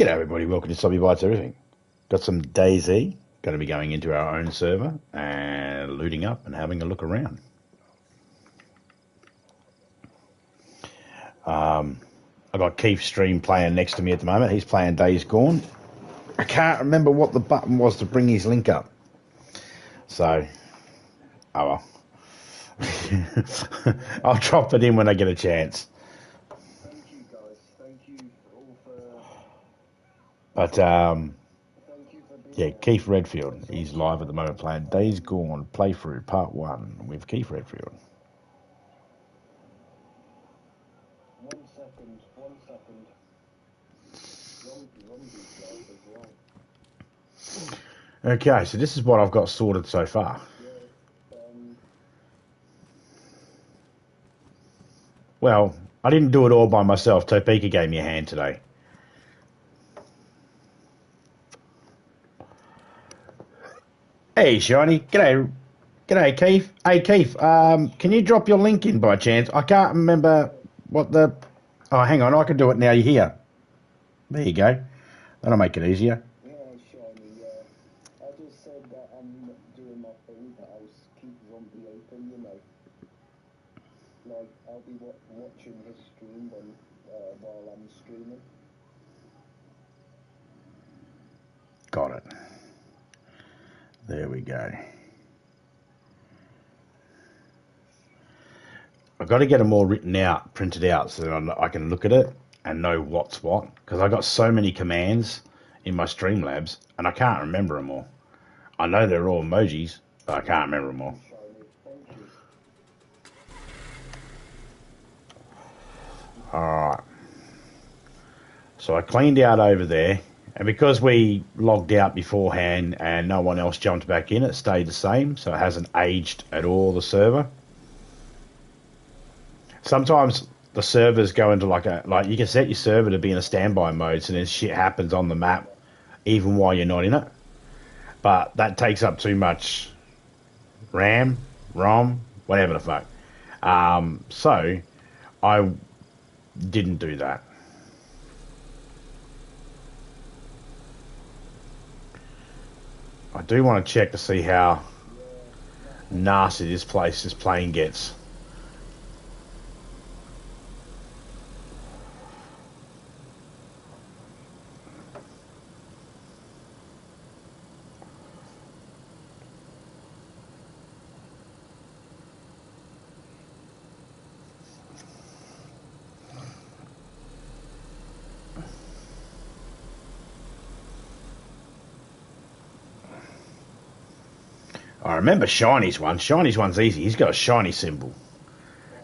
G'day everybody, welcome to Sobby Bites Everything. Got some DayZ, going to be going into our own server and looting up and having a look around. I got Keith's stream playing next to me at the moment. He's playing Days Gone. I can't remember what the button was to bring his link up. So, oh well. I'll drop it in when I get a chance. Thank you guys. Thank you all for... But, Thank you for being yeah, Keith Redfield. He's live at the moment playing Days Gone playthrough part 1 with Keith Redfield. 1 second. Zombie guys as well. Okay, so this is what I've got sorted so far. Well, I didn't do it all by myself. Topeka gave me a hand today. Hey, Shiny. G'day, Keith. Hey, Keith, can you drop your link in by chance? I can't remember what the... Oh, hang on, I can do it now. You're here. There you go. That'll make it easier. Yeah, Shiny, yeah. I just said that I'm not doing my thing, but I'll keep zombie open, you know. Like, I'll be watching his stream while I'm streaming. Got it. There we go. I've got to get them all written out, printed out, so that I can look at it and know what's what. Because I got so many commands in my Streamlabs, and I can't remember them all. I know they're all emojis, but I can't remember them all. Alright. So I cleaned out over there, and because we logged out beforehand and no one else jumped back in, it stayed the same, so it hasn't aged at all, the server. Sometimes the servers go into like you can set your server to be in a standby mode, so then shit happens on the map even while you're not in it. But that takes up too much RAM, ROM, whatever the fuck. So I didn't do that. I do want to check to see how nasty this plane gets. I remember Shiny's one. Shiny's one's easy. He's got a shiny symbol.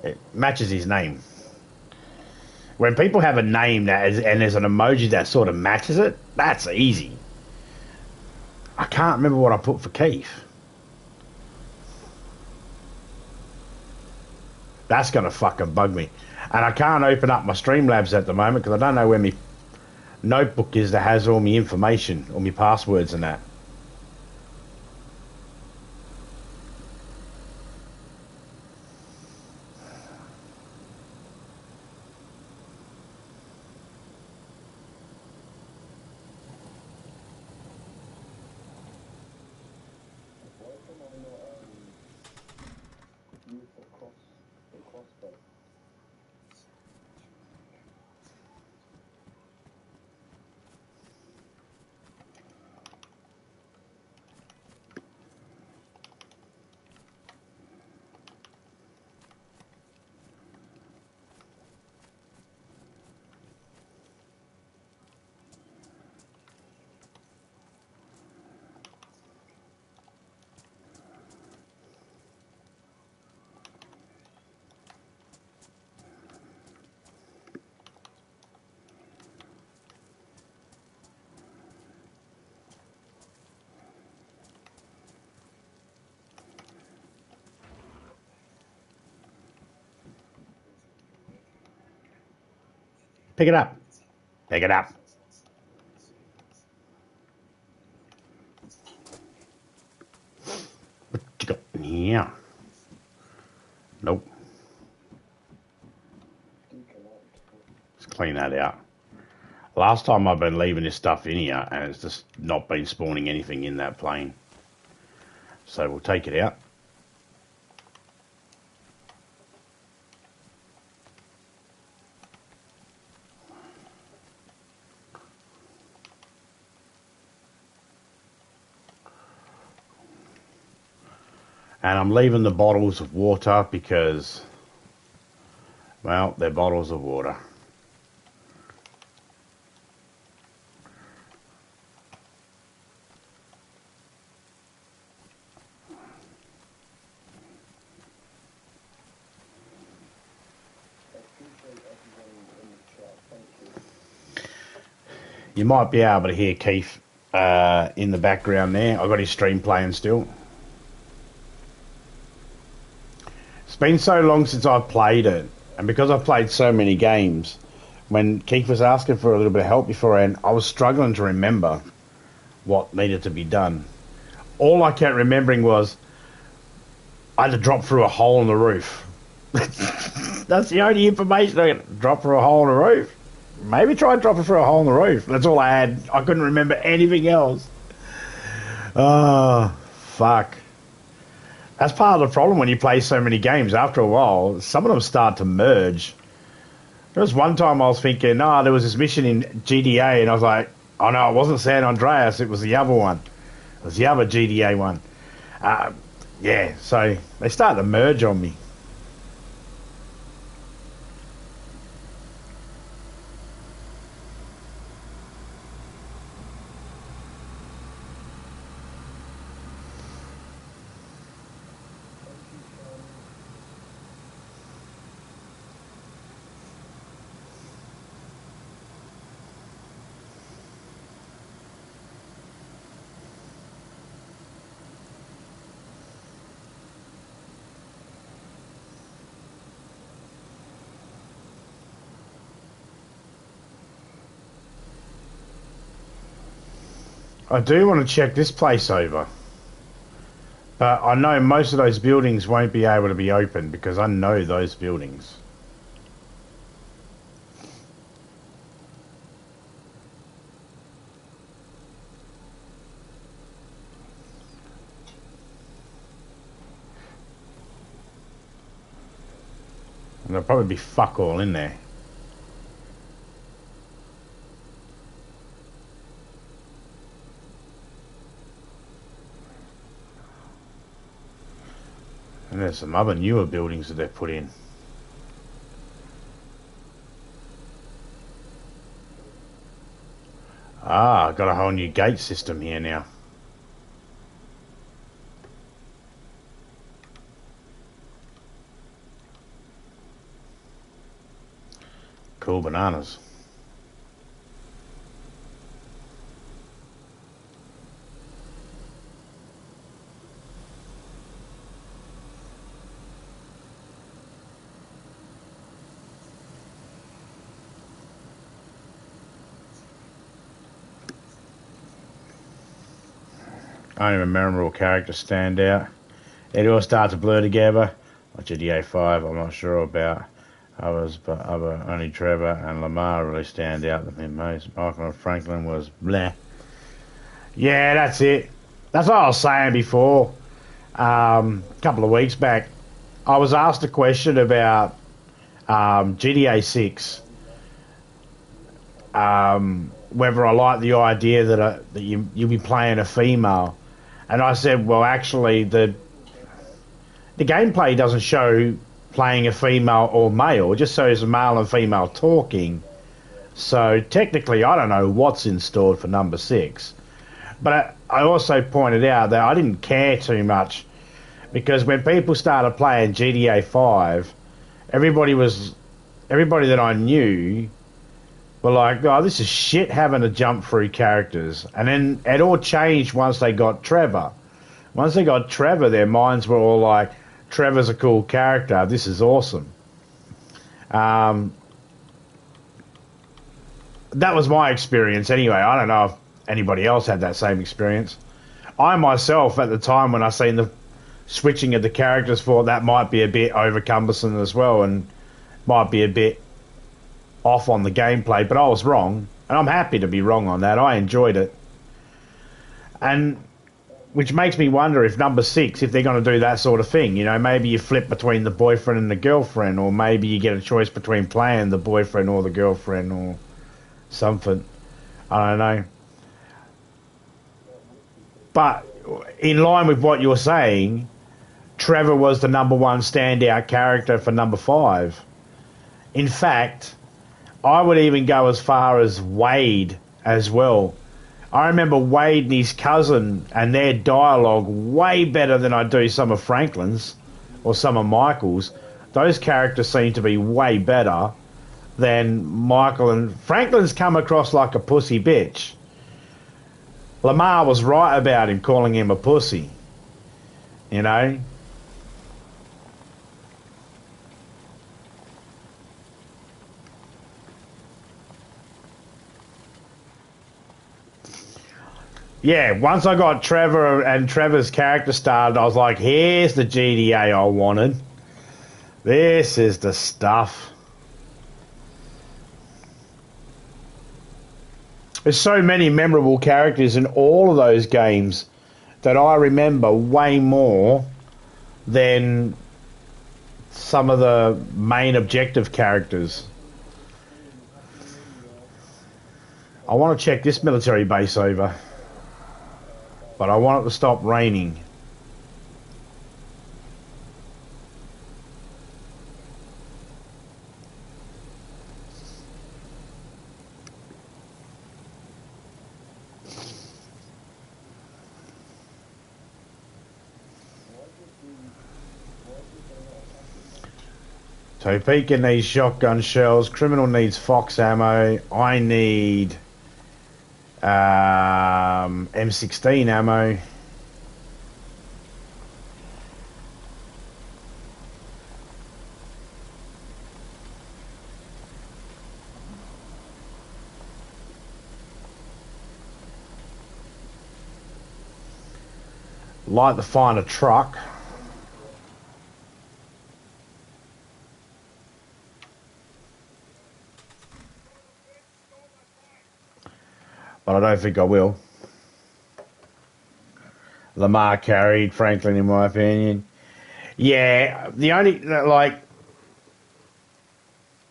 It matches his name. When people have a name and there's an emoji that sort of matches it, that's easy. I can't remember what I put for Keith. That's going to fucking bug me. And I can't open up my Streamlabs at the moment because I don't know where my notebook is that has all my information, all my passwords and that. Pick it up. Pick it up. What you got in here? Nope. Let's clean that out. Last time I've been leaving this stuff in here, and it's just not been spawning anything in that plane. So we'll take it out. And I'm leaving the bottles of water because, well, they're bottles of water. You might be able to hear Keith in the background there. I've got his stream playing still. It's been so long since I've played it, and because I've played so many games, when Keith was asking for a little bit of help beforehand, I was struggling to remember what needed to be done. All I kept remembering was I had to drop through a hole in the roof. That's the only information I could drop through a hole in the roof. Maybe try dropping through a hole in the roof. That's all I had. I couldn't remember anything else. Oh, fuck. That's part of the problem when you play so many games. After a while, some of them start to merge. There was one time I was thinking, there was this mission in GTA, and I was like, oh no, it wasn't San Andreas, it was the other one. It was the other GTA one. Yeah, so they start to merge on me. I do want to check this place over. But I know most of those buildings won't be able to be opened because I know those buildings. And there'll probably be fuck all in there. And there's some other newer buildings that they've put in. Got a whole new gate system here now. Cool bananas. Only memorable characters stand out. It all starts to blur together. Like GTA 5, I'm not sure about others, but only Trevor and Lamar really stand out to me most. Michael and Franklin was bleh. Yeah, that's it. That's what I was saying before. A couple of weeks back, I was asked a question about GTA 6. Whether I like the idea that you'll be playing a female. And I said, well, actually, the gameplay doesn't show playing a female or male. It just shows a male and female talking. So technically, I don't know what's installed for number 6. But I also pointed out that I didn't care too much because when people started playing GTA 5, everybody that I knew were like, oh, this is shit having to jump through characters. And then it all changed once they got Trevor. Once they got Trevor, their minds were all like, Trevor's a cool character. This is awesome. That was my experience anyway. I don't know if anybody else had that same experience. I myself, at the time when I seen the switching of the characters, thought that might be a bit over cumbersome as well and might be a bit off on the gameplay, but I was wrong. And I'm happy to be wrong on that. I enjoyed it. And which makes me wonder if number 6, if they're going to do that sort of thing. You know, maybe you flip between the boyfriend and the girlfriend, or maybe you get a choice between playing the boyfriend or the girlfriend or something. I don't know. But in line with what you're saying, Trevor was the number 1 standout character for number 5. In fact, I would even go as far as Wade as well. I remember Wade and his cousin and their dialogue way better than I do some of Franklin's or some of Michael's. Those characters seem to be way better than Michael, and Franklin's come across like a pussy bitch. Lamar was right about him, calling him a pussy. You know? Yeah, once I got Trevor and Trevor's character started, I was like, here's the GDA I wanted. This is the stuff. There's so many memorable characters in all of those games that I remember way more than some of the main objective characters. I want to check this military base over, but I want it to stop raining. So Pekin needs shotgun shells. Criminal needs fox ammo. I need M16 ammo. Like to find a truck. But I don't think I will. Lamar carried Franklin, in my opinion. Yeah, the only, like,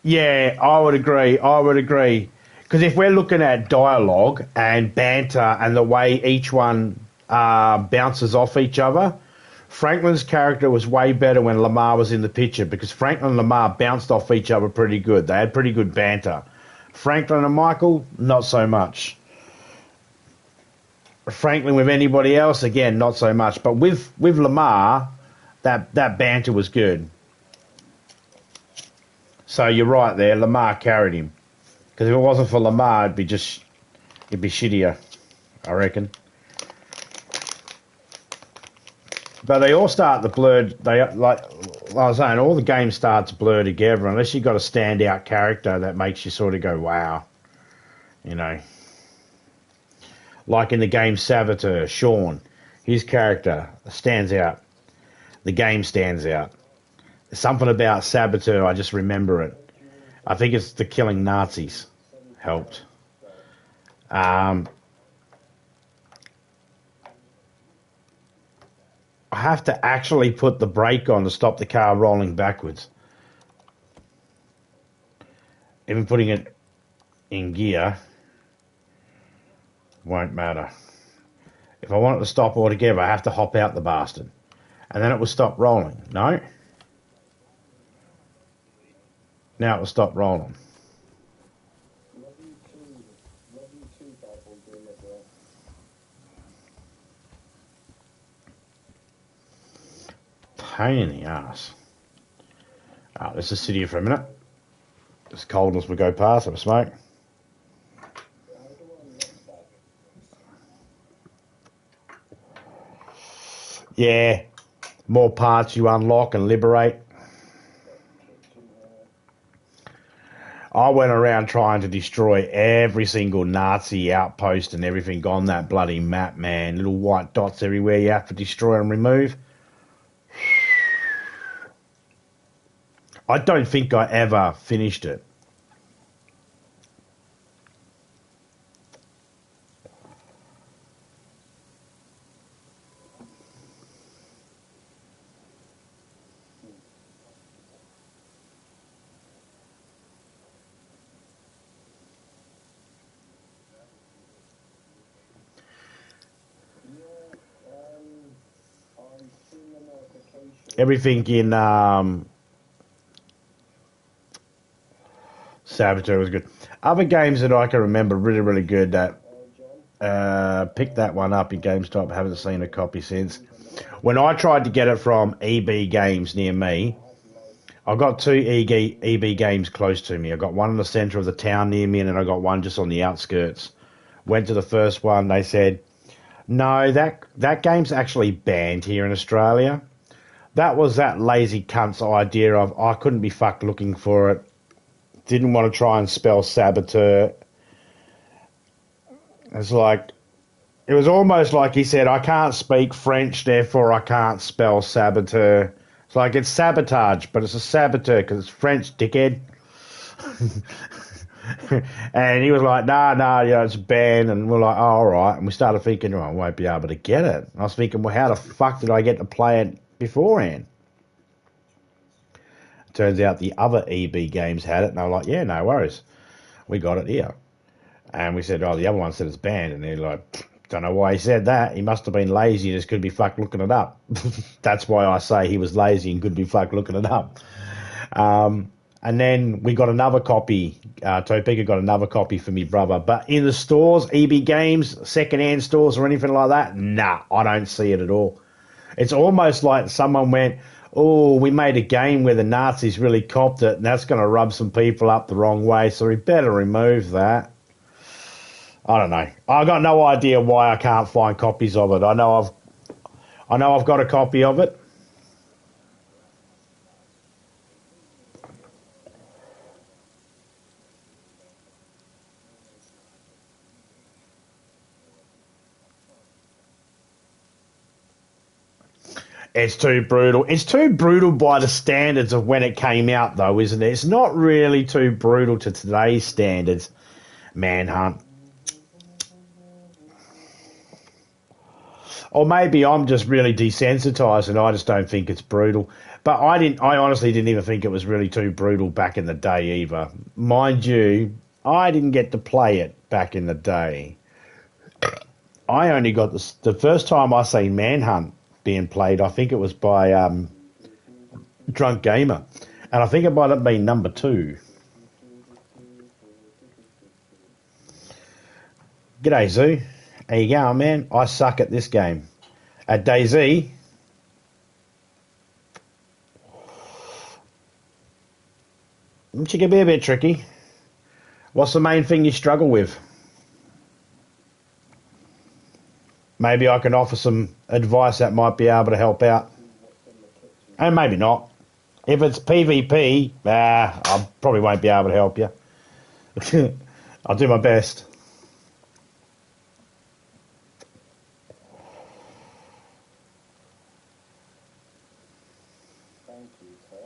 yeah, I would agree. I would agree. Because if we're looking at dialogue and banter and the way each one bounces off each other, Franklin's character was way better when Lamar was in the picture, because Franklin and Lamar bounced off each other pretty good. They had pretty good banter. Franklin and Michael, not so much. Franklin with anybody else, again, not so much. But with Lamar, that banter was good. So you're right there. Lamar carried him. Because if it wasn't for Lamar, it'd be shittier, I reckon. But they all start to blur. Like I was saying, all the games start to blur together unless you've got a standout character that makes you sort of go, wow. You know. Like in the game Saboteur, Sean, his character stands out. The game stands out. There's something about Saboteur, I just remember it. I think it's the killing Nazis helped. I have to actually put the brake on to stop the car rolling backwards. Even putting it in gear won't matter. If I want it to stop altogether, I have to hop out the bastard. And then it will stop rolling. No? Now it will stop rolling. Pain in the ass. Let's just sit here for a minute. It's cold as we go past. Have a smoke. Yeah, more parts you unlock and liberate. I went around trying to destroy every single Nazi outpost and everything on that bloody map, man. Little white dots everywhere you have to destroy and remove. I don't think I ever finished it. Everything in Saboteur was good. Other games that I can remember really, really good that picked that one up in GameStop. Haven't seen a copy since. When I tried to get it from EB Games near me, I've got two EB Games close to me. I got one in the centre of the town near me, and then I got one just on the outskirts. Went to the first one. They said, no, that game's actually banned here in Australia. That was that lazy cunt's idea of, I couldn't be fucked looking for it. Didn't want to try and spell saboteur. It's like, it was almost like he said, I can't speak French, therefore I can't spell saboteur. It's like, it's sabotage, but it's a saboteur because it's French, dickhead. And he was like, nah, it's banned. And we're like, oh, all right. And we started thinking, oh, I won't be able to get it. And I was thinking, well, how the fuck did I get to play it beforehand? Turns out the other EB Games had it, and they were like, yeah, no worries. We got it here. And we said, oh, the other one said it's banned. And they're like, don't know why he said that. He must have been lazy and just couldn't be fucked looking it up. That's why I say he was lazy and couldn't be fucked looking it up. And then we got another copy. Topeka got another copy for me brother. But in the stores, EB Games, second-hand stores or anything like that, nah, I don't see it at all. It's almost like someone went, oh, we made a game where the Nazis really copped it, and that's going to rub some people up the wrong way, so we better remove that. I don't know. I got no idea why I can't find copies of it. I know I've got a copy of it. It's too brutal. It's too brutal by the standards of when it came out, though, isn't it? It's not really too brutal to today's standards. Manhunt. Or maybe I'm just really desensitized and I just don't think it's brutal. But I honestly didn't even think it was really too brutal back in the day either. Mind you, I didn't get to play it back in the day. I only got the first time I seen Manhunt being played, I think it was by Drunk Gamer. And I think it might have been number 2. G'day, Zoo. How you going, man? I suck at this game. At DayZ, she can be a bit tricky. What's the main thing you struggle with? Maybe I can offer some advice that might be able to help out. And maybe not. If it's PvP, I probably won't be able to help you. I'll do my best. Thank you, sir.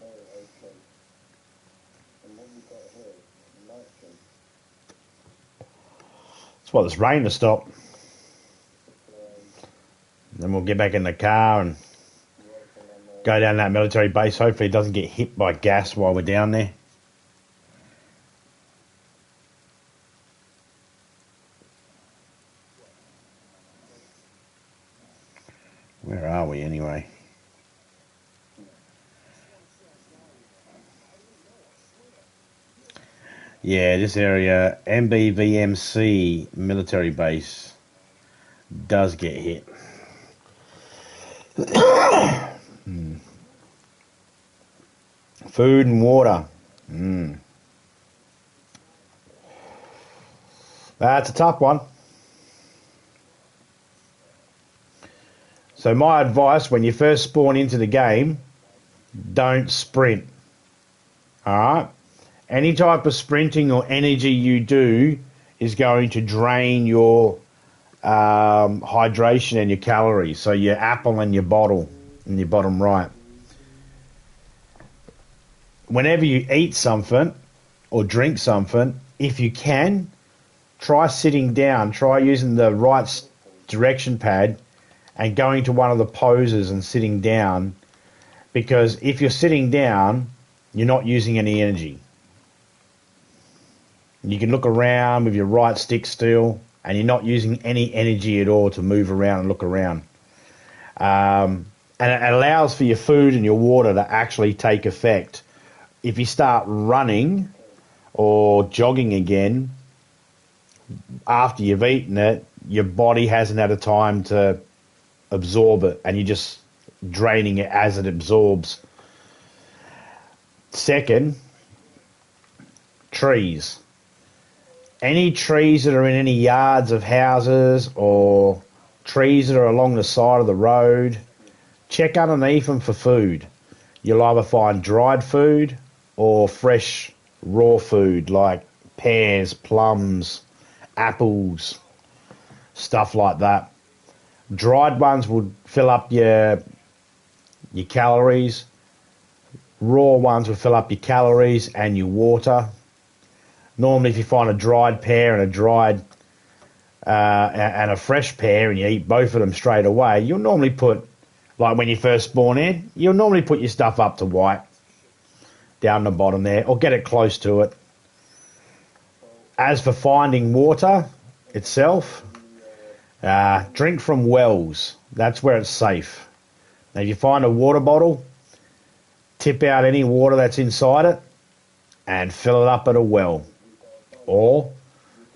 Oh, okay. And what we got here? Merchant. That's why this rain to stop. Then we'll get back in the car and go down that military base. Hopefully it doesn't get hit by gas while we're down there. Where are we anyway? Yeah, this area, MBVMC military base, does get hit. Food and water. That's a tough one. So my advice, when you first spawn into the game, don't sprint. Alright? Any type of sprinting or energy you do is going to drain your hydration and your calories. So your apple and your bottle in your bottom right. Whenever you eat something or drink something, if you can, try sitting down. Try using the right direction pad and going to one of the poses and sitting down. Because if you're sitting down, you're not using any energy. You can look around with your right stick still, and you're not using any energy at all to move around and look around. And it allows for your food and your water to actually take effect. If you start running or jogging again, after you've eaten it, your body hasn't had a time to absorb it, and you're just draining it as it absorbs. Second, trees. Any trees that are in any yards of houses or trees that are along the side of the road, check underneath them for food. You'll either find dried food or fresh raw food like pears, plums, apples, stuff like that. Dried ones will fill up your calories. Raw ones will fill up your calories and your water. Normally, if you find a dried pear and a fresh pear and you eat both of them straight away, you'll normally put, like when you first spawn in, you'll normally put your stuff up to white down the bottom there, or get it close to it. As for finding water itself, drink from wells. That's where it's safe. Now, if you find a water bottle, tip out any water that's inside it and fill it up at a well. Or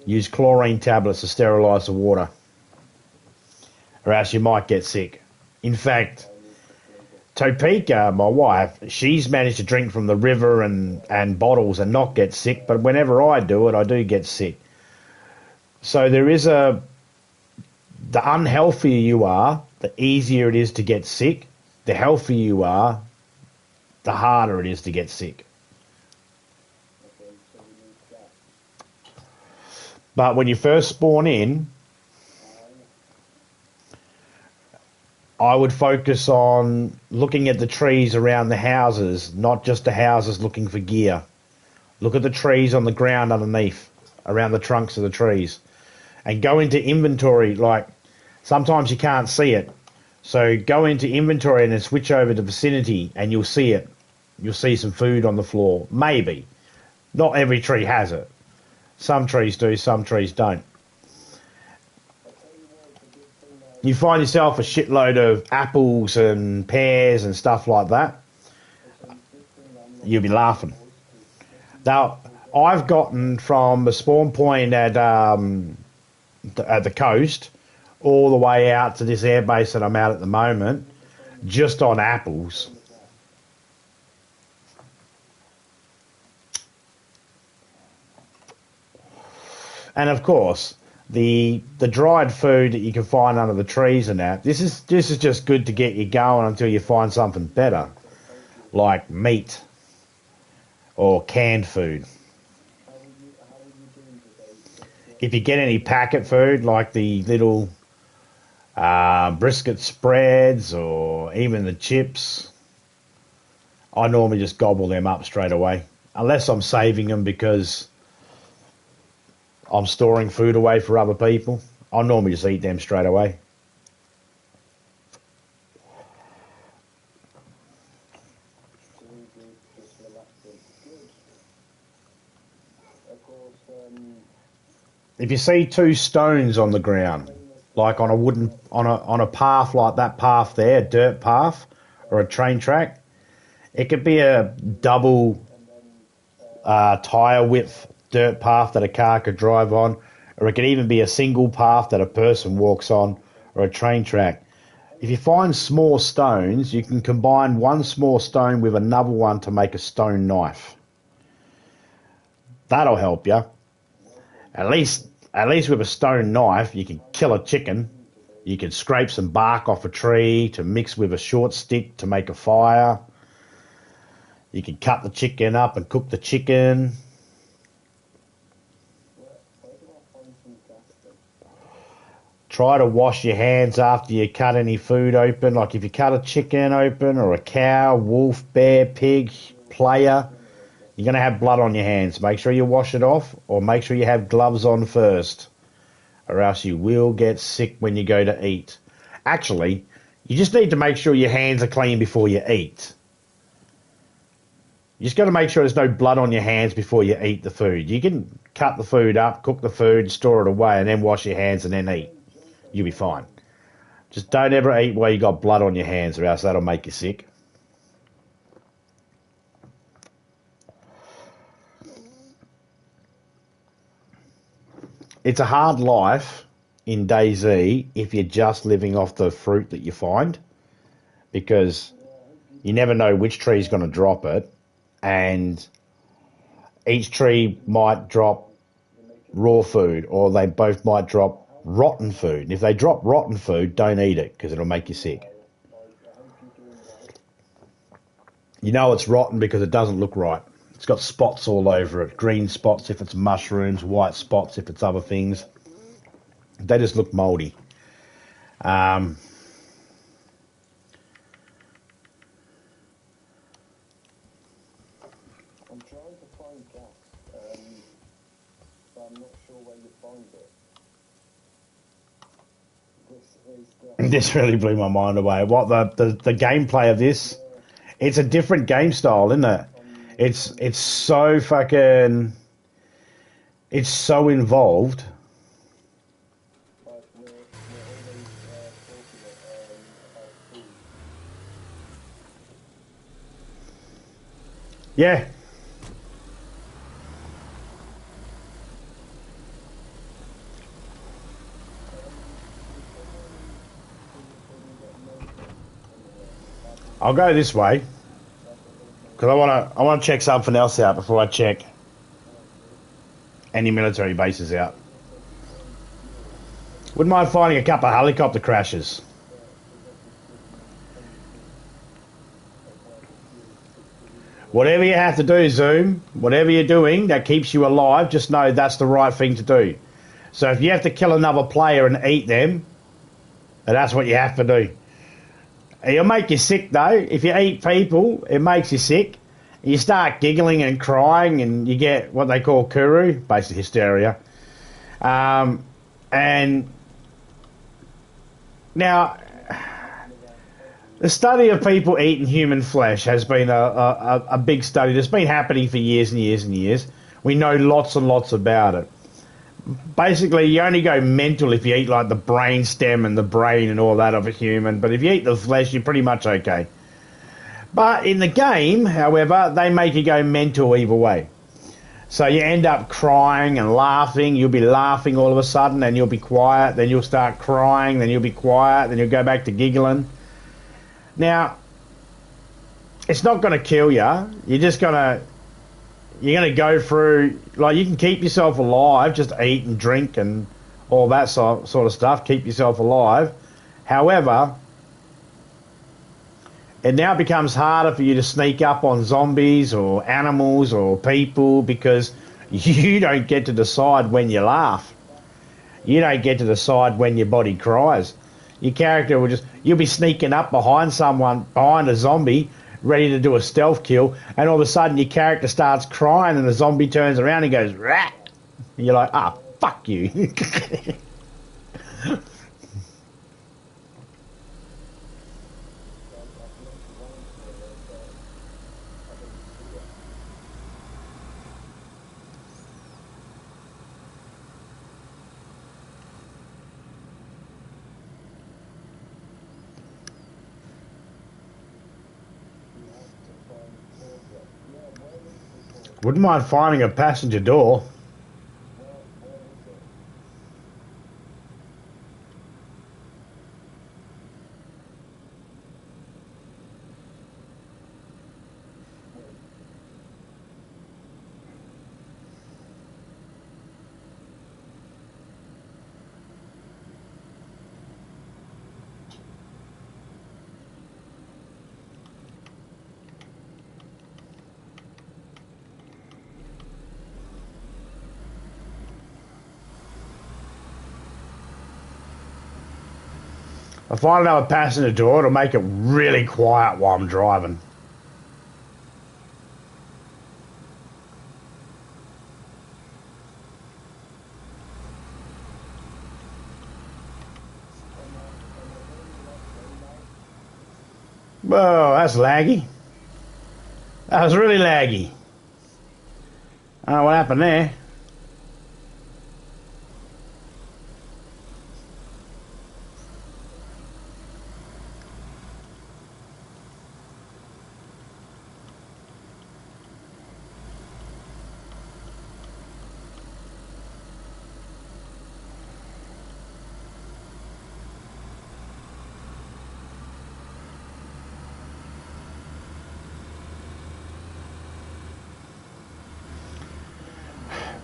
use chlorine tablets to sterilise the water, or else you might get sick. In fact, Topeka, my wife, she's managed to drink from the river and bottles and not get sick, but whenever I do it, I do get sick. So there is the unhealthier you are, the easier it is to get sick. The healthier you are, the harder it is to get sick. But when you first spawn in, I would focus on looking at the trees around the houses, not just the houses looking for gear. Look at the trees on the ground underneath, around the trunks of the trees. And go into inventory, like sometimes you can't see it. So go into inventory and then switch over to vicinity and you'll see it. You'll see some food on the floor. Maybe. Not every tree has it. Some trees do, some trees don't. You find yourself a shitload of apples and pears and stuff like that, you'll be laughing. Now, I've gotten from the spawn point at the coast all the way out to this airbase that I'm at the moment, just on apples. And of course, the dried food that you can find under the trees and that, this is just good to get you going until you find something better, like meat or canned food. If you get any packet food, like the little brisket spreads or even the chips, I normally just gobble them up straight away, unless I'm saving them because I'm storing food away for other people. I'll normally just eat them straight away. If you see two stones on the ground, like on a path like that path there, a dirt path or a train track, it could be a double tyre width dirt path that a car could drive on, or it could even be a single path that a person walks on, or a train track. If you find small stones, you can combine one small stone with another one to make a stone knife. That'll help you. At least with a stone knife, you can kill a chicken. You can scrape some bark off a tree to mix with a short stick to make a fire. You can cut the chicken up and cook the chicken. Try to wash your hands after you cut any food open. Like if you cut a chicken open or a cow, wolf, bear, pig, player, you're going to have blood on your hands. Make sure you wash it off, or make sure you have gloves on first, or else you will get sick when you go to eat. Actually, you just need to make sure your hands are clean before you eat. You just got to make sure there's no blood on your hands before you eat the food. You can cut the food up, cook the food, store it away, and then wash your hands and then eat. You'll be fine. Just don't ever eat while you got blood on your hands, or else that'll make you sick. It's a hard life in DayZ if you're just living off the fruit that you find, because you never know which tree's going to drop it, and each tree might drop raw food, or they both might drop rotten food. And if they drop rotten food, don't eat it, because it'll make you sick. You know it's rotten because it doesn't look right. It's got spots all over it. Green spots if it's mushrooms, white spots if it's other things. They just look mouldy. I'm trying to find gas, but I'm not sure where you find it. This really blew my mind away. What the gameplay of this? It's a different game style, isn't it? It's so fucking. It's so involved. Yeah. I'll go this way because I want to check something else out before I check any military bases out. Wouldn't mind finding a couple of helicopter crashes. Whatever you have to do, Zoom, whatever you're doing that keeps you alive, just know that's the right thing to do. So if you have to kill another player and eat them, that's what you have to do. It'll make you sick, though. If you eat people, it makes you sick. You start giggling and crying, and you get what they call kuru, basically hysteria. And now, the study of people eating human flesh has been a big study that's been happening for years and years and years. We know lots and lots about it. Basically, you only go mental if you eat like the brain stem and the brain and all that of a human. But if you eat the flesh, you're pretty much okay. But in the game, however, they make you go mental either way. So you end up crying and laughing. You'll be laughing all of a sudden, and you'll be quiet. Then you'll start crying. Then you'll be quiet. Then you'll go back to giggling. Now, it's not going to kill you. You're going to go through, like, you can keep yourself alive, just eat and drink and all that sort of stuff, keep yourself alive. However, it now becomes harder for you to sneak up on zombies or animals or people because you don't get to decide when you laugh. You don't get to decide when your body cries. Your character will you'll be sneaking up behind a zombie, ready to do a stealth kill, and all of a sudden your character starts crying and the zombie turns around and goes, rat. And you're like, fuck you. Wouldn't mind finding a passenger door. I find another passenger door to make it really quiet while I'm driving. Whoa, that's laggy. That was really laggy. I don't know what happened there.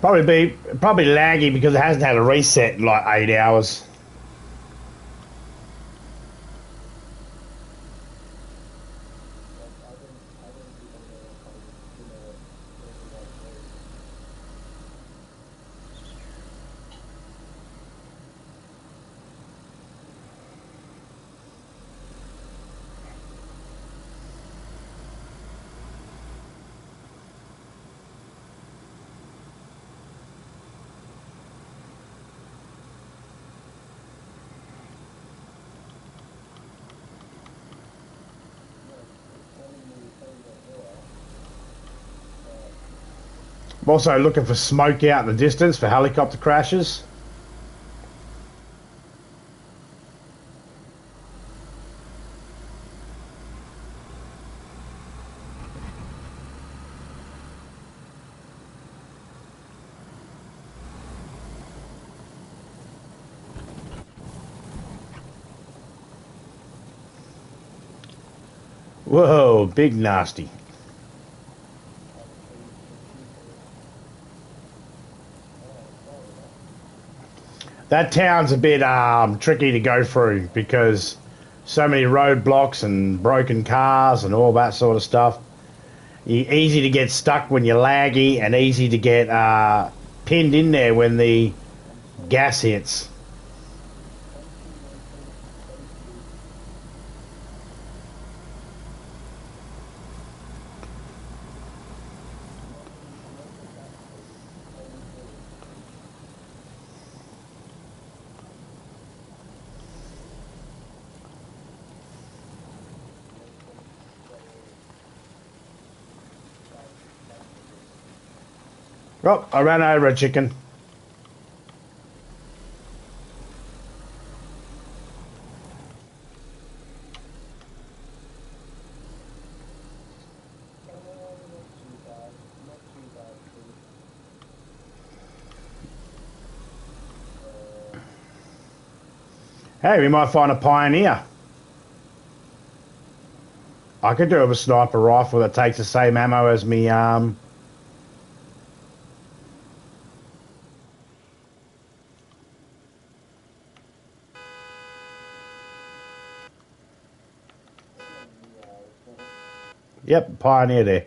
Probably laggy because it hasn't had a reset in like 8 hours. I'm also looking for smoke out in the distance for helicopter crashes. Whoa, big nasty. That town's a bit tricky to go through because so many roadblocks and broken cars and all that sort of stuff. Easy to get stuck when you're laggy and easy to get pinned in there when the gas hits. Oh, I ran over a chicken. Hey, we might find a pioneer. I could do with a sniper rifle that takes the same ammo as me. Yep, pioneer there.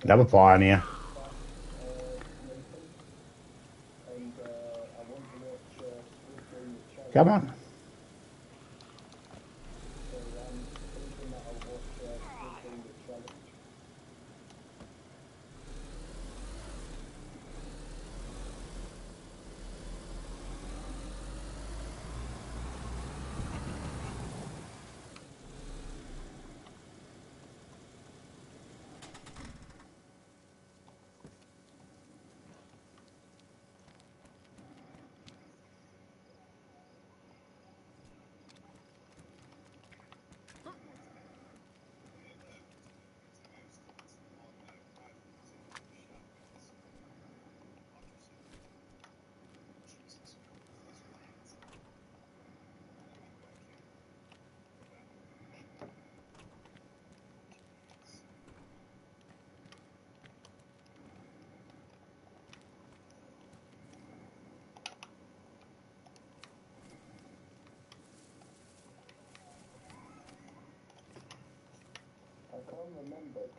Another pioneer. Come on.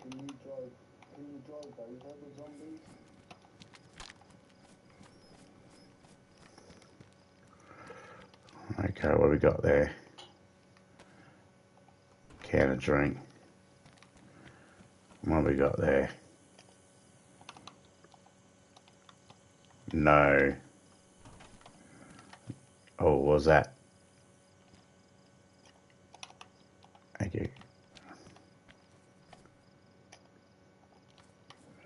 Can you drive over the zombies? Okay, what we got there? Can of drink. What have we got there? No. Oh, what was that? Thank you.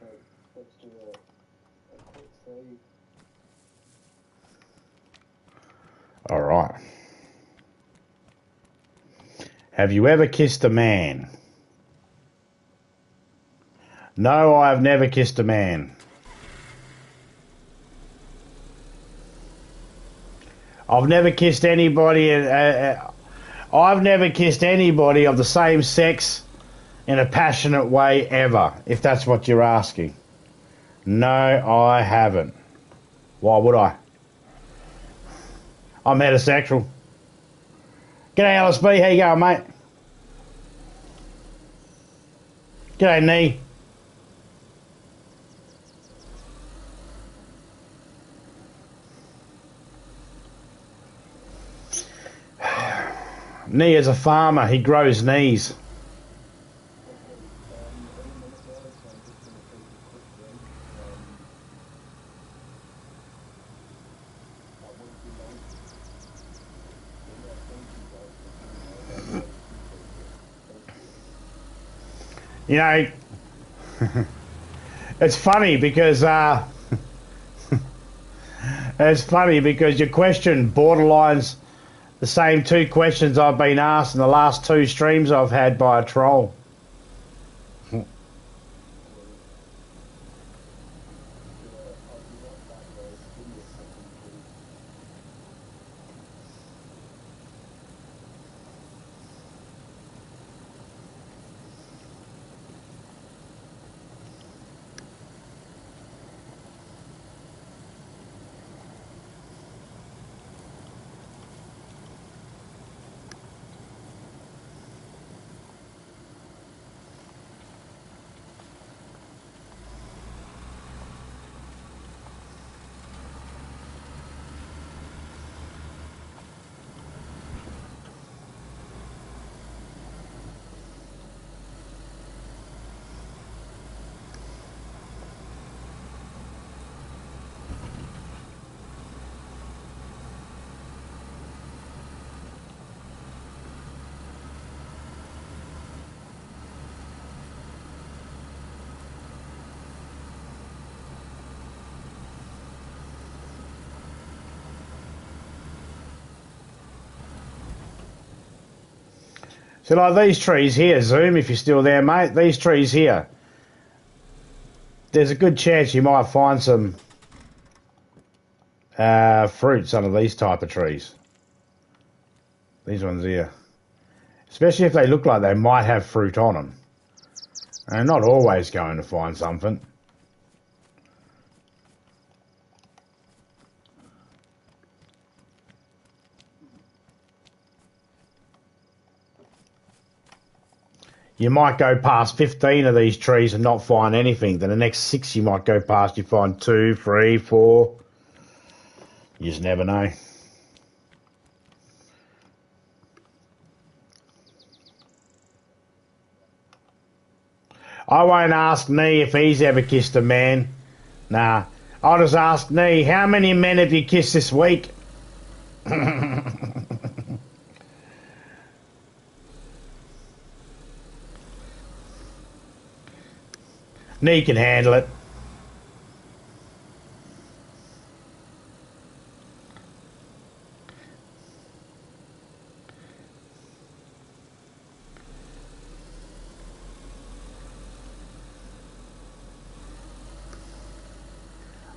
Okay, let's do a quick save. All right. Have you ever kissed a man? No, I have never kissed a man. I've never kissed anybody. I've never kissed anybody of the same sex in a passionate way ever, if that's what you're asking. No, I haven't. Why would I? I'm heterosexual. G'day, LSB. How you going, mate? G'day, Nee. Nee is a farmer. He grows knees. You know, it's funny because your question borderlines the same two questions I've been asked in the last two streams I've had by a troll. So like these trees here, Zoom, if you're still there, mate, these trees here, there's a good chance you might find some fruits under these type of trees. These ones here. Especially if they look like they might have fruit on them. And not always going to find something. You might go past 15 of these trees and not find anything. Then the next 6 you might go past, you find 2, 3, 4. You just never know. I won't ask Nee if he's ever kissed a man. Nah. I'll just ask Nee, how many men have you kissed this week? Nee can handle it.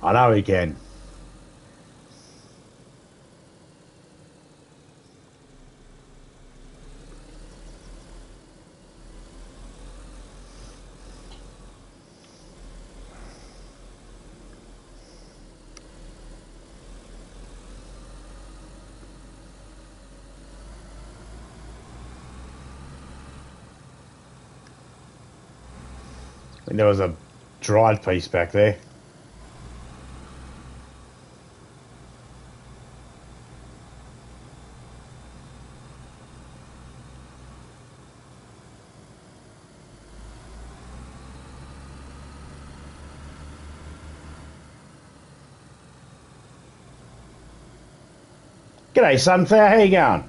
I know he can. think there was a dried piece back there. G'day, Sunflower. How you going?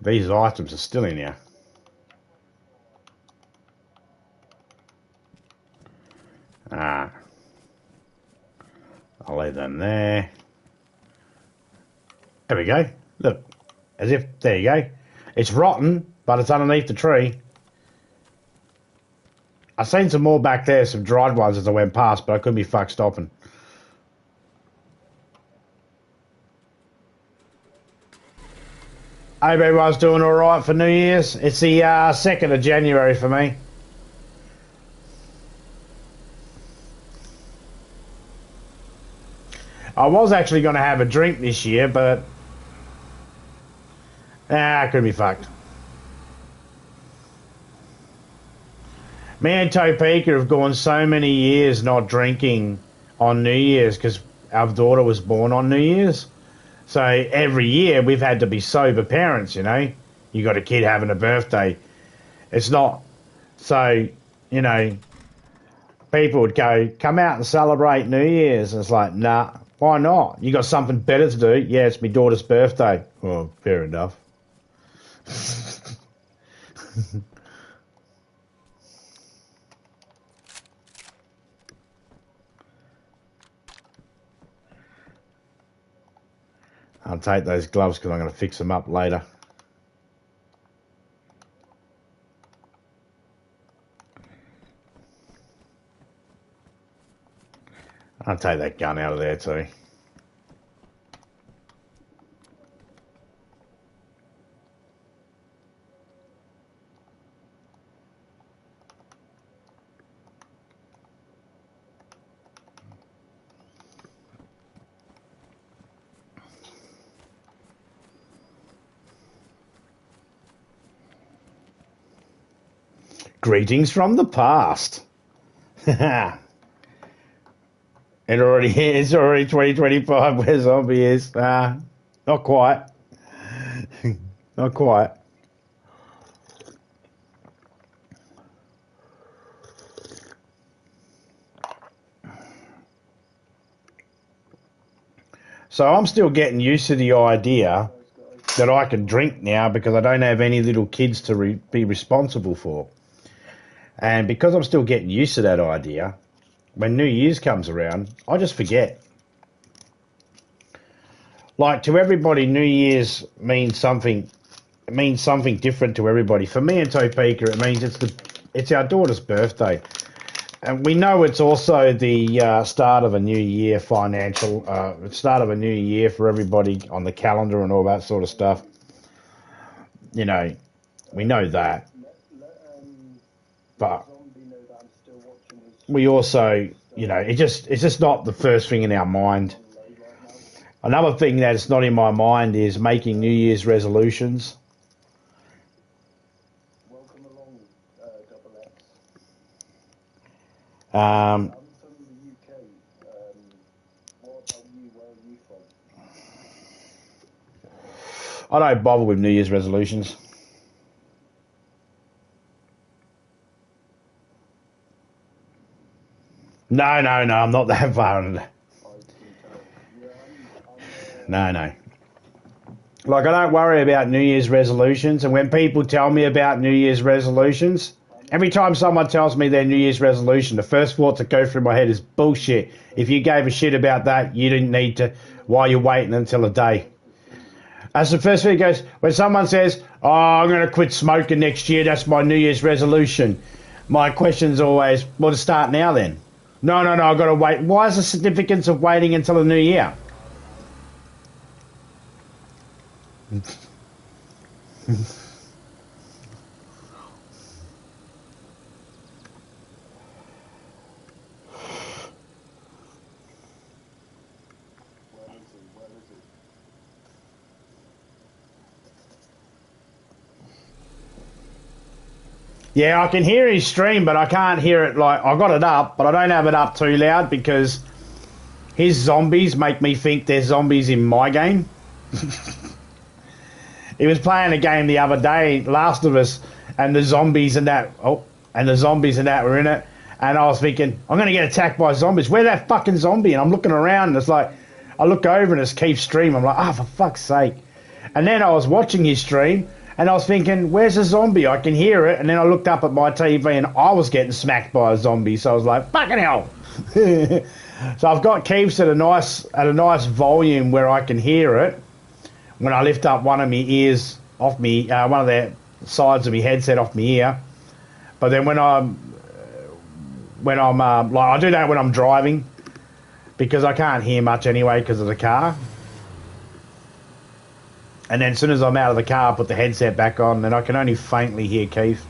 These items are still in here. I'll leave them there. There we go. Look, as if, there you go. It's rotten, but it's underneath the tree. I've seen some more back there, some dried ones as I went past, but I couldn't be fucked stopping. I hope everyone's doing alright for New Year's. It's the 2nd of January for me. I was actually going to have a drink this year, but I couldn't be fucked. Me and Topeka have gone so many years not drinking on New Year's because our daughter was born on New Year's. So every year we've had to be sober parents, you know. You got a kid having a birthday. It's not... So, you know, people would go, come out and celebrate New Year's. And it's like, nah, why not? You got something better to do? Yeah, it's my daughter's birthday. Well, fair enough. I'll take those gloves because I'm going to fix them up later. I'll take that gun out of there too. Greetings from the past. It's already 2025 where zombie is. Not quite. Not quite. So I'm still getting used to the idea that I can drink now because I don't have any little kids to be responsible for. And because I'm still getting used to that idea, when New Year's comes around, I just forget. Like, to everybody, New Year's means something. It means something different to everybody. For me and Topeka, it means it's our daughter's birthday. And we know it's also the start of a new year start of a new year for everybody on the calendar and all that sort of stuff. You know, we know that. But we also, you know, it's just not the first thing in our mind. Another thing that's not in my mind is making New Year's resolutions. Welcome along, Double X. I'm from the UK. What about you? Where are you from? I don't bother with New Year's resolutions. No, I'm not that far into that. No. Like, I don't worry about New Year's resolutions, and when people tell me about New Year's resolutions, every time someone tells me their New Year's resolution, the first thought that goes through my head is bullshit. If you gave a shit about that, you didn't need to. Why are you waiting until a day? That's the first thing that goes. When someone says, oh, I'm going to quit smoking next year, that's my New Year's resolution. My question's always, well, to start now then. No, I've got to wait. Why is the significance of waiting until the new year? Yeah, I can hear his stream, but I can't hear it like... I got it up, but I don't have it up too loud because his zombies make me think there's zombies in my game. He was playing a game the other day, Last of Us, and the zombies and that... Oh, and the zombies and that were in it. And I was thinking, I'm going to get attacked by zombies. Where's that fucking zombie? And I'm looking around, and it's like... I look over, and it's Keith's stream. I'm like, oh, for fuck's sake. And then I was watching his stream... And I was thinking, where's the zombie? I can hear it. And then I looked up at my TV and I was getting smacked by a zombie. So I was like, fucking hell. So I've got Keeps at a nice volume where I can hear it when I lift up one of my ears off me, one of the sides of my headset off my ear. But then when I'm like, I do that when I'm driving because I can't hear much anyway because of the car. And then as soon as I'm out of the car, I put the headset back on, and I can only faintly hear Keith.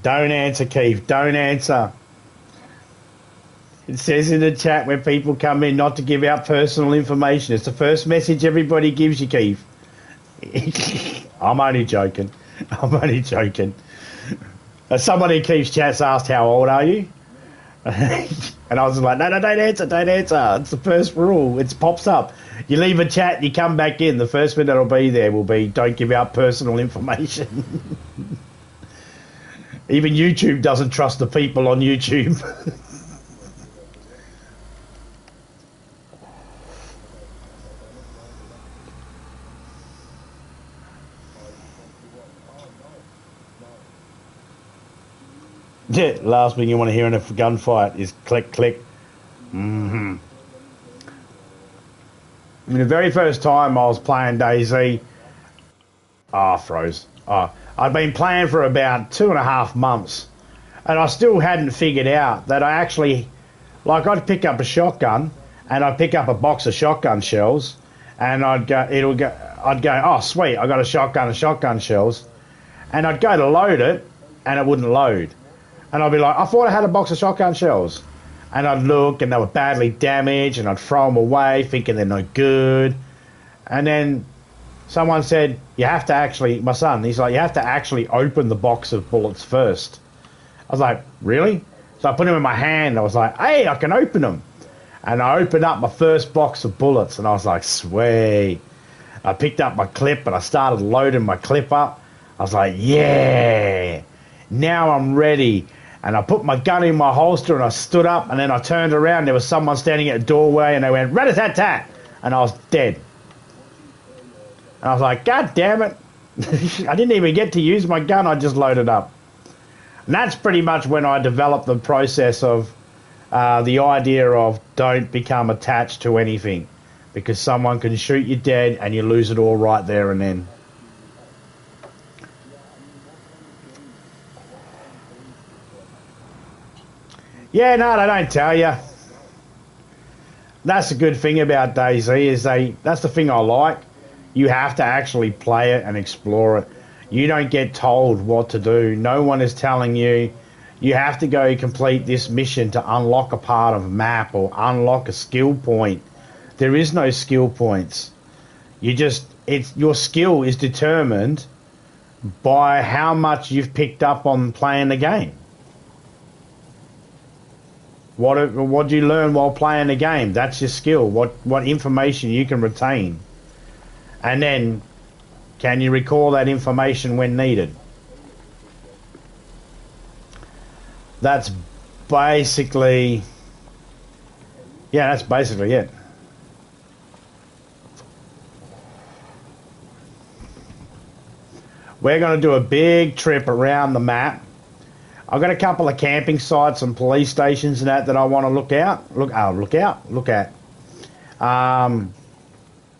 Don't answer, Keith. Don't answer. It says in the chat when people come in not to give out personal information. It's the first message everybody gives you, Keith. I'm only joking. I'm only joking. Somebody in Keith's chat's asked, how old are you? And I was like, no, don't answer, don't answer. It's the first rule. It pops up. You leave a chat, you come back in. The first thing that'll be there will be, don't give out personal information. Even YouTube doesn't trust the people on YouTube. Yeah, last thing you want to hear in a gunfight is click, click. Mm-hmm. I mean, the very first time I was playing DayZ, froze. I'd been playing for about 2.5 months, and I still hadn't figured out that I actually, like, I'd pick up a shotgun, and I'd pick up a box of shotgun shells, and I'd go, oh sweet, I got a shotgun of shotgun shells, and I'd go to load it, and it wouldn't load. And I'd be like, I thought I had a box of shotgun shells. And I'd look, and they were badly damaged, and I'd throw them away, thinking they're no good. And then someone said, you have to actually, my son, he's like, you have to actually open the box of bullets first. I was like, really? So I put them in my hand. I was like, hey, I can open them. And I opened up my first box of bullets, and I was like, sweet. I picked up my clip, and I started loading my clip up. I was like, yeah, now I'm ready. And I put my gun in my holster and I stood up, and then I turned around. There was someone standing at the doorway, and they went, rat-a-tat-tat, and I was dead. And I was like, God damn it. I didn't even get to use my gun. I just loaded up. And that's pretty much when I developed the process of the idea of don't become attached to anything, because someone can shoot you dead and you lose it all right there and then. Yeah, no, they don't tell you. That's the good thing about DayZ is that's the thing I like. You have to actually play it and explore it. You don't get told what to do. No one is telling you. You have to go complete this mission to unlock a part of a map or unlock a skill point. There is no skill points. Your skill is determined by how much you've picked up on playing the game. What do you learn while playing the game? That's your skill. What information you can retain. And then, can you recall that information when needed? That's basically... Yeah, that's basically it. We're going to do a big trip around the map. I've got a couple of camping sites and police stations and that I want to look at.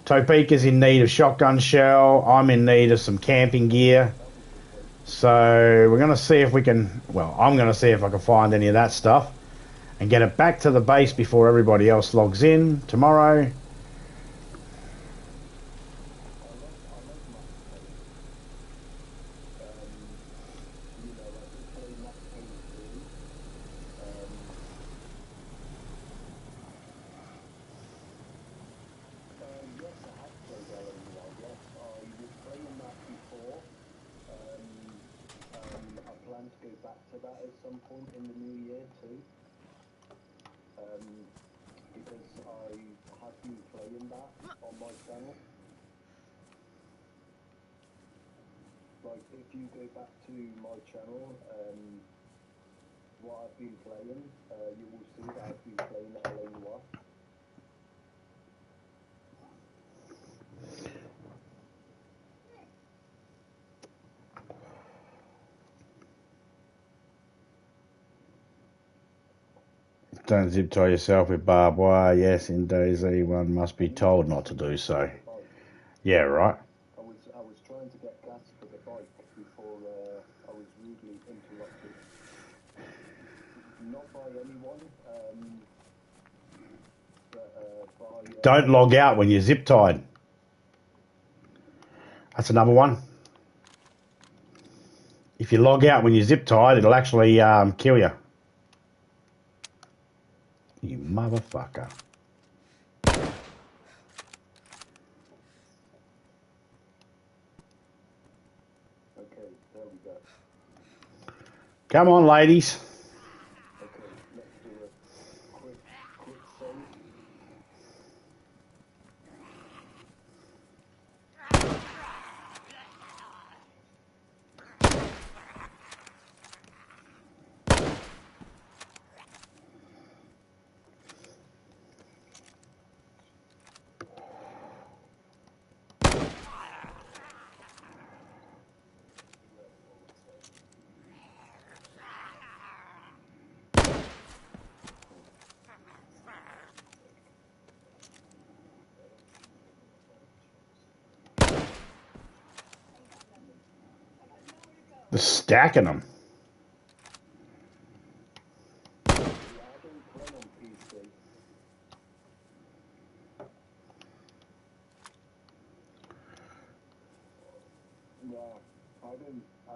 Topeka's in need of shotgun shell. I'm in need of some camping gear. So we're going to see if we can, well, I'm going to see if I can find any of that stuff and get it back to the base before everybody else logs in tomorrow. Like, if you go back to my channel, what I've been playing, you will see that I've been playing it alone a lot. Don't zip tie yourself with barbed wire. Yes, in DayZ, one must be told not to do so. Yeah, right. I was trying to get gas for the bike before I was rudely interrupted. Not by anyone, but by... Don't log out when you're zip tied. That's another one. If you log out when you're zip tied, it'll actually kill you. You motherfucker. Okay, there we go. Come on, ladies. Okay, let's do a quick save. They're stacking them. Yeah, I don't play on PC. Yeah, I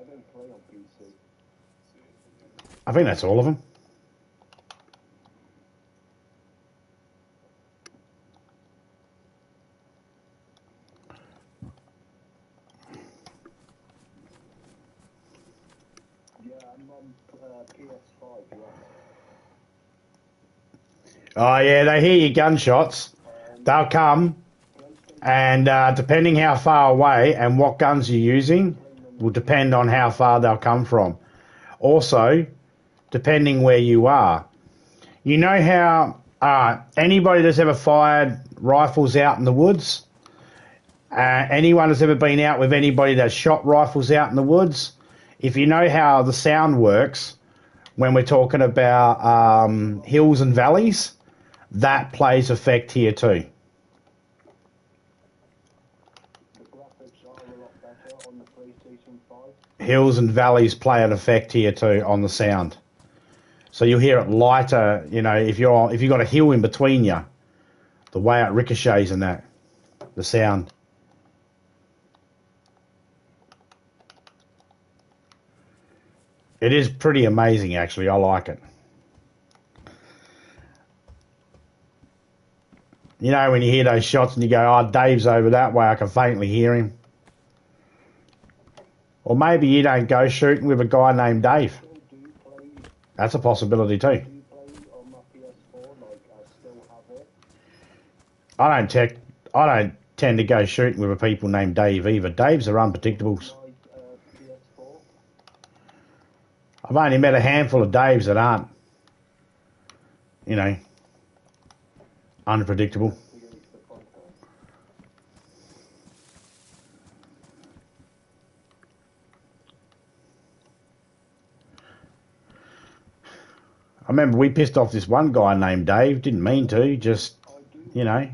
don't play on PC. I think that's all of them. Yeah, I'm on PS5, yeah. Oh, yeah, they hear your gunshots. They'll come, and depending how far away and what guns you're using will depend on how far they'll come from. Also, depending where you are. You know how anybody that's ever fired rifles out in the woods, anyone that's ever been out with anybody that's shot rifles out in the woods, if you know how the sound works when we're talking about hills and valleys, that plays effect here too. The graphics are a lot better on the PlayStation 5. Hills and valleys play an effect here too on the sound. So you'll hear it lighter, you know, if you've got a hill in between you, the way it ricochets and that, the sound. It is pretty amazing, actually. I like it. You know, when you hear those shots and you go, oh, Dave's over that way, I can faintly hear him. Or maybe you don't go shooting with a guy named Dave. That's a possibility too. I don't tend to go shooting with a people named Dave either. Daves are unpredictables. I've only met a handful of Daves that aren't, you know, unpredictable. I remember we pissed off this one guy named Dave. Didn't mean to, just, you know.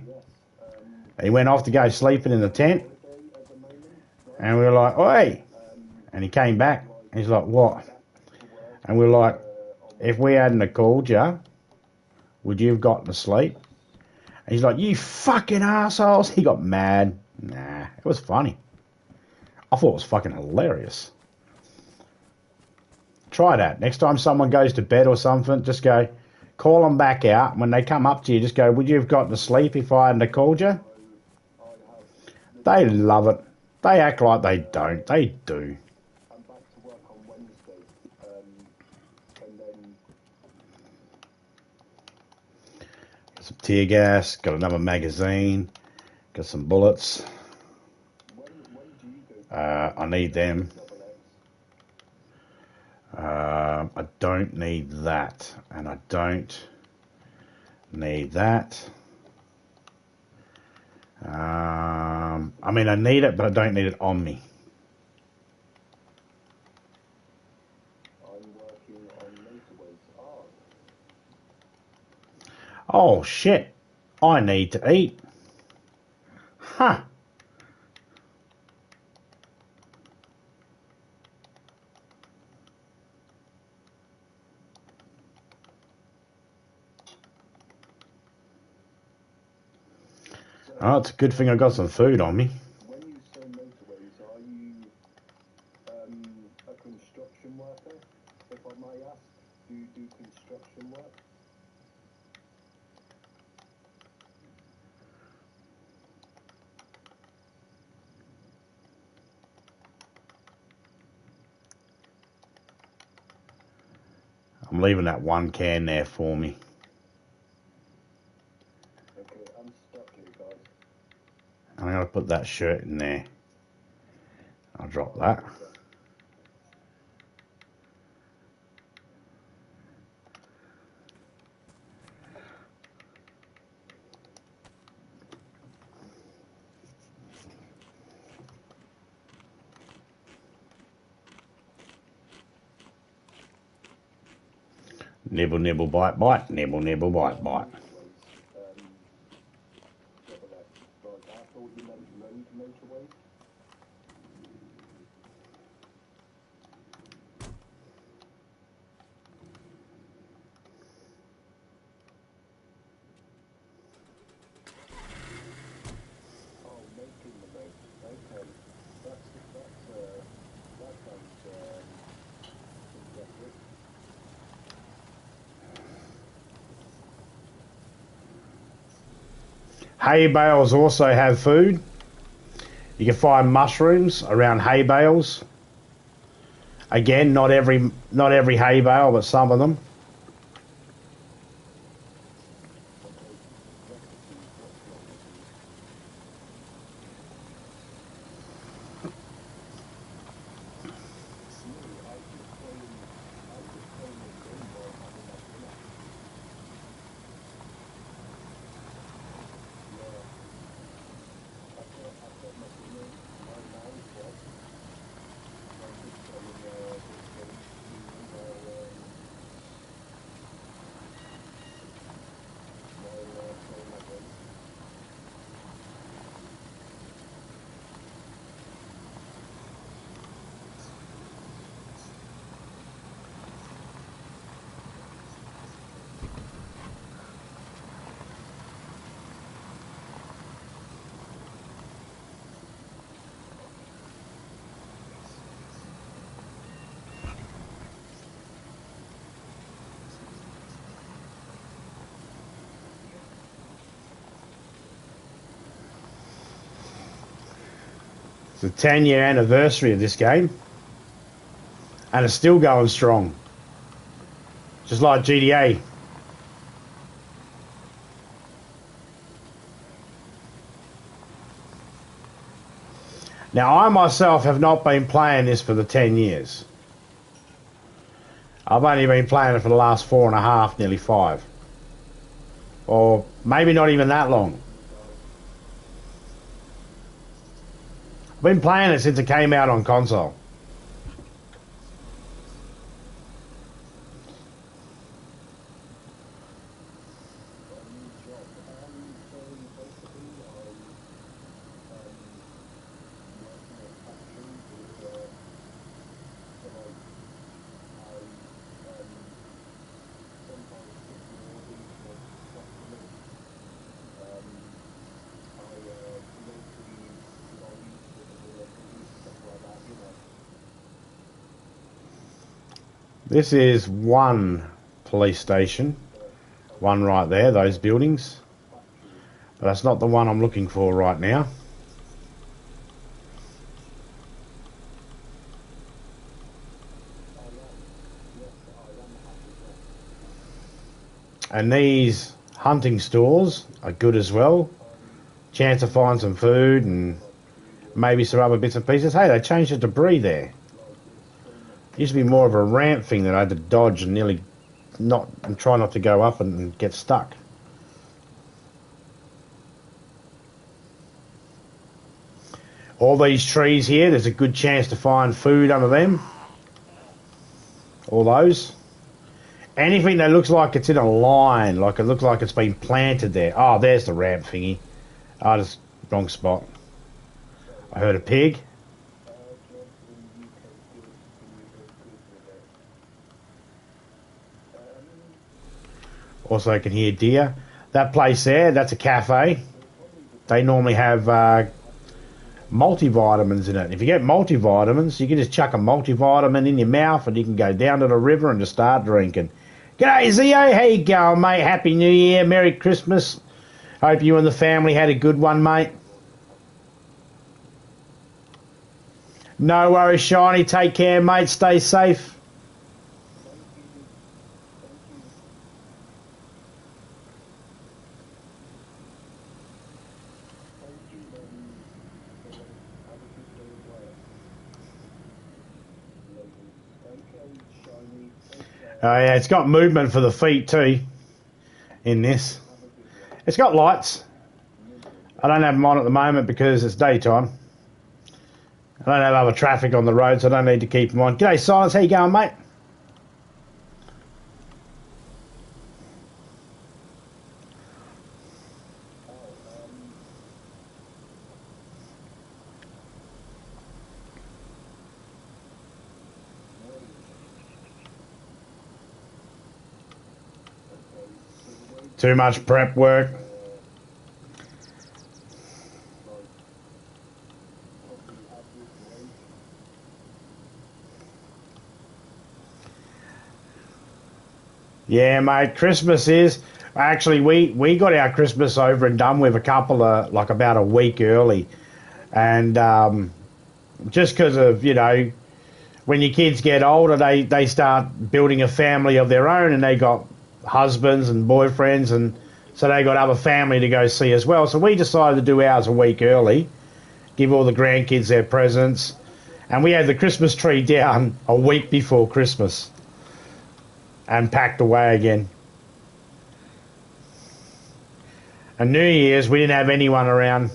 He went off to go sleeping in the tent. And we were like, oi. And he came back. And he's like, what? And we're like, if we hadn't have called you, would you have gotten to sleep? And he's like, you fucking assholes. He got mad. Nah, it was funny. I thought it was fucking hilarious. Try that. Next time someone goes to bed or something, just go, call them back out. When they come up to you, just go, would you have gotten to sleep if I hadn't have called you? They love it. They act like they don't. They do. I'm back to work on Wednesday, and then Some tear gas. Got another magazine. Got some bullets. when do you go? I need them. I don't need that, and I don't need that. I mean, I need it, but I don't need it on me. I'm working on motorways. Oh shit! I need to eat. Huh? Oh, it's a good thing I got some food on me. When you say motorways, are you a construction worker? If I may ask, do you do construction work? I'm leaving that one can there for me. Okay, I'm stuck here, guys. I'm going to put that shirt in there. I'll drop that. Nibble, nibble, bite, bite. Nibble, nibble, bite, bite. Right, I thought you meant road motorways. Oh, making the road. Okay, that sounds interesting. Hay bales also have food. You can find mushrooms around hay bales. Again, not every hay bale, but some of them. It's the 10-year anniversary of this game. And it's still going strong. Just like GTA. Now, I myself have not been playing this for the 10 years. I've only been playing it for the last 4.5, nearly 5. Or maybe not even that long. I've been playing it since it came out on console. This is one police station. One right there, those buildings. But that's not the one I'm looking for right now. And these hunting stores are good as well. Chance to find some food and maybe some other bits and pieces. Hey, they changed the debris there. Used to be more of a ramp thing that I had to dodge and nearly not and try not to go up and get stuck. All these trees here, there's a good chance to find food under them. All those. Anything that looks like it's in a line, like it looks like it's been planted there. Oh, there's the ramp thingy. Oh, just wrong spot. I heard a pig. Also, I can hear deer. That place there, that's a cafe. They normally have multivitamins in it. If you get multivitamins, you can just chuck a multivitamin in your mouth and you can go down to the river and just start drinking. G'day, Zio. How you going, mate? Happy New Year. Merry Christmas. Hope you and the family had a good one, mate. No worries, Shiny. Take care, mate. Stay safe. Oh yeah, it's got movement for the feet too in this. It's got lights. I don't have them on at the moment because it's daytime. I don't have other traffic on the road, so I don't need to keep them on. G'day, Silence. How you going, mate? Too much prep work. Yeah, mate, Christmas is... Actually, we got our Christmas over and done with a couple of... Like, about a week early. And just because of, you know... When your kids get older, they start building a family of their own and they got husbands and boyfriends, and so they got other family to go see as well. So we decided to do ours a week early, give all the grandkids their presents, and we had the Christmas tree down a week before Christmas and packed away again. And New Year's, we didn't have anyone around.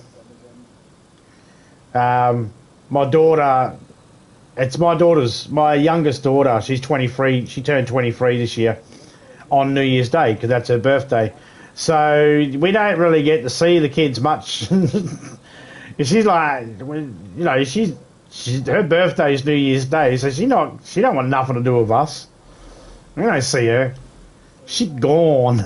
My daughter, it's my youngest daughter, she's 23, she turned 23 this year on New Year's Day because that's her birthday. So we don't really get to see the kids much. She's like, you know, she's her birthday is New Year's Day, so she don't want nothing to do with us. We don't see her. She gone.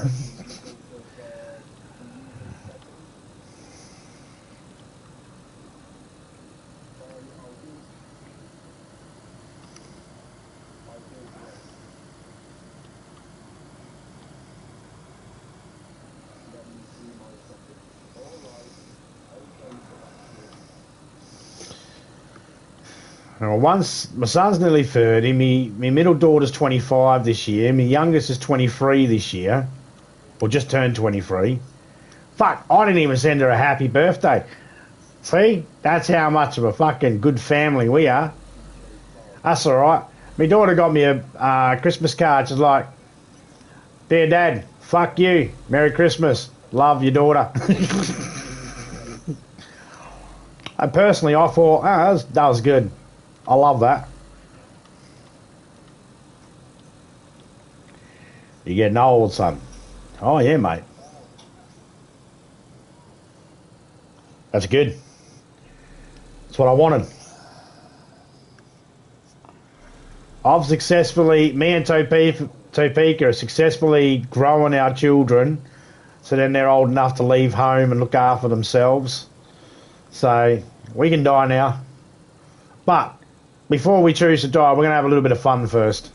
Once my son's nearly 30, my middle daughter's 25 this year, my youngest is 23 this year, or just turned 23. Fuck, I didn't even send her a happy birthday. See, that's how much of a fucking good family we are. That's all right. My daughter got me a Christmas card. She's like, "Dear Dad, fuck you. Merry Christmas. Love your daughter." I thought, oh, that was good. I love that. You're getting old, son. Oh, yeah, mate. That's good. That's what I wanted. Me and Topeka are successfully growing our children so then they're old enough to leave home and look after themselves. So we can die now. But before we choose to die, we're going to have a little bit of fun first.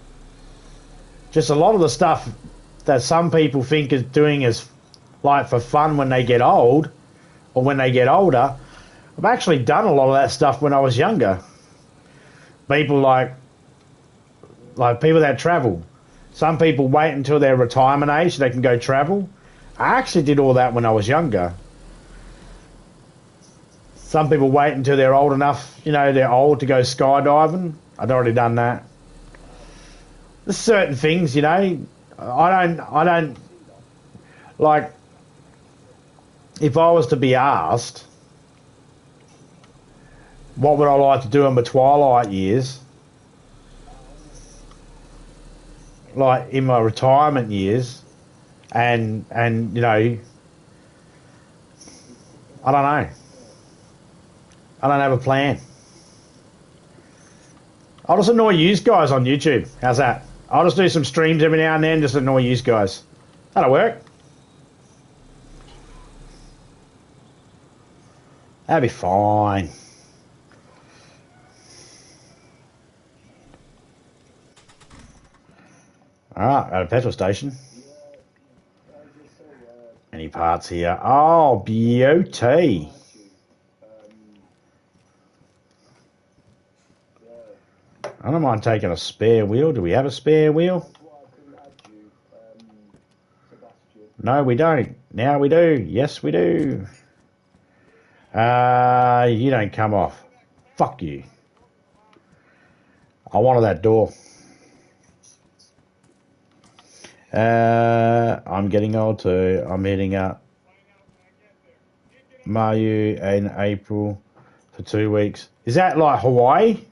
Just a lot of the stuff that some people think is doing is like for fun when they get old or when they get older. I've actually done a lot of that stuff when I was younger. People like people that travel. Some people wait until their retirement age so they can go travel. I actually did all that when I was younger. Some people wait until they're old enough, they're old to go skydiving. I'd already done that. There's certain things, I don't, like, if I was to be asked, what would I like to do in my twilight years? Like, in my retirement years, and I don't know. I don't have a plan. I'll just annoy you guys on YouTube. How's that? I'll just do some streams every now and then, just annoy you guys. That'll work. That'll be fine. Alright, at a petrol station. Any parts here? Oh, beauty. I don't mind taking a spare wheel. Do we have a spare wheel? No, we don't. Now we do. Yes, we do. You don't come off. Fuck you. I wanted that door. I'm getting old too. I'm heading up Mayu in April for 2 weeks. Is that like Hawaii?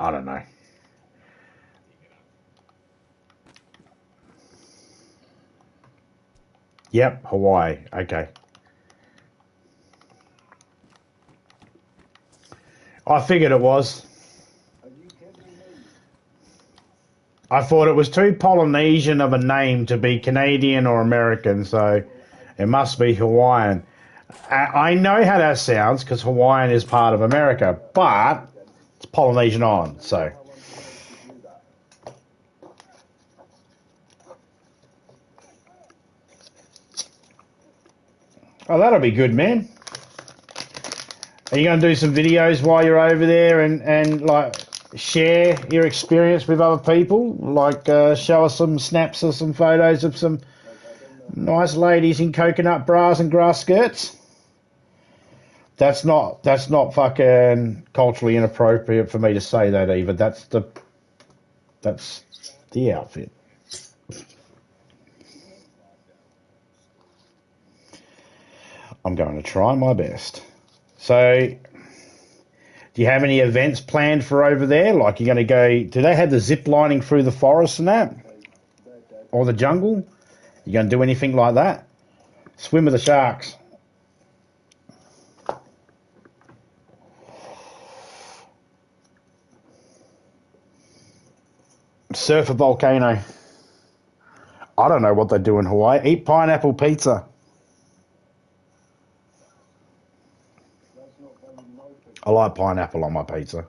I don't know. Yep, Hawaii. Okay. I figured it was. I thought it was too Polynesian of a name to be Canadian or American, so it must be Hawaiian. I know how that sounds because Hawaiian is part of America, but it's Polynesian Island, so. Oh, that'll be good, man. Are you going to do some videos while you're over there and like share your experience with other people? Like show us some snaps or some photos of some nice ladies in coconut bras and grass skirts? That's not fucking culturally inappropriate for me to say that either. That's the outfit. I'm going to try my best. So, do you have any events planned for over there? Like, you're going to go... Do they have the zip lining through the forest and that? Or the jungle? You going to do anything like that? Swim with the sharks. Surf a volcano. I don't know what they do in Hawaii. Eat pineapple pizza. I like pineapple on my pizza.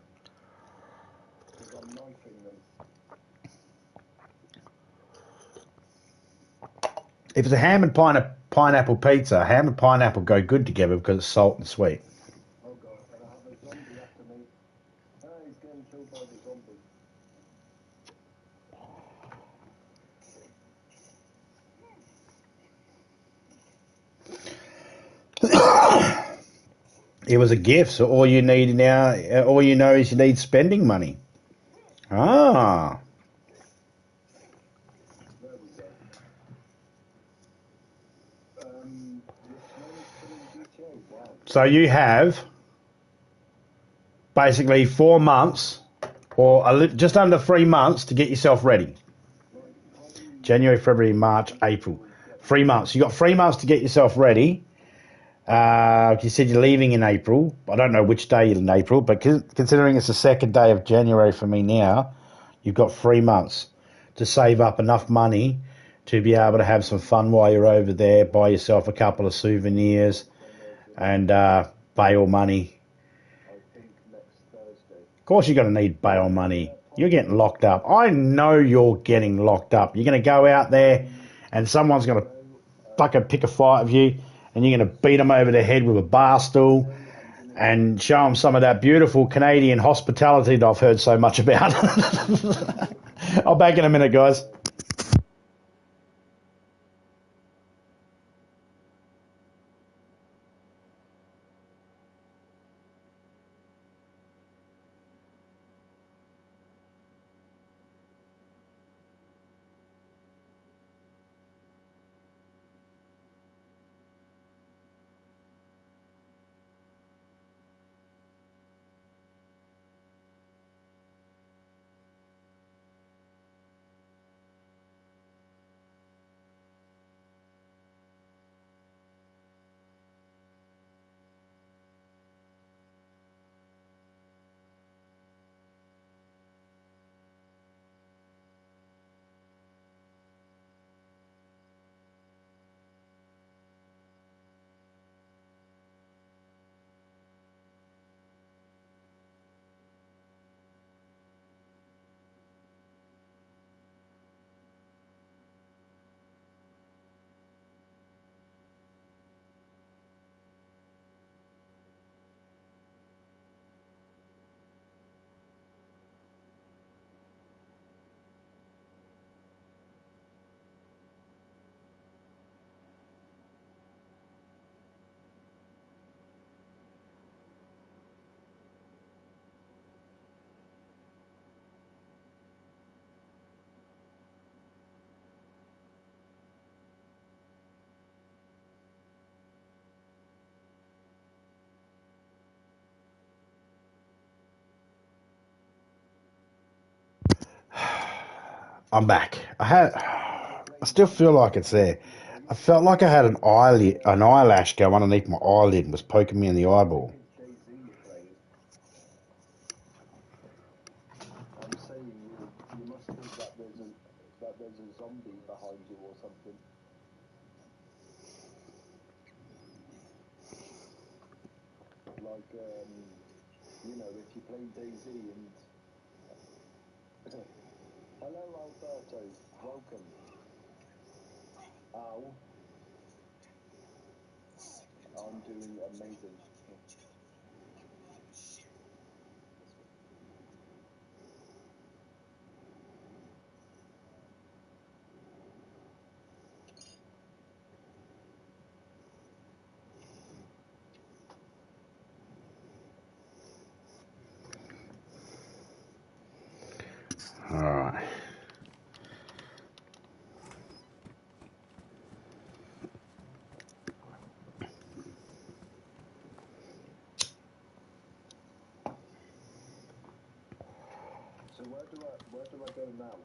If it's a ham and pineapple pizza, ham and pineapple go good together because it's salt and sweet. Oh God, and I have a zombie after me. Ah, he's getting killed by the zombie. It was a gift, so all you need now, all you know is you need spending money. Ah. There we go. Wow. So you have basically 4 months, or just under 3 months to get yourself ready. January, February, March, April. 3 months. You got 3 months to get yourself ready. You said you're leaving in April. I don't know which day in April, but considering it's the second day of January for me now, you've got 3 months to save up enough money to be able to have some fun while you're over there, buy yourself a couple of souvenirs and bail money course you're going to need bail money. You're getting locked up. I know you're getting locked up. You're going to go out there and someone's going to fucking pick a fight with you and you're going to beat them over the head with a bar stool and show them some of that beautiful Canadian hospitality that I've heard so much about. I'll back in a minute, guys. I'm back. I still feel like it's there. I felt like I had an eyelash go underneath my eyelid and was poking me in the eyeball. DayZ you played. I'm saying you must think that there's a zombie behind you or something. Like you know, if you play DayZ and hello Alberto, welcome. Ow, I'm doing amazing. Alright. So where do I go now?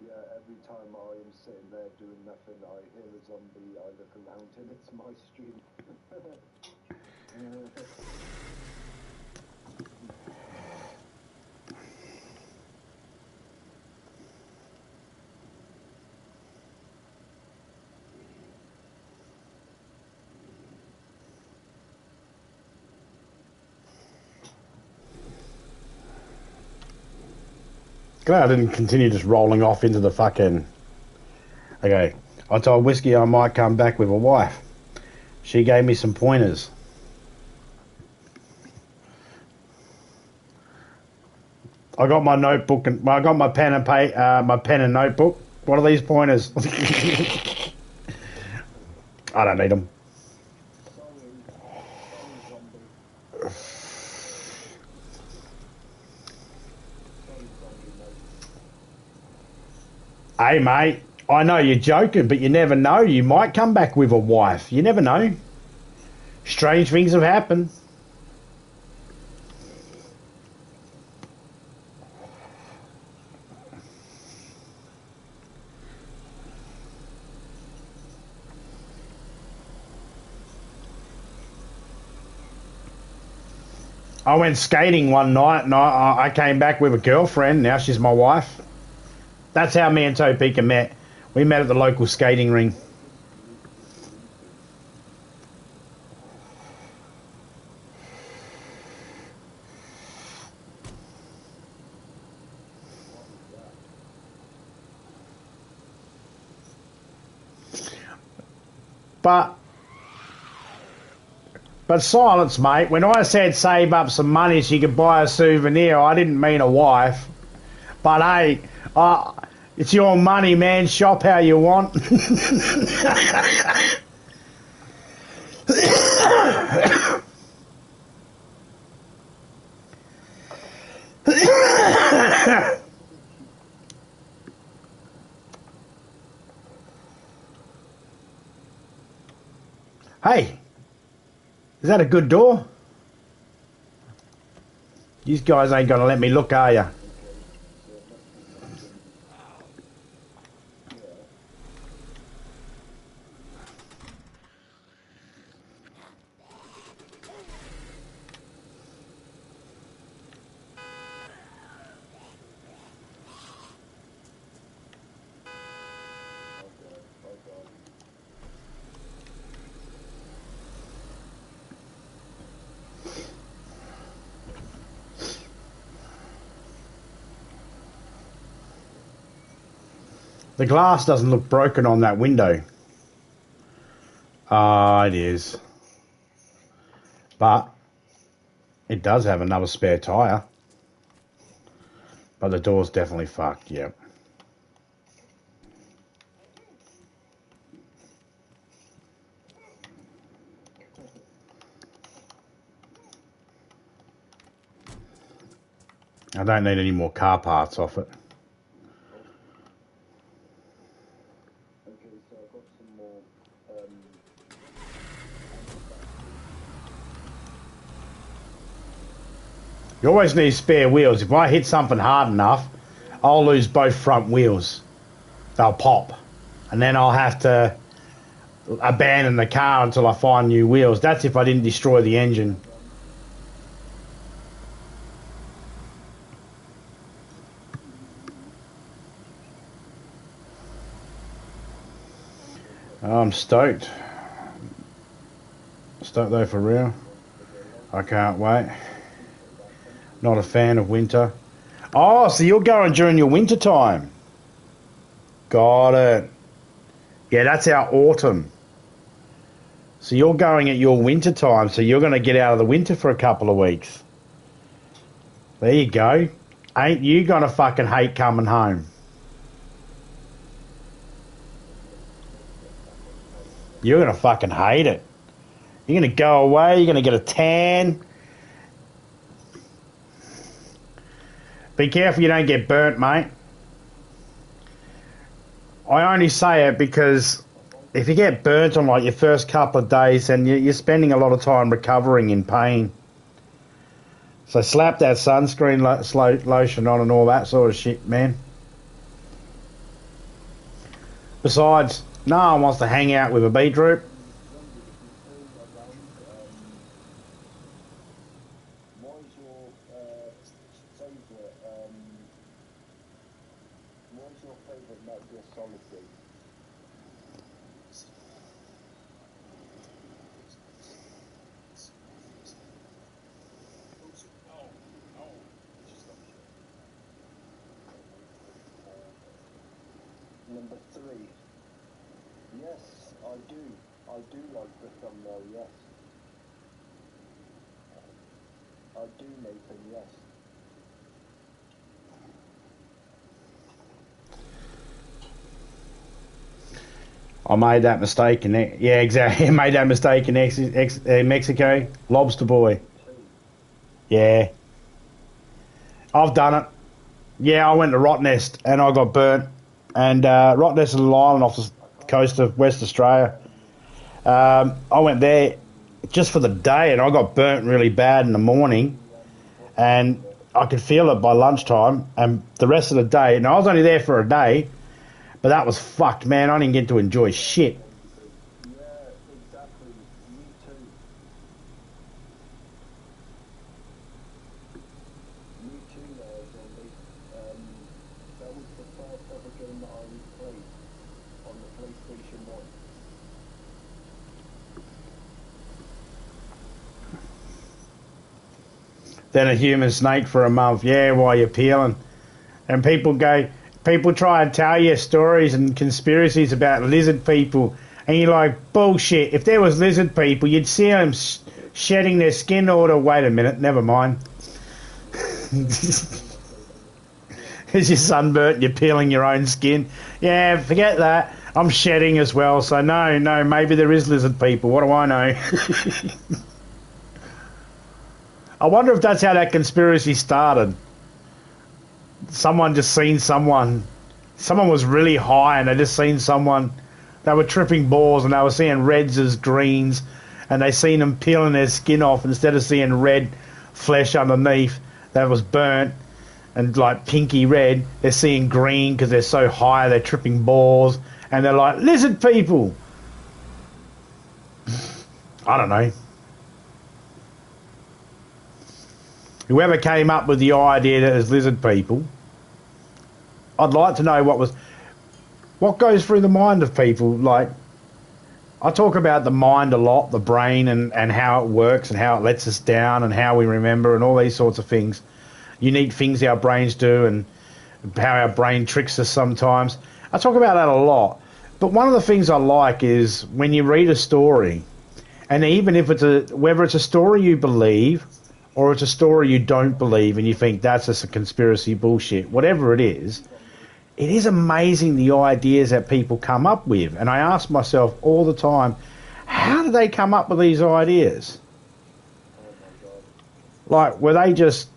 Yeah, every time I am sitting there doing nothing, I hear a zombie, I look around and it's my stream. Glad I didn't continue just rolling off into the fucking... Okay, I told Whiskey I might come back with a wife. She gave me some pointers. I got my notebook and I got my pen and my pen and notebook. What are these pointers? I don't need them. Hey, mate, I know you're joking, but you never know. You might come back with a wife. You never know. Strange things have happened. I went skating one night and I came back with a girlfriend. Now she's my wife. That's how me and Topeka met. We met at the local skating ring. But silence, mate. When I said save up some money so you could buy a souvenir, I didn't mean a wife. But hey, it's your money, man. Shop how you want. Hey, is that a good door? These guys ain't gonna let me look, are ya? The glass doesn't look broken on that window. Ah, it is. But it does have another spare tyre. But the door's definitely fucked, yep. I don't need any more car parts off it. You always need spare wheels. If I hit something hard enough, I'll lose both front wheels. They'll pop. And then I'll have to abandon the car until I find new wheels. That's if I didn't destroy the engine. I'm stoked. Stoked though, for real. I can't wait. Not a fan of winter. Oh, so you're going during your winter time. Got it. Yeah, that's our autumn. So you're going at your winter time, so you're going to get out of the winter for a couple of weeks. There you go. Ain't you going to fucking hate coming home? You're going to fucking hate it. You're going to go away, you're going to get a tan. Be careful you don't get burnt, mate. I only say it because if you get burnt on like your first couple of days, then you're spending a lot of time recovering in pain. So slap that sunscreen lotion on and all that sort of shit, man. Besides, no one wants to hang out with a beetroot. Number 3. Yes, I do. I do like the thumbnail, yes. I do, Nathan, yes. I made that mistake in it. Yeah, exactly. I made that mistake in Mexico. Lobster boy. Yeah. I've done it. Yeah, I went to Rottnest and I got burnt. And Rottnest is an island off the coast of West Australia. I went there just for the day and I got burnt really bad in the morning. And I could feel it by lunchtime and the rest of the day. And I was only there for a day. But that was fucked, man. I didn't get to enjoy shit. Yeah, exactly. Me too. Me too, Zombie. That was the first ever game that I played on the PlayStation 1. Then a human snake for a month. Yeah, while you're peeling. And people try and tell you stories and conspiracies about lizard people And you're like, bullshit. If there was lizard people, you'd see them shedding their skin order. Wait a minute, never mind. Is your sunburnt, you're peeling your own skin. Yeah, forget that. I'm shedding as well, so no, maybe there is lizard people. What do I know? I wonder if that's how that conspiracy started. Someone just seen someone. Someone was really high and they just seen someone. They were tripping balls and they were seeing reds as greens, and they seen them peeling their skin off instead of seeing red flesh underneath that was burnt and like pinky red. They're seeing green because they're so high, they're tripping balls, and they're like, lizard people. I don't know. Whoever came up with the idea that there's lizard people, I'd like to know what goes through the mind of people. Like, I talk about the mind a lot, the brain, and how it works and how it lets us down and how we remember and all these sorts of things. Unique things our brains do and how our brain tricks us sometimes. I talk about that a lot. But one of the things I like is when you read a story, and even if whether it's a story you believe or it's a story you don't believe and you think that's just a conspiracy bullshit, whatever it is amazing the ideas that people come up with. And I ask myself all the time, how do they come up with these ideas? Like, were they just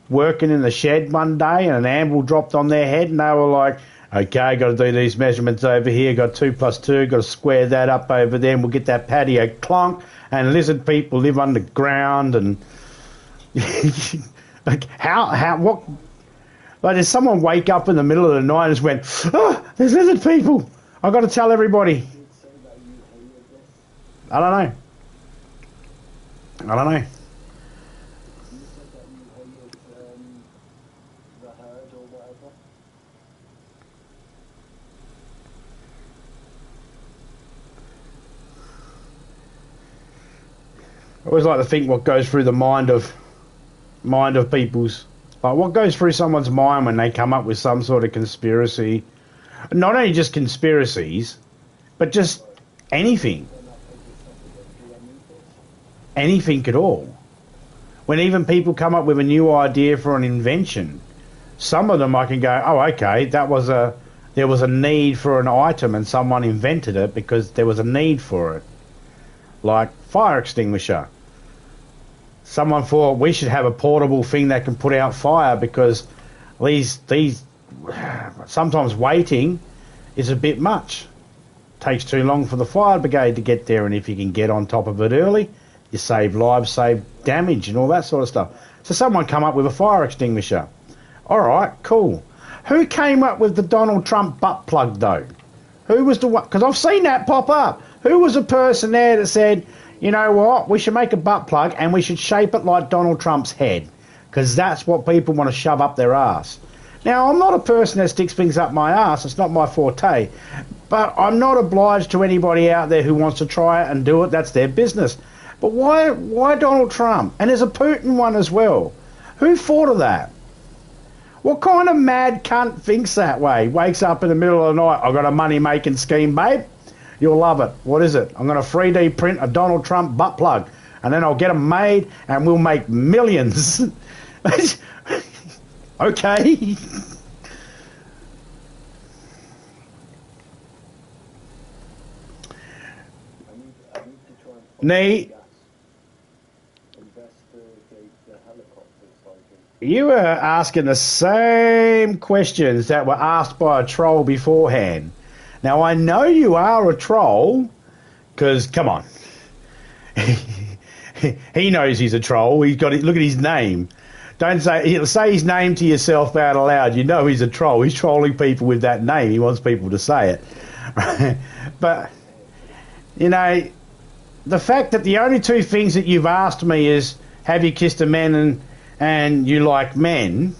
working in the shed one day and an anvil dropped on their head and they were like, okay, got to do these measurements over here, got 2 + 2, got to square that up over there, and we'll get that patio clonk, and lizard people live underground, and like, what? Like, does someone wake up in the middle of the night and just went, oh, there's lizard people, I've got to tell everybody? I don't know. I always like to think what goes through the mind of people's, like, what goes through someone's mind when they come up with some sort of conspiracy. Not only just conspiracies, but just anything. Anything at all. When even people come up with a new idea for an invention, some of them I can go, oh, okay, there was a need for an item and someone invented it because there was a need for it. Like fire extinguisher. Someone thought we should have a portable thing that can put out fire because these sometimes waiting is a bit much. Takes too long for the fire brigade to get there, and if you can get on top of it early, you save lives, save damage and all that sort of stuff. So someone come up with a fire extinguisher. All right, cool. Who came up with the Donald Trump butt plug though? Who was the one? Because I've seen that pop up. Who was the person there that said, you know what, we should make a butt plug and we should shape it like Donald Trump's head, because that's what people want to shove up their ass. Now, I'm not a person that sticks things up my ass. It's not my forte. But I'm not obliged to anybody out there who wants to try it and do it. That's their business. But why Donald Trump? And there's a Putin one as well. Who thought of that? What kind of mad cunt thinks that way? Wakes up in the middle of the night, I've got a money-making scheme, babe. You'll love it. What is it? I'm going to 3D print a Donald Trump butt plug, and then I'll get them made, and we'll make millions. Okay. Nate, you were asking the same questions that were asked by a troll beforehand. Now, I know you are a troll, because, come on, he knows he's a troll. He's got it. Look at his name. Don't say his name to yourself out aloud. You know he's a troll. He's trolling people with that name. He wants people to say it. Right? But, you know, the fact that the only two things that you've asked me is, have you kissed a man and you like men,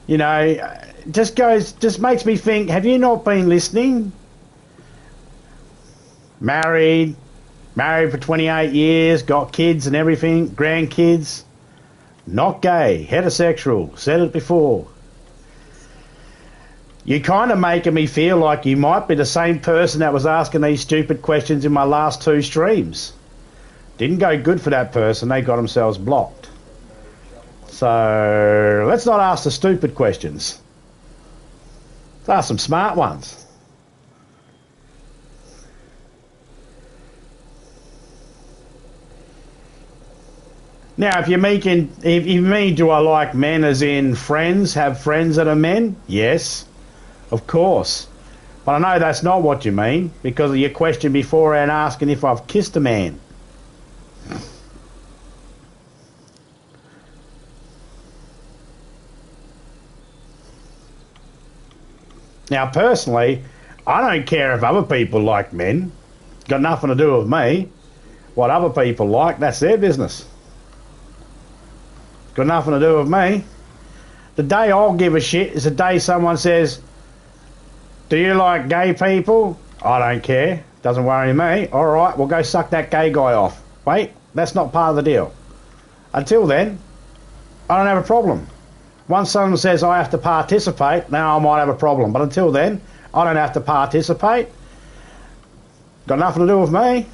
you know, just makes me think, have you not been listening? Married for 28 years, got kids and everything, grandkids, not gay, heterosexual, said it before. You're kind of making me feel like you might be the same person that was asking these stupid questions in my last 2 streams. Didn't go good for that person. They got themselves blocked. So let's not ask the stupid questions. Let's ask some smart ones. Now, if you mean, do I like men as in friends, have friends that are men? Yes, of course. But I know that's not what you mean because of your question before and asking if I've kissed a man. Now, personally, I don't care if other people like men. Got nothing to do with me. What other people like, that's their business. Got nothing to do with me. The day I'll give a shit is the day someone says, do you like gay people? I don't care. Doesn't worry me. All right, we'll go suck that gay guy off. Wait, that's not part of the deal. Until then, I don't have a problem. Once someone says I have to participate, now I might have a problem. But until then, I don't have to participate. Got nothing to do with me.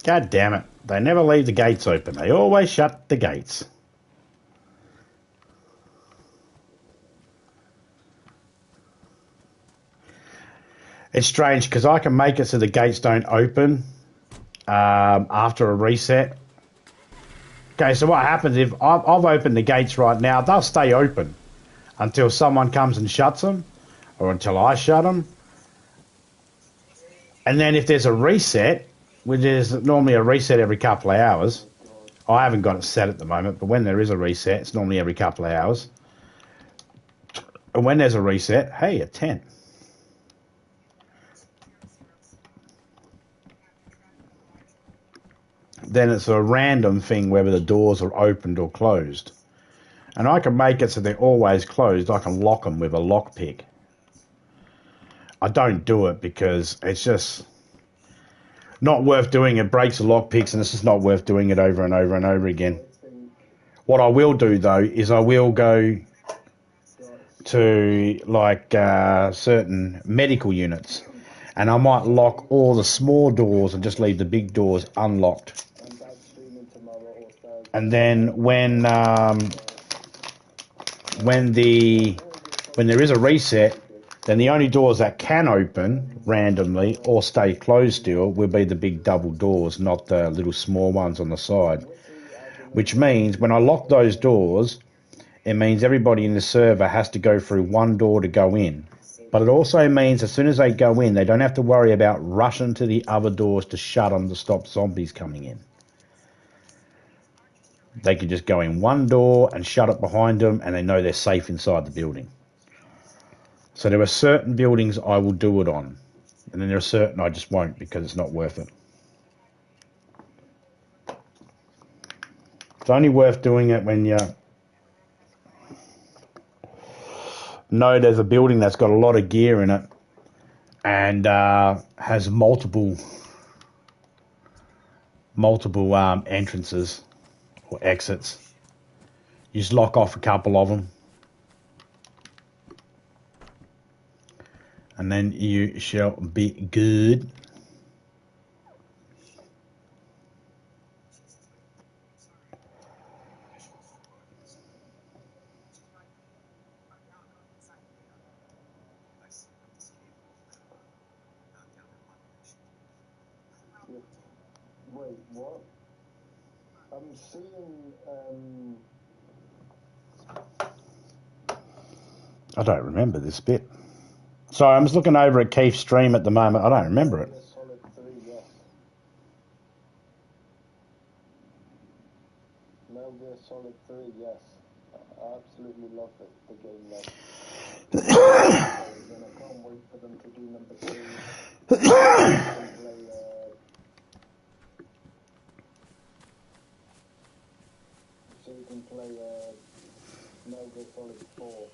God damn it. They never leave the gates open. They always shut the gates. It's strange because I can make it so the gates don't open after a reset. Okay, so what happens if I've opened the gates right now, they'll stay open until someone comes and shuts them or until I shut them. And then if there's a reset, which is normally a reset every couple of hours, I haven't got it set at the moment, but when there is a reset, it's normally every couple of hours. And when there's a reset, hey, a 10. Then it's a random thing whether the doors are opened or closed. And I can make it so they're always closed. I can lock them with a lockpick. I don't do it because it's just not worth doing. It breaks the lockpicks and it's just not worth doing it over and over and over again. What I will do though is I will go to like certain medical units and I might lock all the small doors and just leave the big doors unlocked. And then when there is a reset, then the only doors that can open randomly or stay closed still will be the big double doors, not the little small ones on the side. Which means when I lock those doors, it means everybody in the server has to go through one door to go in. But it also means as soon as they go in, they don't have to worry about rushing to the other doors to shut them to stop zombies coming in. They can just go in one door and shut it behind them and they know they're safe inside the building. So there are certain buildings I will do it on. And then there are certain I just won't because it's not worth it. It's only worth doing it when you know there's a building that's got a lot of gear in it and has multiple entrances or exits. You just lock off a couple of them. And then you shall be good. Wait, what? I'm seeing I don't remember this bit. Sorry, I'm just looking over at Keith's stream at the moment. I don't remember it. Solid 3, yes. Metal Gear Solid 3, yes. I absolutely love it, the game, like. And I can't wait for them to do number 2. So you can play Metal Gear Solid 4.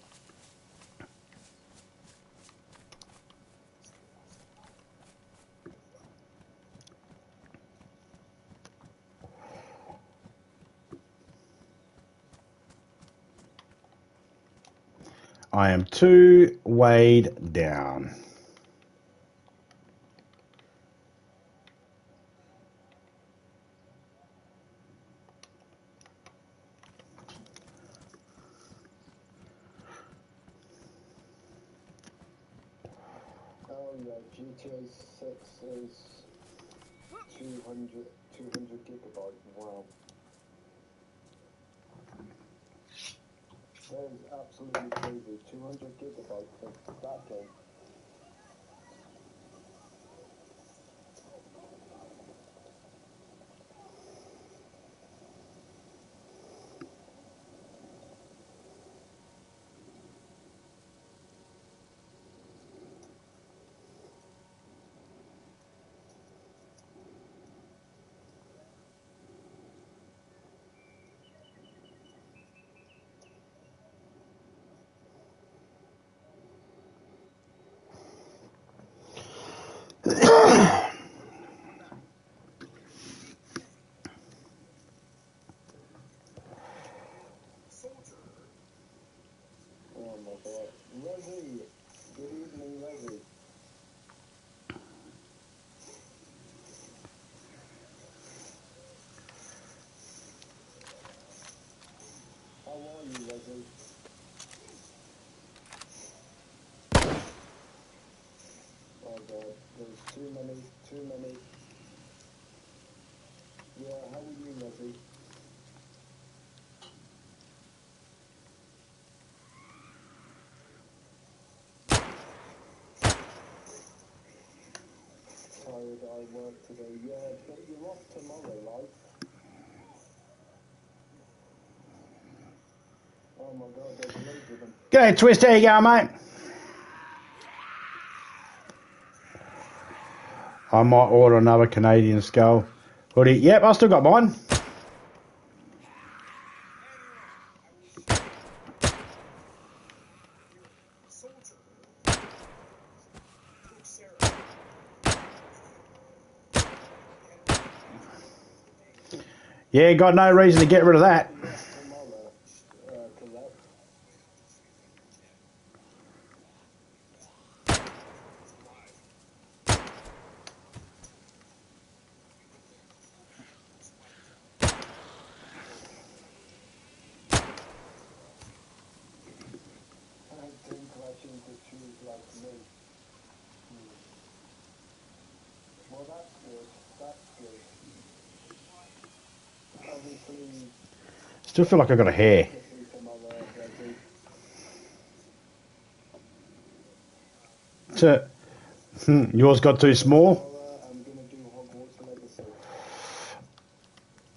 I am too weighed down. Oh yeah, GTA 6 is 200 gigabytes, wow. That is absolutely crazy, 200 gigabytes for that game. Oh my god. Leslie! Good evening, Leslie. How are you, Leslie? Oh god, there's too many. Yeah, how are you, Leslie? Tired, I work today. Yeah, but you're off tomorrow, right? Oh my god, there's loads of them. G'day, Twist. How you going, mate? I might order another Canadian Skull hoodie. Yep, I still got mine. Yeah, got no reason to get rid of that. Tomorrow, correct? I didn't crash into shoes like me. Well, that's good. That's good. Obviously, Still feel like I got a hair. tomorrow, Leslie. Yours got too small? I'm gonna do Hogwarts Legacy.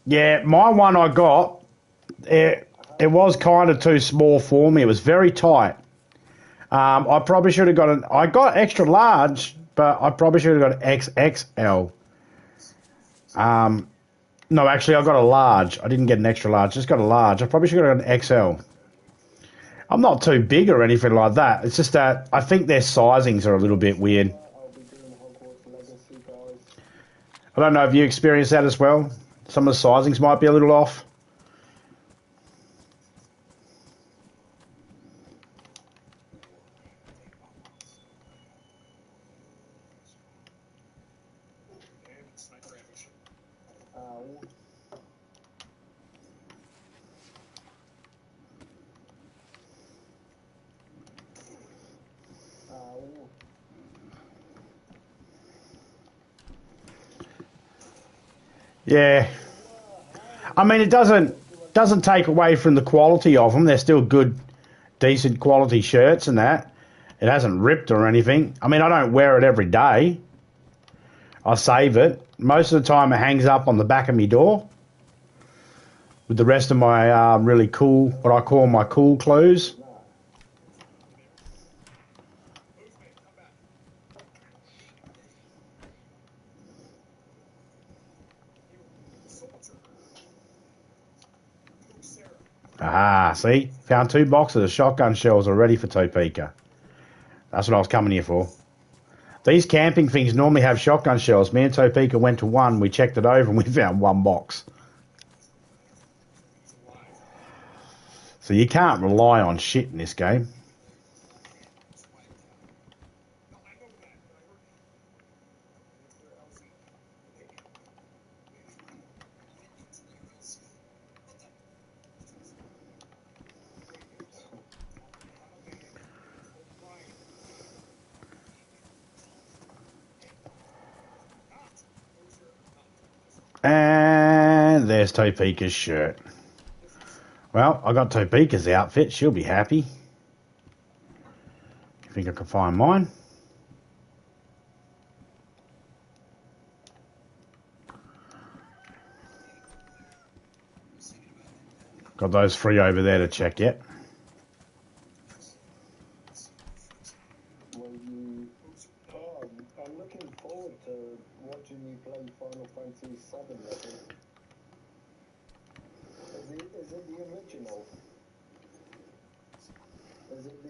Yeah, my one I got, it was kind of too small for me. It was very tight. I probably should have got I got extra large, but I probably should have got XXL. No, actually, I got a large. I didn't get an extra large. Just got a large. I probably should have got an XL. I'm not too big or anything like that. It's just that I think their sizings are a little bit weird. I'll be doing Hogwarts Legacy, guys. I don't know if you experienced that as well. Some of the sizings might be a little off. Ow. Ow. Yeah. I mean, it doesn't take away from the quality of them. They're still good decent quality shirts and that. It hasn't ripped or anything. I mean, I don't wear it every day. I save it. Most of the time it hangs up on the back of my door with the rest of my really cool, what I call my cool clothes. Ah, see? Found 2 boxes of shotgun shells already for Topeka. That's what I was coming here for. These camping things normally have shotgun shells. Me and Topeka went to one, we checked it over, and we found 1 box. So you can't rely on shit in this game. And there's Topeka's shirt. Well, I got Topeka's outfit. She'll be happy. I think I can find mine. Got those 3 over there to check yet. I'm looking forward to watching you play Final Fantasy VII. Is it the original? Is it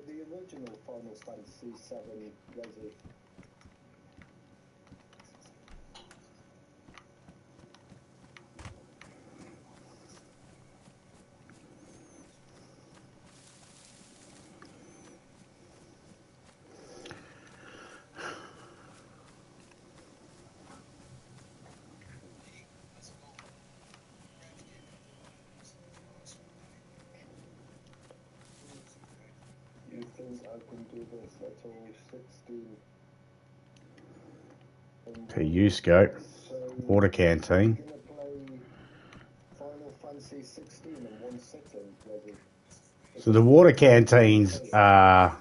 the original Final Fantasy VII, Resi? You think I can do this at all 16? To you, Scope. Water canteen. You're gonna play Final Fantasy 16 in one sitting, Resi? So the water canteens are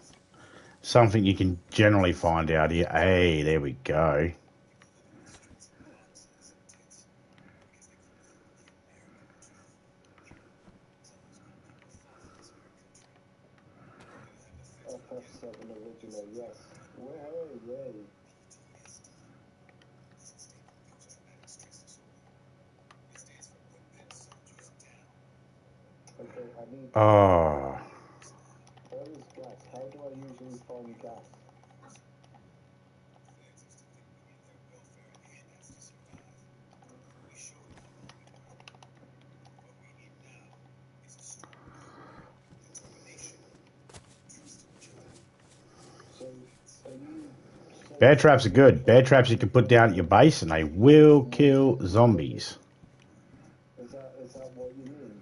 something you can generally find out here. Hey, there we go. FF7 original, yes. Way. Okay, I need... Oh. Where is gas? How do I usually find gas? So, are you... Bear traps are good. Bear traps you can put down at your base and they will kill zombies. Is that what you mean?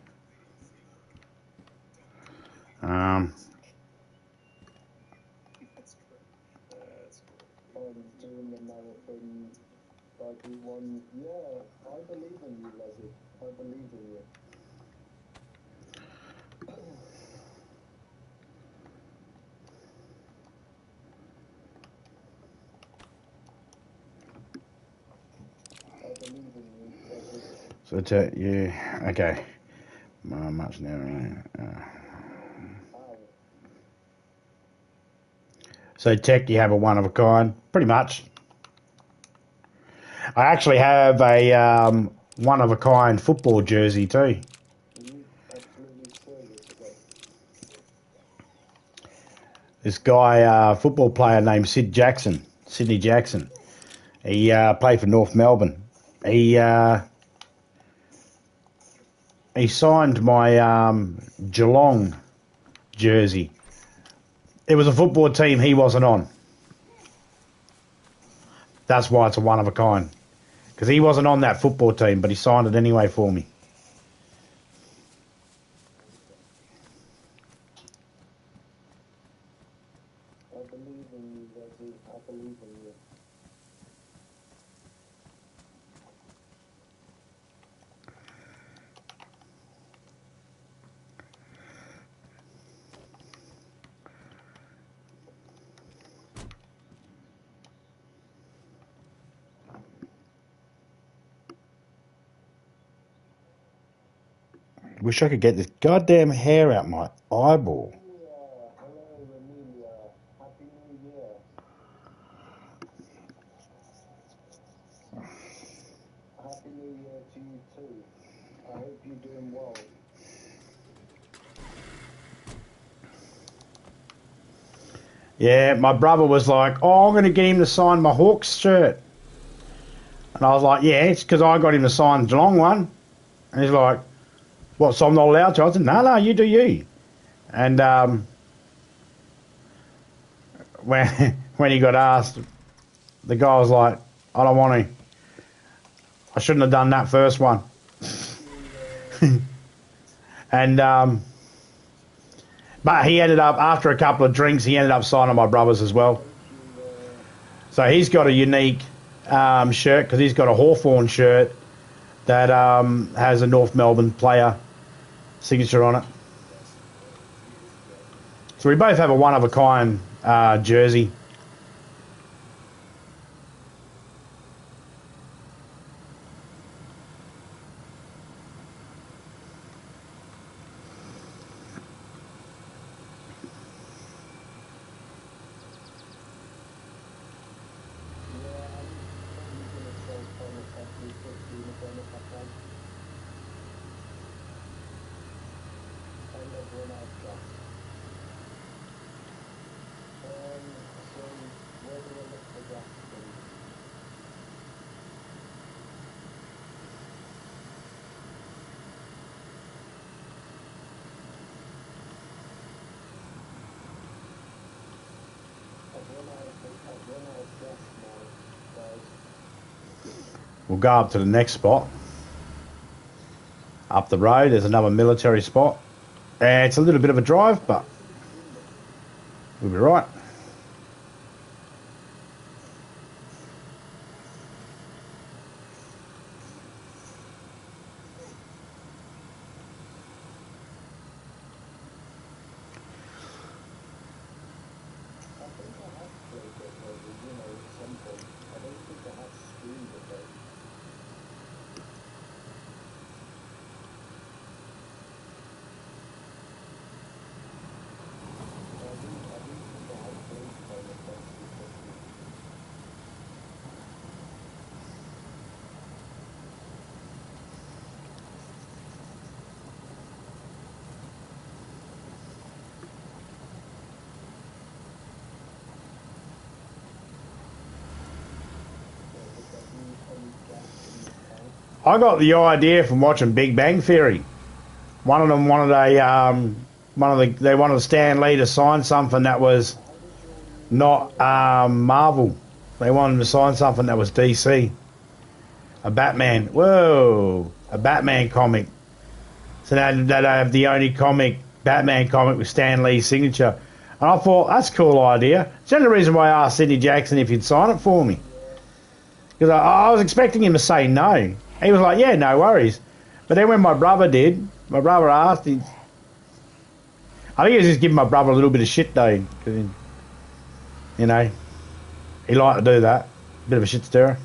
Doing the marathon, I do one... Yeah, I believe in you, Leslie. I believe in you. I believe in you, Leslie. So yeah, okay. Much now. So tech, you have a one of a kind, pretty much. I actually have a one of a kind football jersey too. Are you absolutely serious about This guy, football player named Sydney Jackson. He played for North Melbourne. He signed my Geelong jersey. It was a football team he wasn't on. That's why it's a one of a kind. Because he wasn't on that football team, but he signed it anyway for me. I believe in you, Leslie. I believe in you. Wish I could get this goddamn hair out my eyeball. Hello, Amelia. Happy New Year. Happy New Year to you too. I hope you're doing well. Yeah, my brother was like, "Oh, I'm going to get him to sign my Hawks shirt," and I was like, "Yeah, it's because I got him to sign the Geelong one." And he's like, "What? So I'm not allowed to?" I said, "No, no, you do you." And when when he got asked, the guy was like, "I don't want to. I shouldn't have done that first one." And but he ended up, after a couple of drinks, he ended up signing my brother's as well. So he's got a unique shirt because he's got a Hawthorn shirt that has a North Melbourne player signature on it. So we both have a one-of-a-kind jersey. We'll go up to the next spot. Up the road, there's another military spot. It's a little bit of a drive, but we'll be right. I got the idea from watching Big Bang Theory. One of them wanted they wanted Stan Lee to sign something that was not Marvel. They wanted him to sign something that was DC. A Batman. Whoa, a Batman comic. So now they have the only Batman comic with Stan Lee's signature. And I thought, that's a cool idea. It's the only reason why I asked Sidney Jackson if he'd sign it for me. Because I was expecting him to say no. He was like, yeah, no worries. But then when my brother asked, I think he was just giving my brother a little bit of shit though. Because, you know, he liked to do that. Bit of a shit stirrer.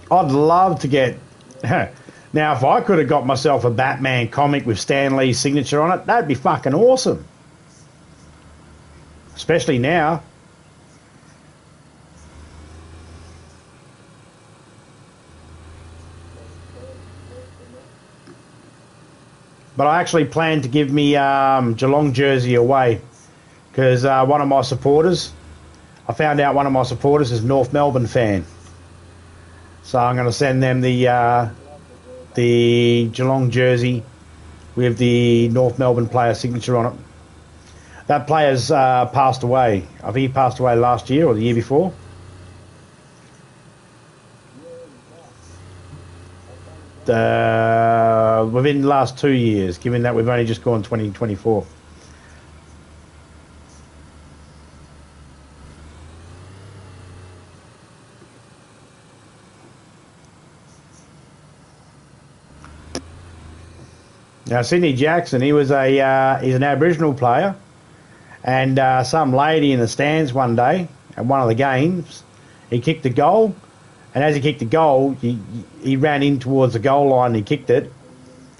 I'd love to get... Now, if I could have got myself a Batman comic with Stan Lee's signature on it, that'd be fucking awesome. Especially now. But I actually plan to give me Geelong jersey away. Because one of my supporters... I found out one of my supporters is a North Melbourne fan. So I'm going to send them the Geelong jersey with the North Melbourne player signature on it. That player's passed away. I think he passed away last year or the year before. Within the last 2 years, given that we've only just gone 2024. Now, Sidney Jackson, he's an Aboriginal player, And some lady in the stands one day at one of the games, he kicked the goal, and as he kicked the goal, he ran in towards the goal line and he kicked it,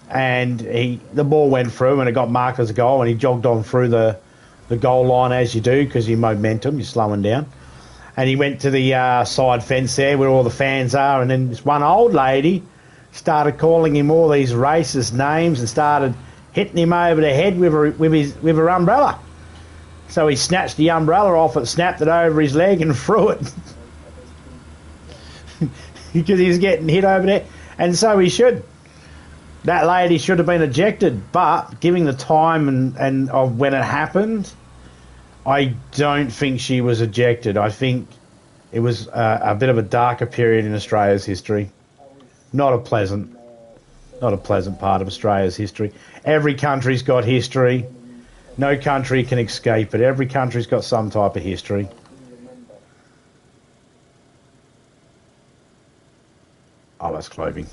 and the ball went through and it got marked as a goal, and he jogged on through the goal line as you do because you're momentum, you're slowing down. And he went to the side fence there where all the fans are, and then this one old lady started calling him all these racist names and started hitting him over the head with her umbrella. So he snatched the umbrella off it, snapped it over his leg and threw it. Because he was getting hit over there. And so he should. That lady should have been ejected, but giving the time and of when it happened, I don't think she was ejected. I think it was a bit of a darker period in Australia's history. Not a pleasant part of Australia's history. Every country's got history. No country can escape it. Every country's got some type of history. Oh, that's clothing.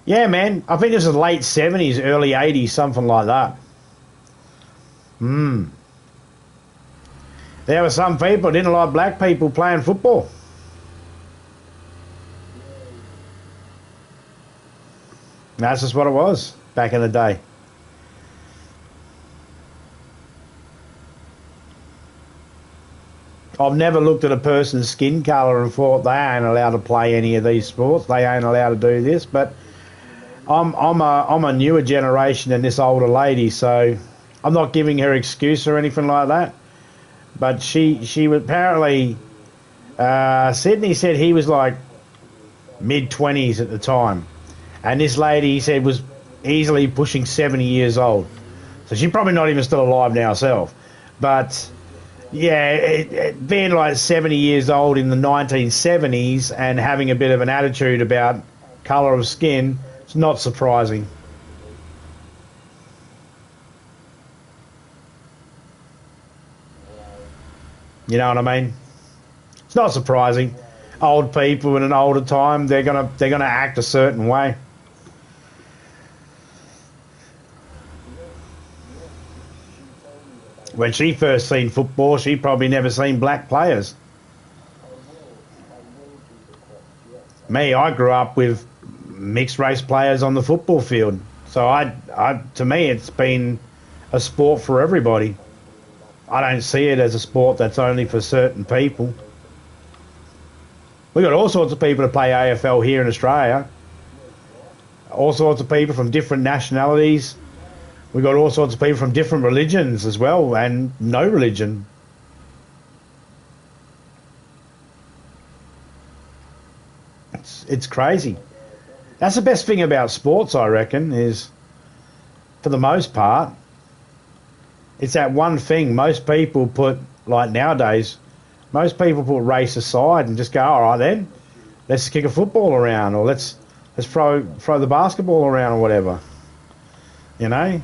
Yeah, man. I think it was the late 70s, early 80s, something like that. There were some people who didn't like black people playing football. That's just what it was back in the day. I've never looked at a person's skin colour and thought they ain't allowed to play any of these sports. They ain't allowed to do this. But I'm a newer generation than this older lady, so I'm not giving her excuse or anything like that. But she was apparently Sydney said he was like mid-20s at the time. And this lady, he said, was easily pushing 70 years old. So she's probably not even still alive now herself. But, yeah, being like 70 years old in the 1970s and having a bit of an attitude about colour of skin, it's not surprising. You know what I mean? It's not surprising. Old people in an older time, they're gonna act a certain way. When she first seen football, she probably never seen black players. Me, I grew up with mixed race players on the football field. So to me, it's been a sport for everybody. I don't see it as a sport that's only for certain people. We've got all sorts of people that play AFL here in Australia. All sorts of people from different nationalities. We've got all sorts of people from different religions as well, and no religion. It's crazy. That's the best thing about sports, I reckon, is for the most part, it's that one thing most people put, like nowadays, most people put race aside and just go, all right then, let's kick a football around, or let's throw the basketball around or whatever, you know?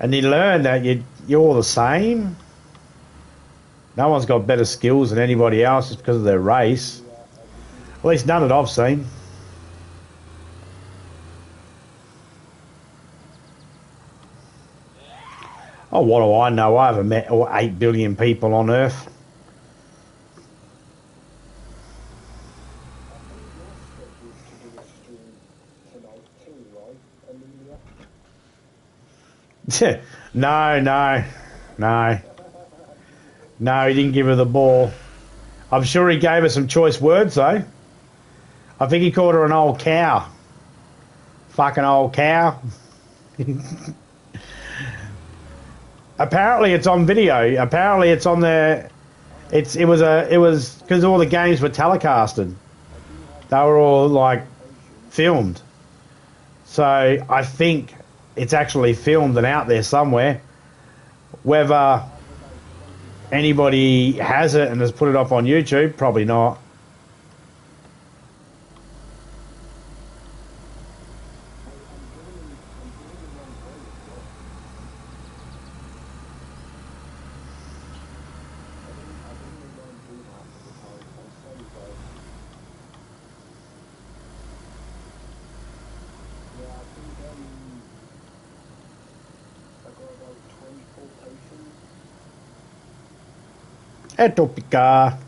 And you learn that you're all the same. No one's got better skills than anybody else just because of their race. At least none that I've seen. Oh, what do I know? I haven't met 8 billion people on Earth. No, he didn't give her the ball. I'm sure he gave her some choice words, though. I think he called her an old cow. Fucking old cow. Apparently it's on video. Apparently it's on there. It was because all the games were telecasted. They were all like filmed. So I think it's actually filmed and out there somewhere. Whether anybody has it and has put it up on YouTube, probably not. about 24 potions. Etopica.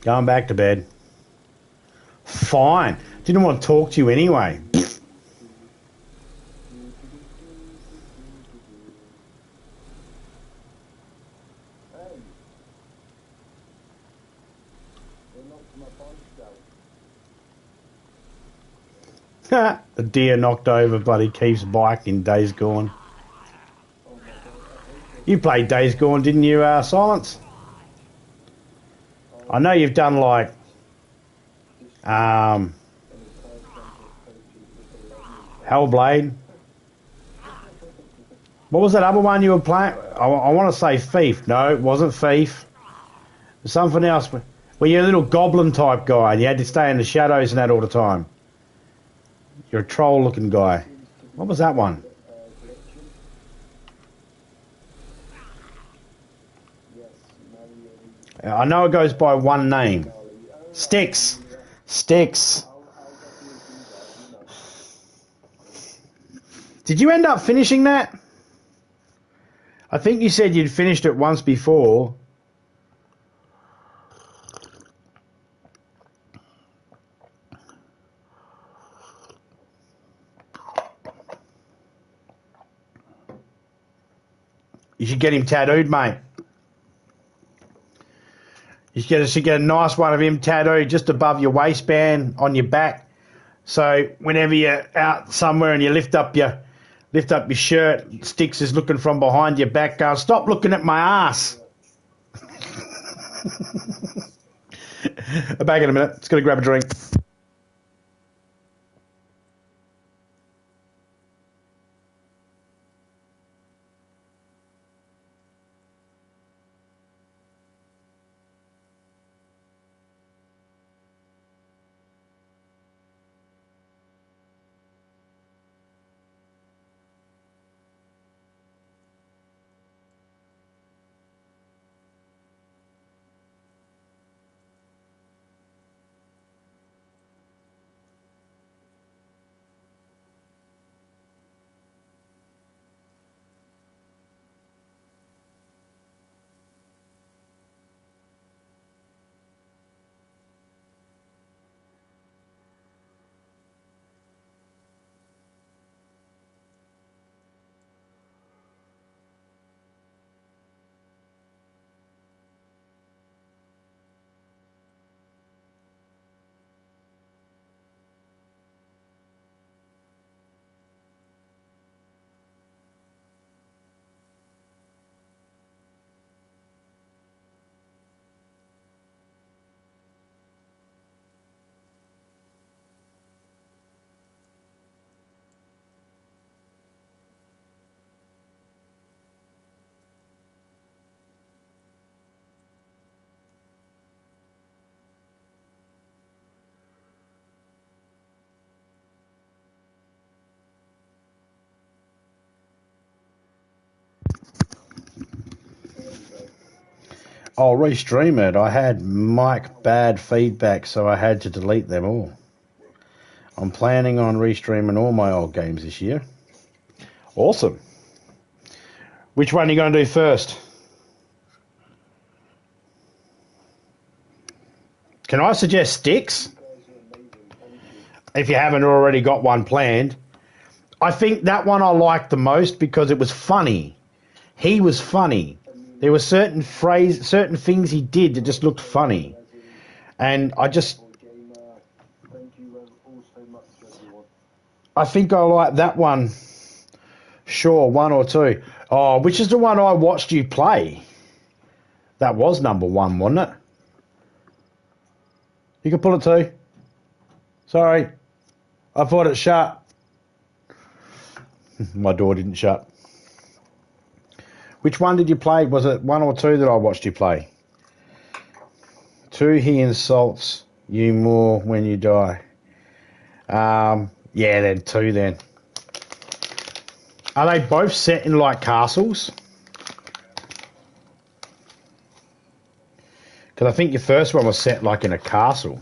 Going back to bed. Fine. Didn't want to talk to you anyway. Hey! They knocked my bike down. The deer knocked over, bloody Keith's bike in Days Gone. Oh my god, I hate You played Days Gone, didn't you, Silence? this. I know you've done like And the car center coaches with the lightning. Hellblade. What was that other one you were playing? I want to say Thief. No, it wasn't Thief. Something else. Well, you're a little goblin type guy and you had to stay in the shadows and that all the time. You're a troll looking guy. What was that one? Glitching. Yes, Mario. I know it goes by one name. Charlie. Oh, Sticks. yeah. Sticks. I'll definitely do that, you know. Did you end up finishing that? I think you said you'd finished it once before. You should get him tattooed, mate. You should get a nice one of him tattooed just above your waistband on your back. So whenever you're out somewhere and you lift up your shirt, Sticks is looking from behind your back going, "Stop looking at my ass." Back in a minute. Just going to grab a drink. I'll restream it. I had mic bad feedback, so I had to delete them all. I'm planning on restreaming all my old games this year. Awesome. Which one are you going to do first? Can I suggest Sticks? If you haven't already got one planned. I think that one I liked the most because it was funny. He was funny. There were certain things he did that just looked funny. And I think I like that one. Sure, one or two. Oh, which is the one I watched you play? That was number one, wasn't it? You can pull it too. Sorry. I thought it shut. My door didn't shut. Which one did you play? Was it one or two that I watched you play? Two, he insults you more when you die. Yeah, then two then. Are they both set in like castles? Because I think your first one was set like in a castle.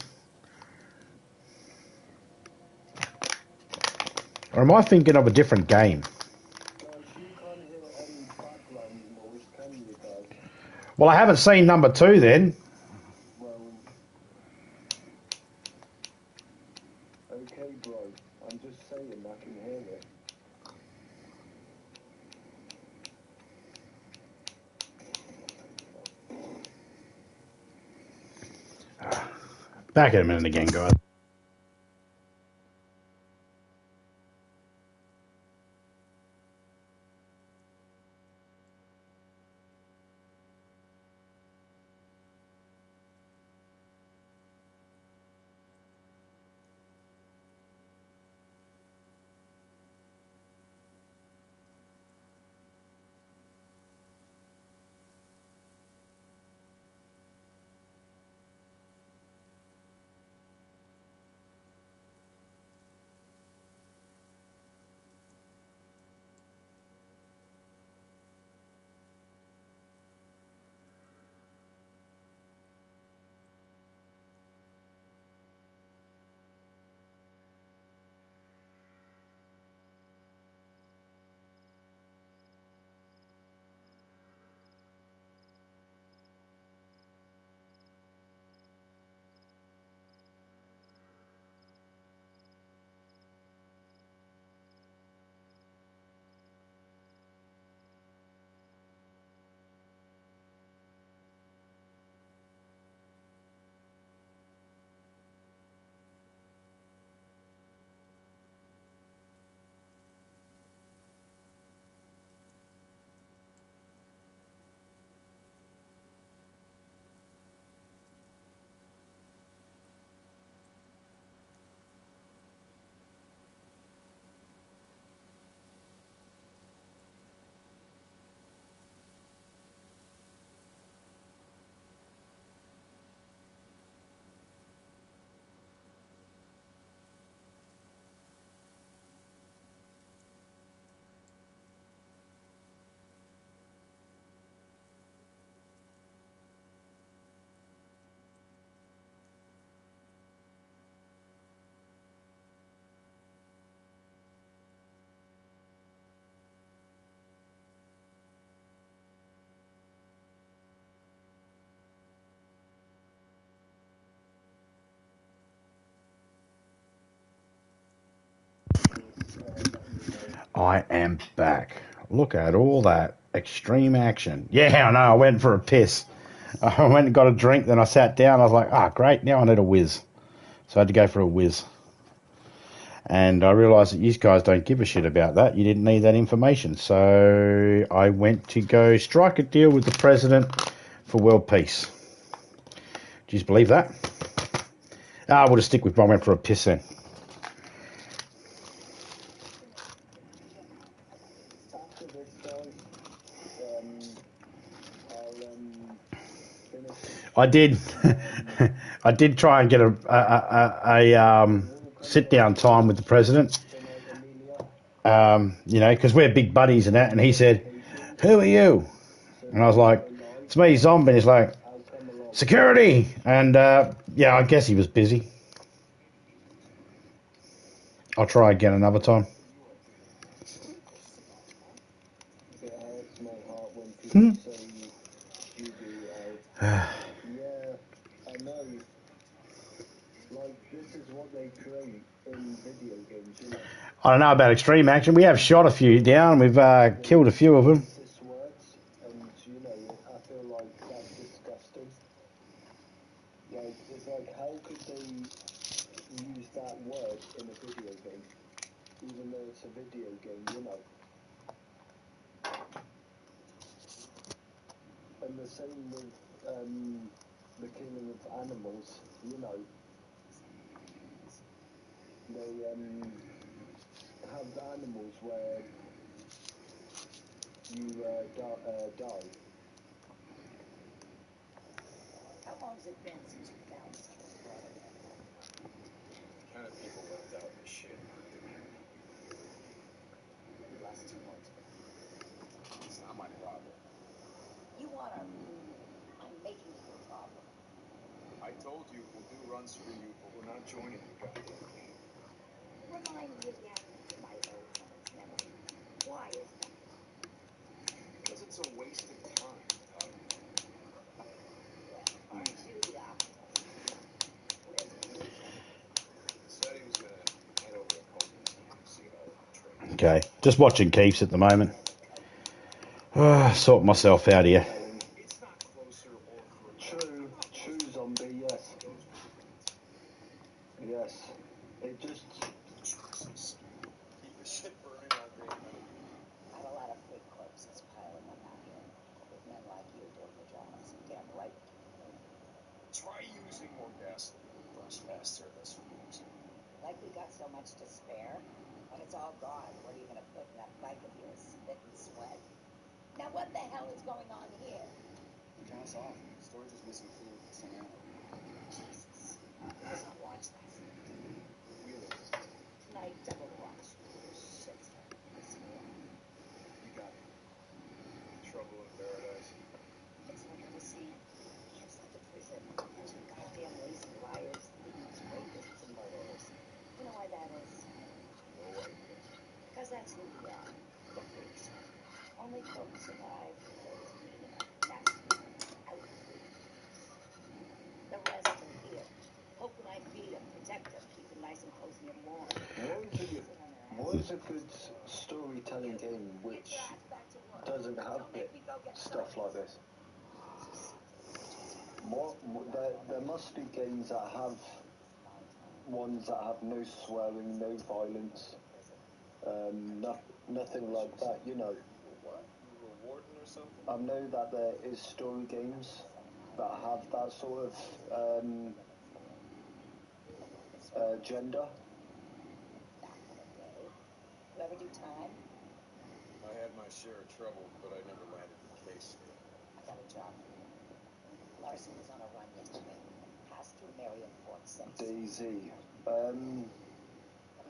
Or am I thinking of a different game? Guys, you can't hear any background noise, can you guys? Well, I haven't seen number 2 then. Well, okay, bro. I'm just saying I can hear it. Back in a minute again, guys. I am back. Look at all that extreme action. Yeah, I know. I went for a piss. I went and got a drink, then I sat down. I was like, great, now I need a whiz. So I had to go for a whiz. And I realised that you guys don't give a shit about that. You didn't need that information. So I went to go strike a deal with the president for world peace. Do you believe that? We'll just stick with I went for a piss then. After this, guys, I'll finish this. I did. I did try and get a sit down time with the president. Because we're big buddies and that. And he said, "Who are you?" And I was like, "It's me, Zombie." And he's like, "Security." And I guess he was busy. I'll try again another time. It hurts my heart when people say you do. Yeah, I know. Like, this is what they create in video games, you know. I don't know about extreme action. We have shot a few down. We've killed a few of them. Racist words, and you know, I feel like that's disgusting. Like, it's like, how could they use that word in a video game, even though it's a video game, you know? And the same with the killing of animals, you know. They have animals where you die. How long has it been since you found this brother? The kind of people left out in the shit. The last 2 months. Connor, I'm making you a problem. I told you we'll do runs for you, but we're not joining you, goddamn. Remind me again of my old woman's memory. Why is that? Because it's a waste of time, Todd. Well, aren't you the optimist? Where's Lisa? Said he was gonna head over to Copeland's camp, see about training. Okay, just watching Keiths at the moment. Sort myself out here. It's not closer or further. True, zombie, yes. Yes. It just... Jesus. Keep the shit burning all day, honey. I have a lot of fake corpses piling up out here. With men like you doing the jobs. Damn right. Try using more gasoline and brush faster, less fumes. Like we got so much to spare. When it's all gone, what are you going to put in that bike of yours? Spit and sweat? Now what the hell is going on here? Gas off. Storage is missing fluid and some ammo. Jesus. I was not watch that. Wheeler. Tonight, double watch. Shit. You got it. Trouble in paradise. It's like a scene. It's like a prison. There's some goddamn lazy liars, thieves, rapists, and murderers. You know why that is? No idea. Because that's who we are. The freaks. Only folks survive those mean enough. That's out. The rest are here. Hope when I feed them, protect them, keep them nice and cozy and warm. What is a good storytelling game which doesn't have stuff like this? There must be games that have ones that have no swearing, no violence, nothing like that, you know. What? You were a warden or something? I know that there is story games that have that sort of gender. Back in the day. You ever do time? I had my share of trouble, but I never landed the case. I got a job for you. Larson was on a run yesterday. Passed through Marion Fort 6. DayZ. But he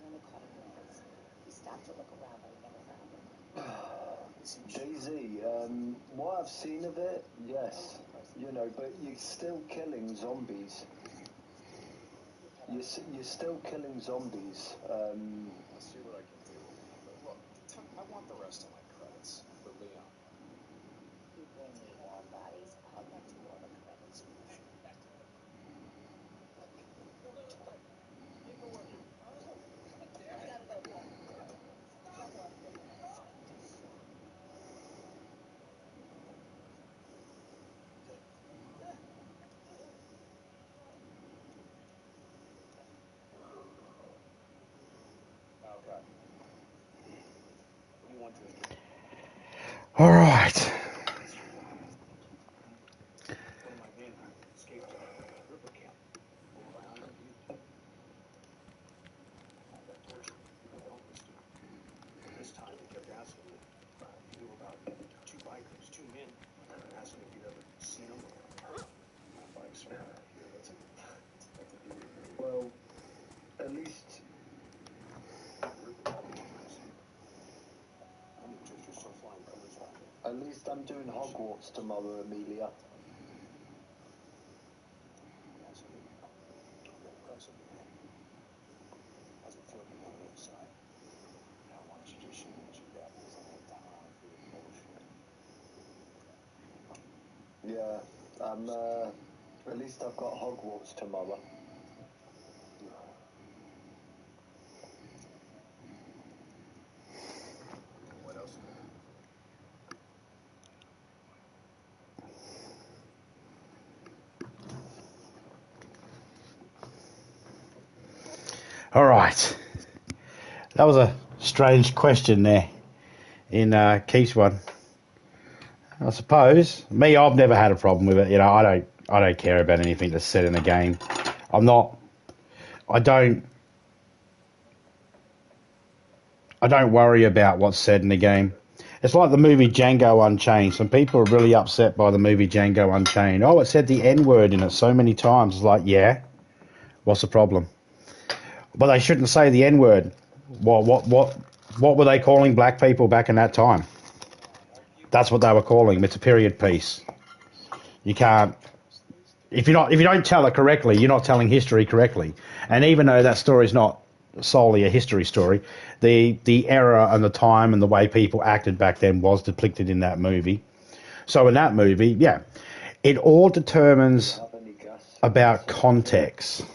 only caught a glance. He stopped to look around, but he never found him. DayZ, what I've seen of it, yes, you know, but you're still killing zombies. You're still killing zombies. I'll see what I can do. But look, I want the rest of my credits for Leon. You bring me more bodies, I'll get you all the credits. Okay. What do you want to do? All right. One of my men escaped a river camp. Over by Iron Butte. I got tortured. People helped us do. This time they kept asking me. He knew about two bikers, two men. Asking if you'd ever seen them or heard them. My bike's around here. That's a dude. Well, at least I'm doing Hogwarts tomorrow, Amelia. Yeah, at least I've got Hogwarts tomorrow. What else? All right. That was a strange question there in Keith's one. I suppose I've never had a problem with it. You know, I don't care about anything that's said in the game. I don't worry about what's said in the game. It's like the movie Django Unchained. Some people are really upset by the movie Django Unchained. Oh, it said the N-word in it so many times. It's like, yeah, what's the problem? But they shouldn't say the N-word. What were they calling black people back in that time? That's what they were calling them. It's a period piece. You can't. If you don't tell it correctly, you're not telling history correctly. And even though that story is not solely a history story, the era and the time and the way people acted back then was depicted in that movie. So in that movie, yeah, it all determines about context.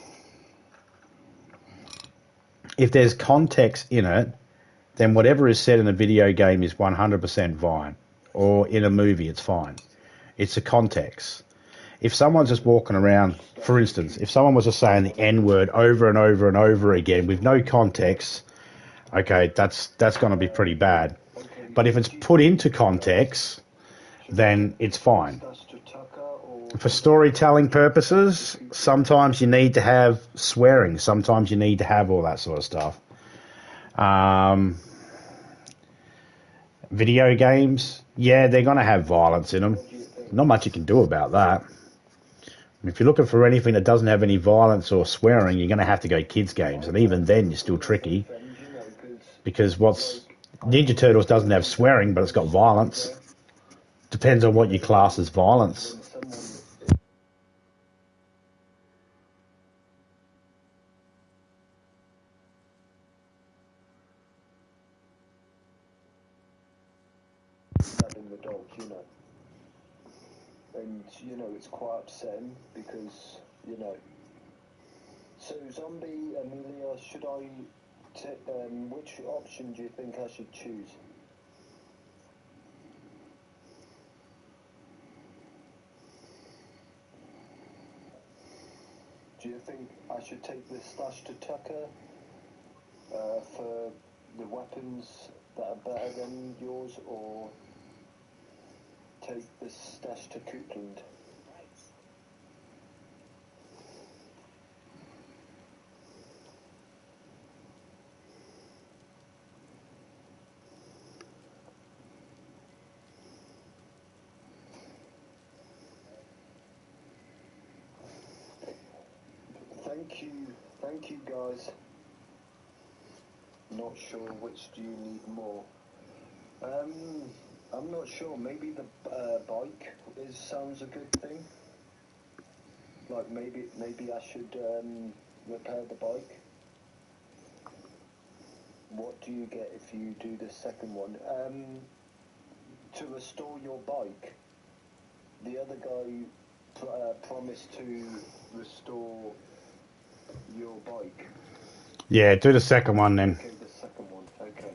If there's context in it, then whatever is said in a video game is 100% fine, or in a movie, it's fine. It's the context. If someone's just walking around, for instance, if someone was just saying the N word over and over and over again with no context, okay, that's going to be pretty bad. But if it's put into context, then it's fine. For storytelling purposes, sometimes you need to have swearing. Sometimes you need to have all that sort of stuff. Video games, yeah, they're going to have violence in them. Not much you can do about that. If you're looking for anything that doesn't have any violence or swearing, you're going to have to go kids games, and even then you're still tricky, because Ninja Turtles doesn't have swearing, but it's got violence. Depends on what you class as violence. Stabbing the dog, you know. And, you know, it's quite upsetting because, you know. So, Zombie, Amelia, should I which option do you think I should choose? Do you think I should take the stash to Tucker for the weapons that are better than yours, or take the stash to Coupland? Thank you guys. Not sure which do you need more. I'm not sure. Maybe the bike sounds a good thing. Like maybe I should repair the bike. What do you get if you do the second one? To restore your bike, the other guy promised to restore your bike. Yeah, do the second one then. Okay, the second one. Okay.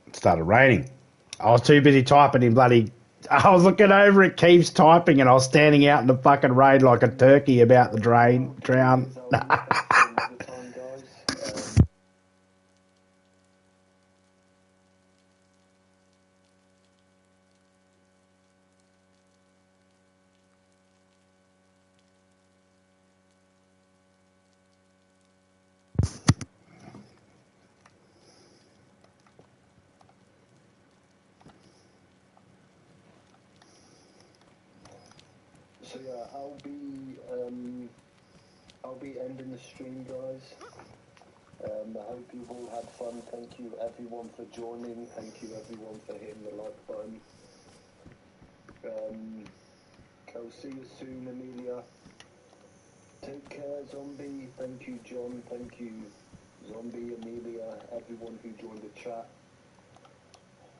It started raining. I was too busy typing in bloody... I was looking over, it keeps typing, and I was standing out in the fucking rain like a turkey about to drown. So yeah, I'll be ending the stream, guys. I hope you've all had fun. Thank you everyone for joining. Thank you everyone for hitting the like button. I'll see you soon, Amelia. Take care, Zombie. Thank you, John. Thank you, Zombie, Amelia, everyone who joined the chat.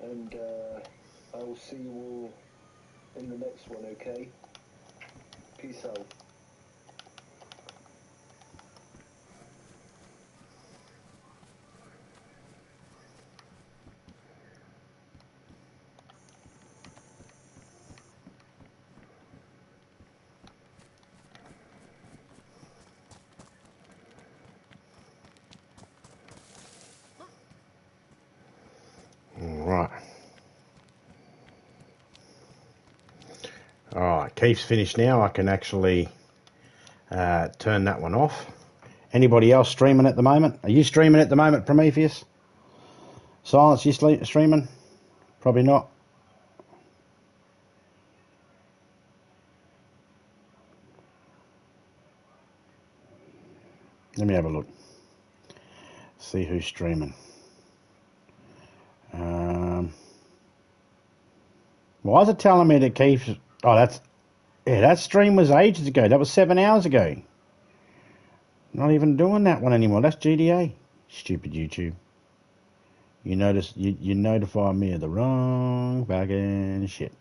And I will see you all in the next one, okay? Peace out. Alright, Keith's finished now. I can actually turn that one off. Anybody else streaming at the moment? Are you streaming at the moment, Prometheus? Silence, you streaming? Probably not. Let me have a look. See who's streaming. Why is it telling me to keep... Oh, that's... Yeah, that stream was ages ago. That was 7 hours ago. Not even doing that one anymore. That's GDA. Stupid YouTube. You notice... You notify me of the wrong fucking shit.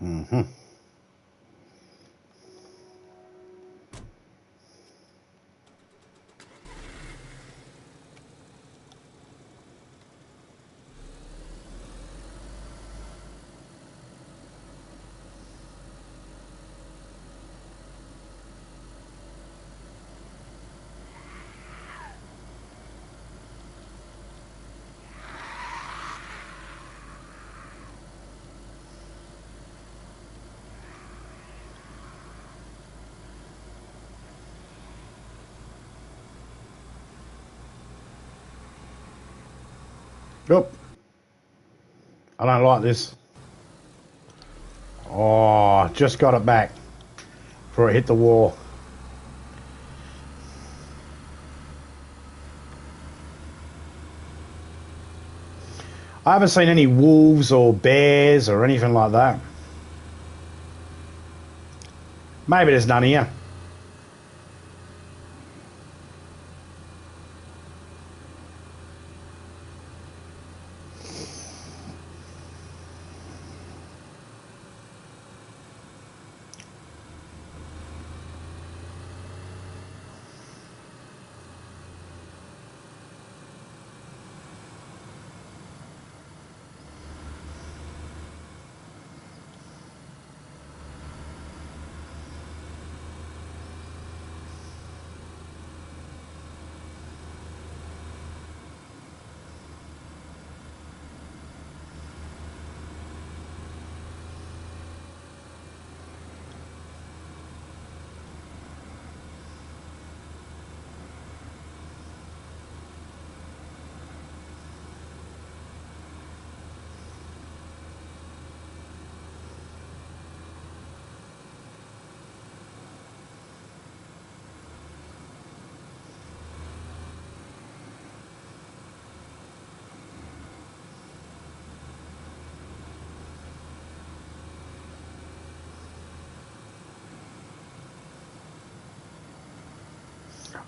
Mm-hmm. Yep. I don't like this. Oh, just got it back before it hit the wall. I haven't seen any wolves or bears or anything like that. Maybe there's none here.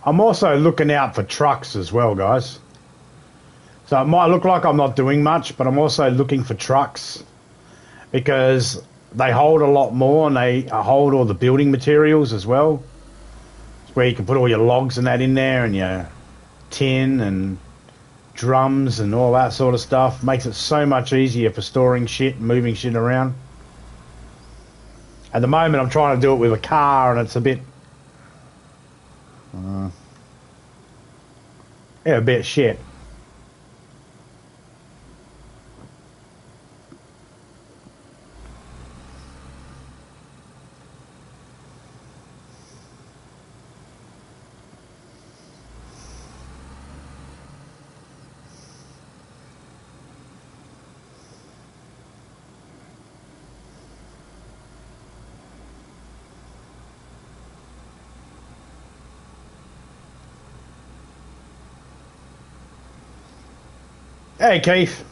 I'm also looking out for trucks as well, guys. So it might look like I'm not doing much, but I'm also looking for trucks because they hold a lot more and they hold all the building materials as well. It's where you can put all your logs and that in there and your tin and drums and all that sort of stuff. Makes it so much easier for storing shit and moving shit around. At the moment, I'm trying to do it with a car and it's a bit... yeah, a bit shit. Hey, Keith.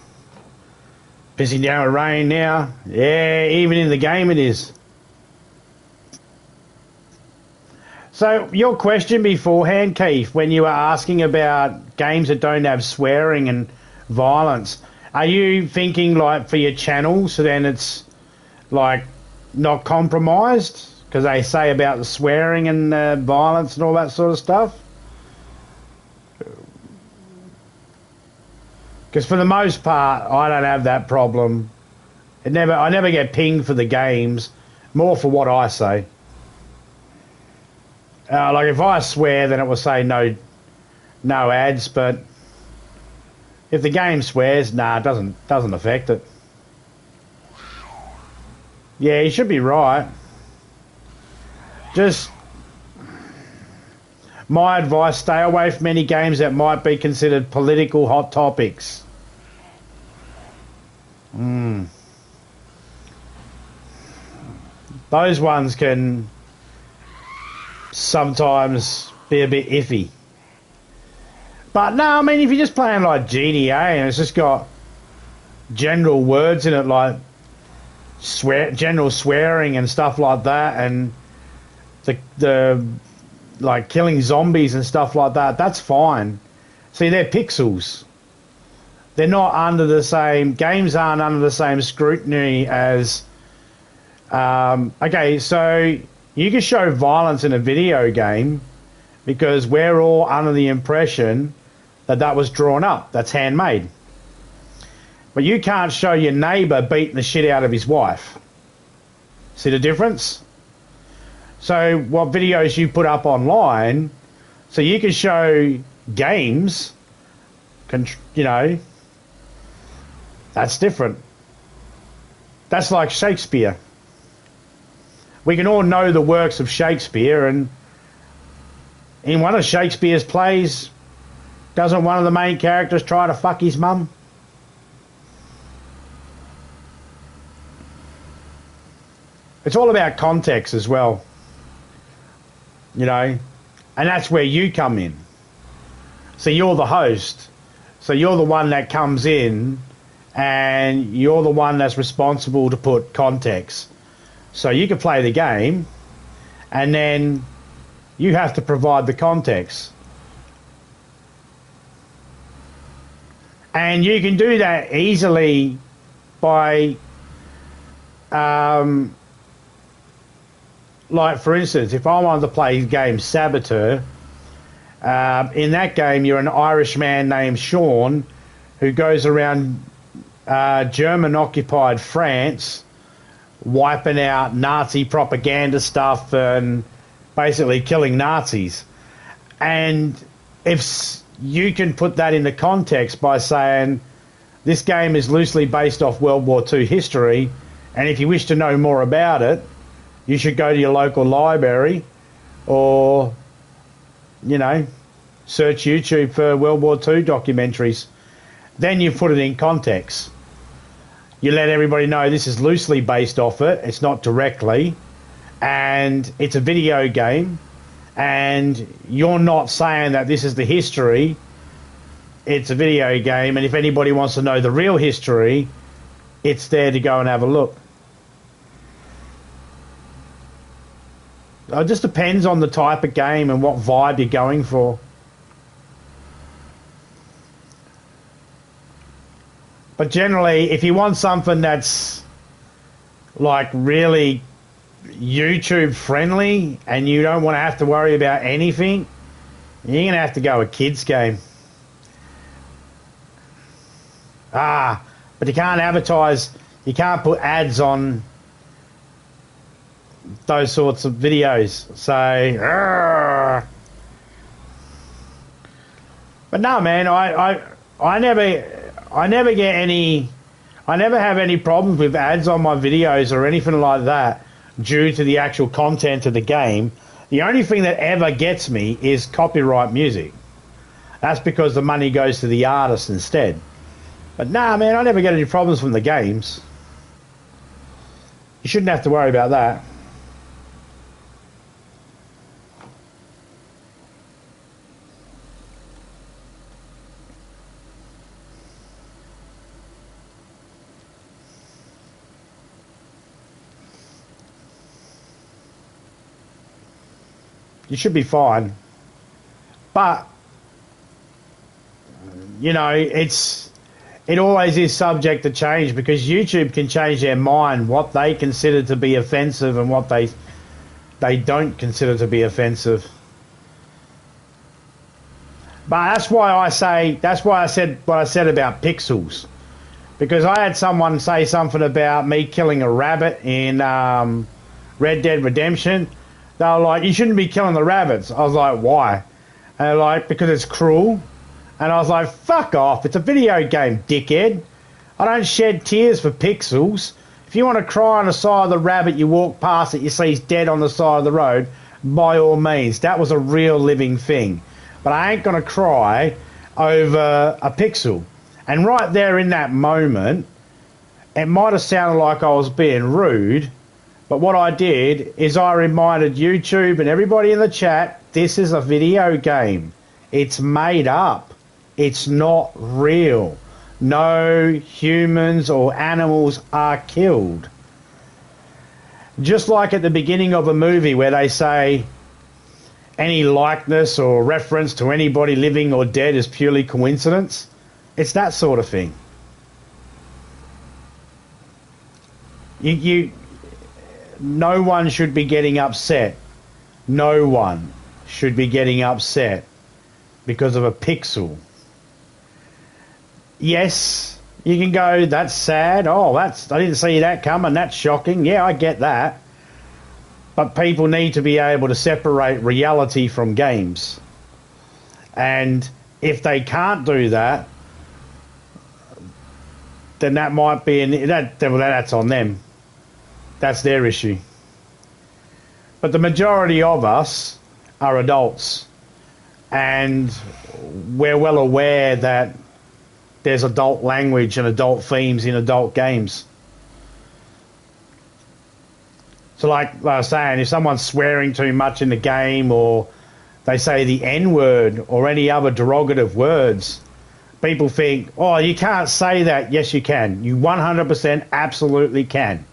Pissing down with rain now. Yeah, even in the game it is. So your question beforehand, Keith, when you were asking about games that don't have swearing and violence, are you thinking like for your channel, so then it's like not compromised? Because they say about the swearing and violence and all that sort of stuff? Because for the most part, I don't have that problem. I never get pinged for the games, more for what I say. Like if I swear, then it will say no ads. But if the game swears, nah, it doesn't affect it. Yeah, you should be right. Just my advice: stay away from any games that might be considered political hot topics. Those ones can sometimes be a bit iffy. But no, I mean, if you're just playing like GTA and it's just got general words in it like general swearing and stuff like that, and the like killing zombies and stuff like that, that's fine. See, they're pixels. They're not under the same... Games aren't under the same scrutiny as... okay, so you can show violence in a video game because we're all under the impression that was drawn up. That's handmade. But you can't show your neighbour beating the shit out of his wife. See the difference? So what videos you put up online, so you can show games, you know, that's different. That's like Shakespeare. We can all know the works of Shakespeare, and in one of Shakespeare's plays, doesn't one of the main characters try to fuck his mum? It's all about context as well, you know, and that's where you come in. So you're the host, so you're the one that comes in and you're the one that's responsible to put context. So you can play the game and then you have to provide the context. And you can do that easily by, like for instance, if I wanted to play the game Saboteur, in that game you're an Irish man named Sean who goes around German-occupied France wiping out Nazi propaganda stuff and basically killing Nazis. And if you can put that into context by saying this game is loosely based off World War II history, and if you wish to know more about it, you should go to your local library or, you know, search YouTube for World War II documentaries. Then you put it in context. You let everybody know this is loosely based off it. It's not directly. And it's a video game. And you're not saying that this is the history. It's a video game. And if anybody wants to know the real history, it's there to go and have a look. It just depends on the type of game and what vibe you're going for. But generally, if you want something that's like really YouTube friendly and you don't want to have to worry about anything, you're going to have to go a kids game. But you can't advertise, you can't put ads on those sorts of videos. So, but no, man, I never get any, I never have any problems with ads on my videos or anything like that due to the actual content of the game. The only thing that ever gets me is copyright music. That's because the money goes to the artist instead. But nah, man, I never get any problems from the games. You shouldn't have to worry about that. you should be fine. But you know, it always is subject to change because YouTube can change their mind what they consider to be offensive and what they don't consider to be offensive. But that's why I said what I said about pixels. Because I had someone say something about me killing a rabbit in Red Dead Redemption. They were like, you shouldn't be killing the rabbits. I was like, why? And they're like, because it's cruel. And I was like, fuck off. It's a video game, dickhead. I don't shed tears for pixels. If you want to cry on the side of the rabbit, you walk past it, you see he's dead on the side of the road, by all means. That was a real living thing. But I ain't going to cry over a pixel. And right there in that moment, it might have sounded like I was being rude, but what I did is I reminded YouTube and everybody in the chat, this is a video game. It's made up. It's not real. No humans or animals are killed. Just like at the beginning of a movie where they say any likeness or reference to anybody living or dead is purely coincidence. It's that sort of thing. No one should be getting upset. No one should be getting upset because of a pixel. Yes, you can go, that's sad. Oh, I didn't see that coming. That's shocking. Yeah, I get that. But people need to be able to separate reality from games. And if they can't do that, then that might be that's on them. That's their issue. But the majority of us are adults, and we're well aware that there's adult language and adult themes in adult games. So like I was saying, if someone's swearing too much in the game, or they say the N-word or any other derogative words, people think, oh, you can't say that. Yes, you can. You 100% absolutely can.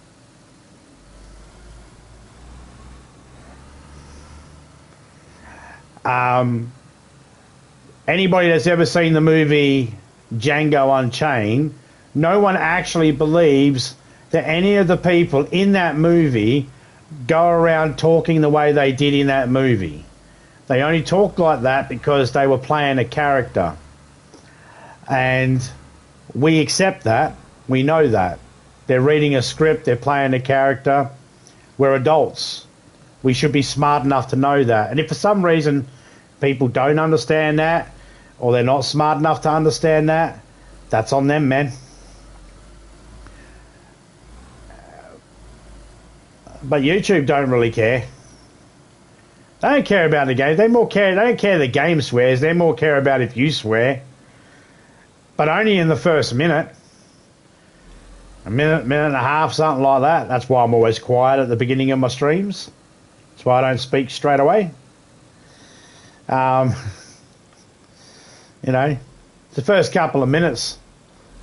Anybody that's ever seen the movie Django Unchained, no one actually believes that any of the people in that movie go around talking the way they did in that movie. They only talked like that because they were playing a character. And we accept that. We know that. They're reading a script, they're playing a character. We're adults. We should be smart enough to know that. And if for some reason people don't understand that, or they're not smart enough to understand that, that's on them, man. But YouTube don't really care. They don't care about the game. They don't care the game swears. They more care about if you swear. But only in the first minute. A minute and a half, something like that. That's why I'm always quiet at the beginning of my streams. That's why I don't speak straight away. You know, the first couple of minutes,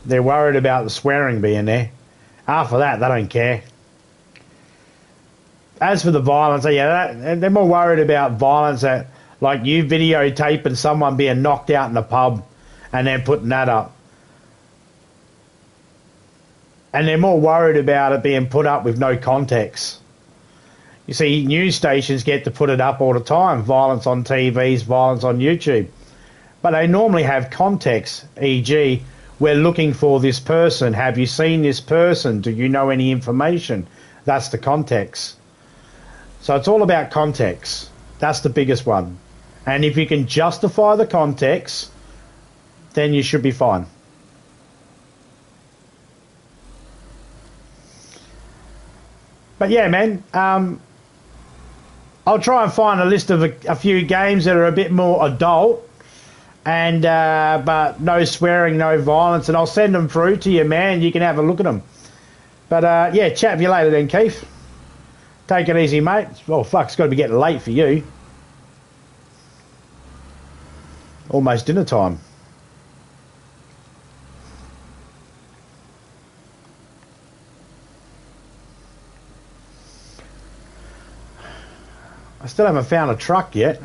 they're worried about the swearing being there. After that, they don't care. As for the violence, yeah, they're more worried about violence that, like you videotaping someone being knocked out in a pub and then putting that up. And they're more worried about it being put up with no context. You see, news stations get to put it up all the time. Violence on TVs, violence on YouTube. But they normally have context, e.g., we're looking for this person. Have you seen this person? Do you know any information? That's the context. So it's all about context. That's the biggest one. And if you can justify the context, then you should be fine. But yeah, man, I'll try and find a list of a few games that are a bit more adult, and but no swearing, no violence, and I'll send them through to you, man. You can have a look at them. But yeah, chat with you later then, Keith. Take it easy, mate. Oh, fuck, it's got to be getting late for you. Almost dinner time. I still haven't found a truck yet.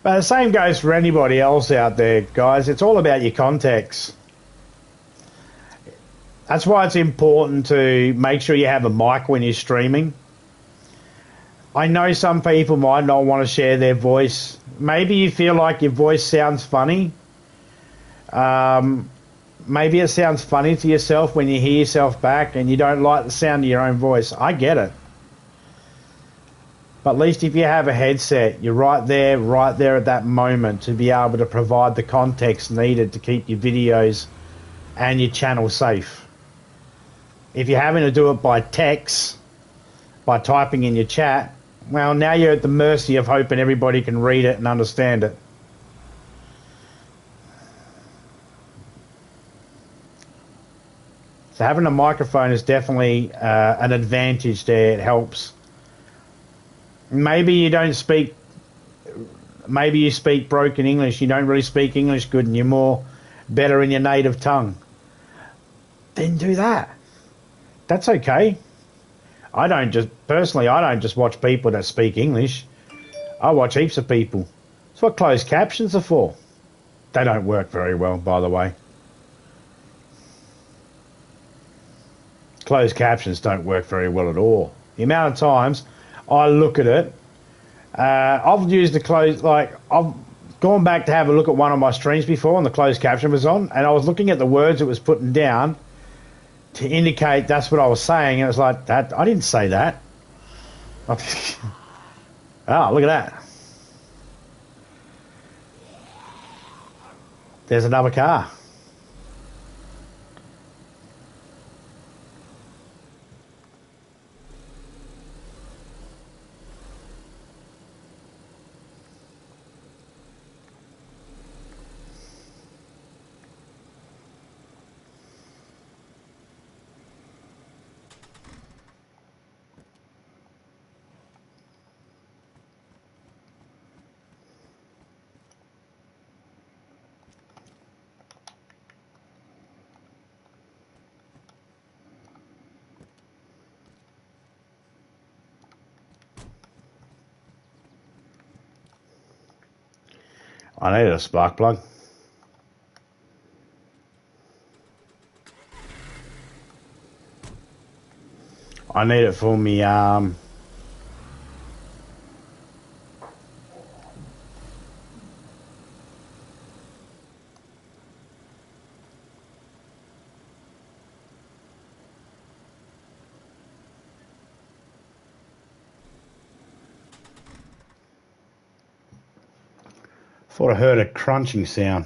But the same goes for anybody else out there, guys. It's all about your context. That's why it's important to make sure you have a mic when you're streaming. I know some people might not want to share their voice. Maybe you feel like your voice sounds funny. Maybe it sounds funny to yourself when you hear yourself back and you don't like the sound of your own voice. I get it. But at least if you have a headset, you're right there at that moment to be able to provide the context needed to keep your videos and your channel safe. If you're having to do it by text, by typing in your chat, well, now you're at the mercy of hoping everybody can read it and understand it. So having a microphone is definitely an advantage there. It helps. Maybe you don't speak, maybe you speak broken English, you don't really speak English good and you're more better in your native tongue. Then do that. That's okay. I don't just watch people that speak English. I watch heaps of people. That's what closed captions are for. They don't work very well, by the way. Closed captions don't work very well at all. The amount of times I look at it, I've used the closed, like, I've gone back to have a look at one of my streams before and the closed caption was on, and I was looking at the words it was putting down to indicate that's what I was saying, and it was like, that I didn't say that. Oh, look at that. There's another car. I need a spark plug. I need it for me, thought I heard a crunching sound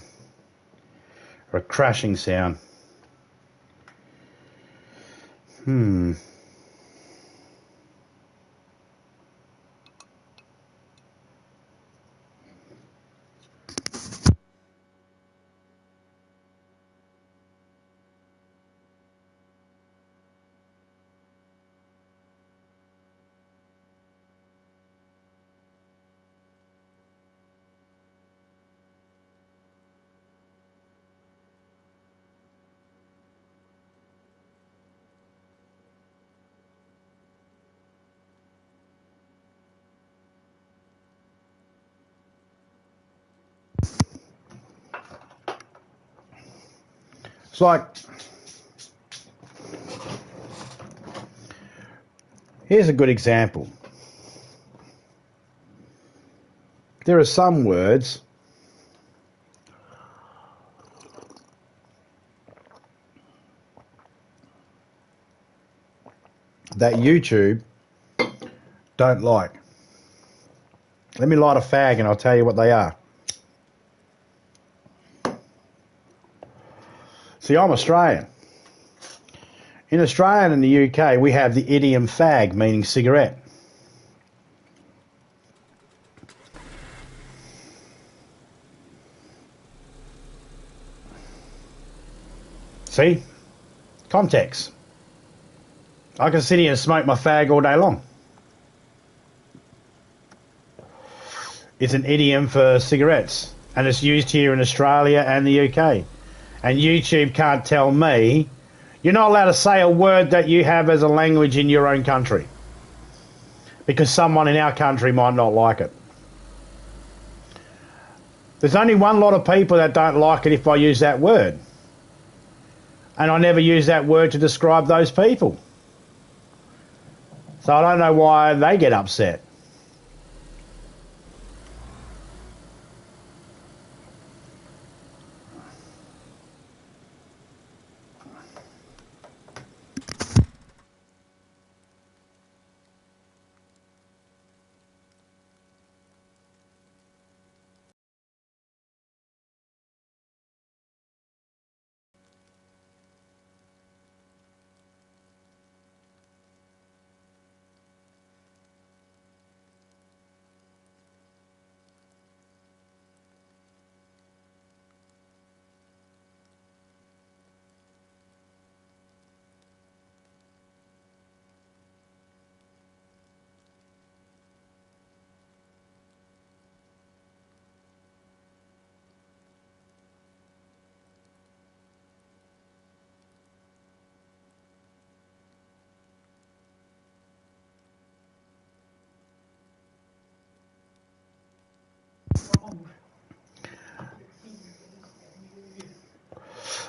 or a crashing sound. It's like, here's a good example. There are some words that YouTube don't like. Let me light a fag and I'll tell you what they are. See, I'm Australian. In Australia and in the UK, we have the idiom fag, meaning cigarette. See? Context. I can sit here and smoke my fag all day long. is an idiom for cigarettes, and it's used here in Australia and the UK. And YouTube can't tell me you're not allowed to say a word that you have as a language in your own country, because someone in our country might not like it. There's only one lot of people that don't like it if I use that word. And I never use that word to describe those people. So I don't know why they get upset.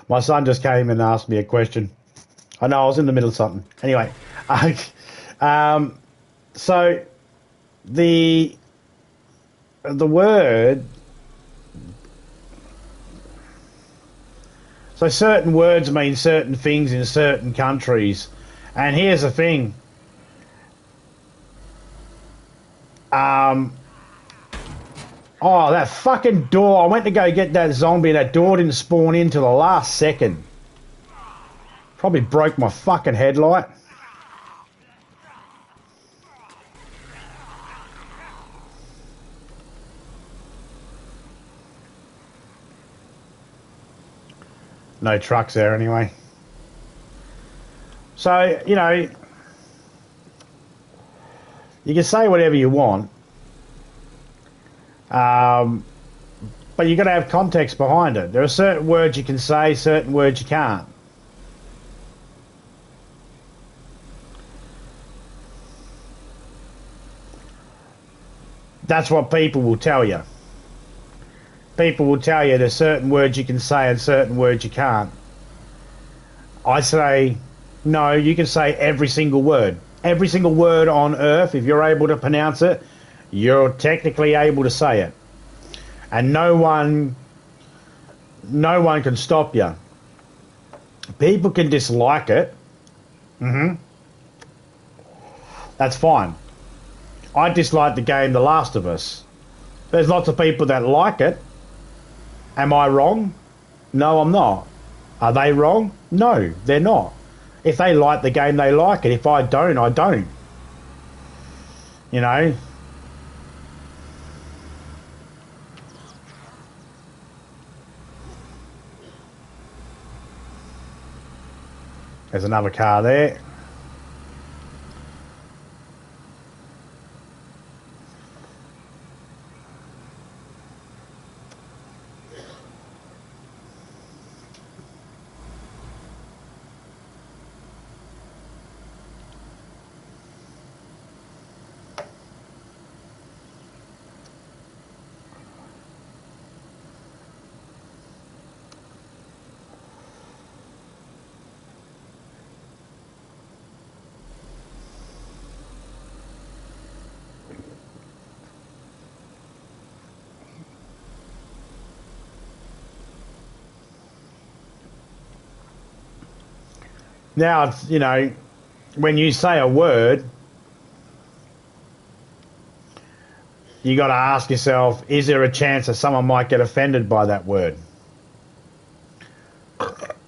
My son just came and asked me a question. I know I was in the middle of something. Anyway, so the word. So certain words mean certain things in certain countries, and here's the thing. Oh, that fucking door. I went to go get that zombie and that door didn't spawn in till the last second. Probably broke my fucking headlight. No trucks there anyway. So, you know, you can say whatever you want. But you've got to have context behind it. There are certain words you can say, certain words you can't. That's what people will tell you. People will tell you there's certain words you can say and certain words you can't. I say, no, you can say every single word. Every single word on earth, if you're able to pronounce it, you're technically able to say it. And no one can stop you. People can dislike it. That's fine. I dislike the game The Last of Us. There's lots of people that like it. Am I wrong? No, I'm not. Are they wrong? No, they're not. If they like the game, they like it. If I don't, I don't. You know? There's another car there. Now, it's, you know, when you say a word, you got to ask yourself, is there a chance that someone might get offended by that word?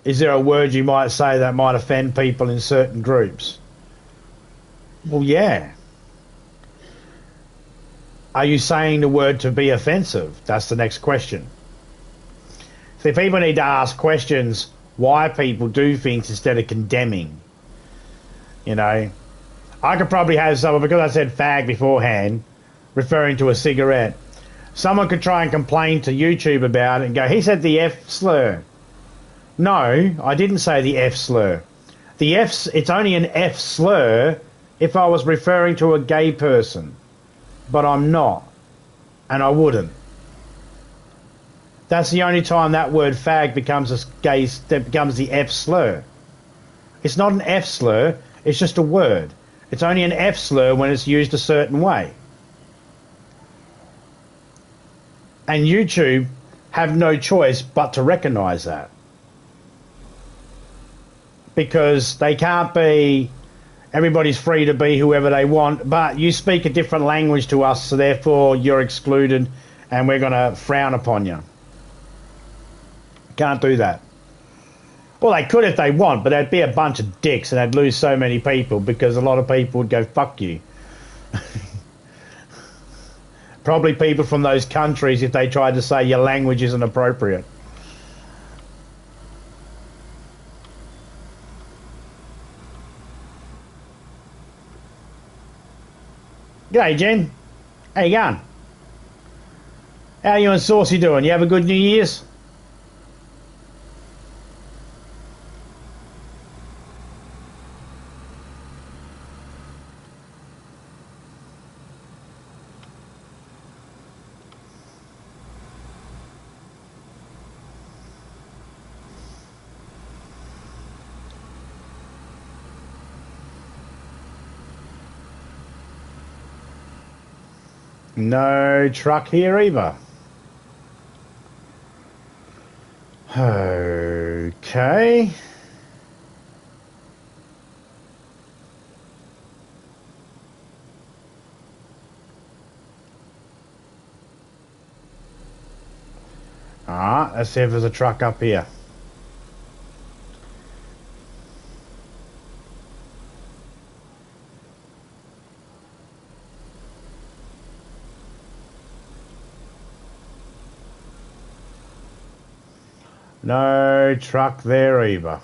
Is there a word you might say that might offend people in certain groups? Well, yeah. Are you saying the word to be offensive? That's the next question. See, people need to ask questions why people do things instead of condemning. You know, I could probably have someone, because I said fag beforehand, referring to a cigarette. Someone could try and complain to YouTube about it and go, he said the F slur. No, I didn't say the F slur. It's only an F slur if I was referring to a gay person. But I'm not. And I wouldn't. That's the only time that word fag becomes becomes the F slur. It's not an F slur, it's just a word. It's only an F slur when it's used a certain way. And YouTube have no choice but to recognise that. Because they can't be, everybody's free to be whoever they want, but you speak a different language to us, so therefore you're excluded and we're going to frown upon you. Can't do that. Well, they could if they want, but they'd be a bunch of dicks and they'd lose so many people because a lot of people would go, fuck you. Probably people from those countries if they tried to say your language isn't appropriate. G'day, Jen. How you going? How you and Saucy doing? You have a good New Year's? No truck here either. Okay. Alright, let's see if there's a truck up here. No truck there either.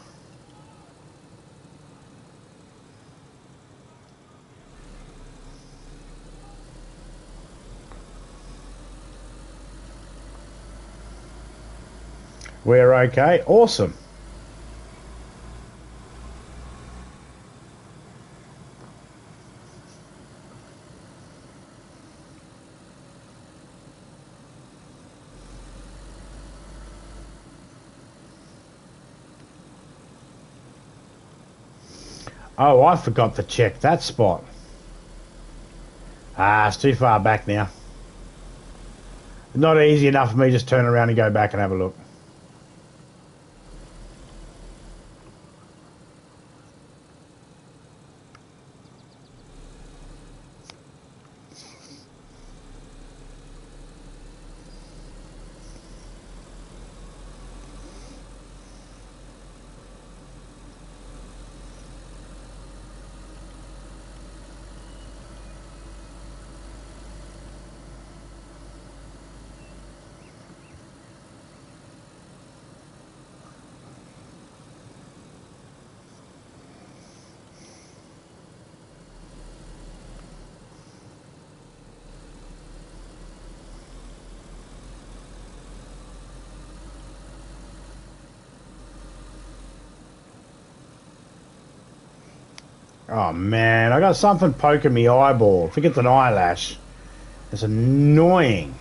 We're okay. Awesome. Oh, I forgot to check that spot. Ah, it's too far back now. Not easy enough for me to just turn around and go back and have a look. Oh man, I got something poking me eyeball. I think it's an eyelash. It's annoying.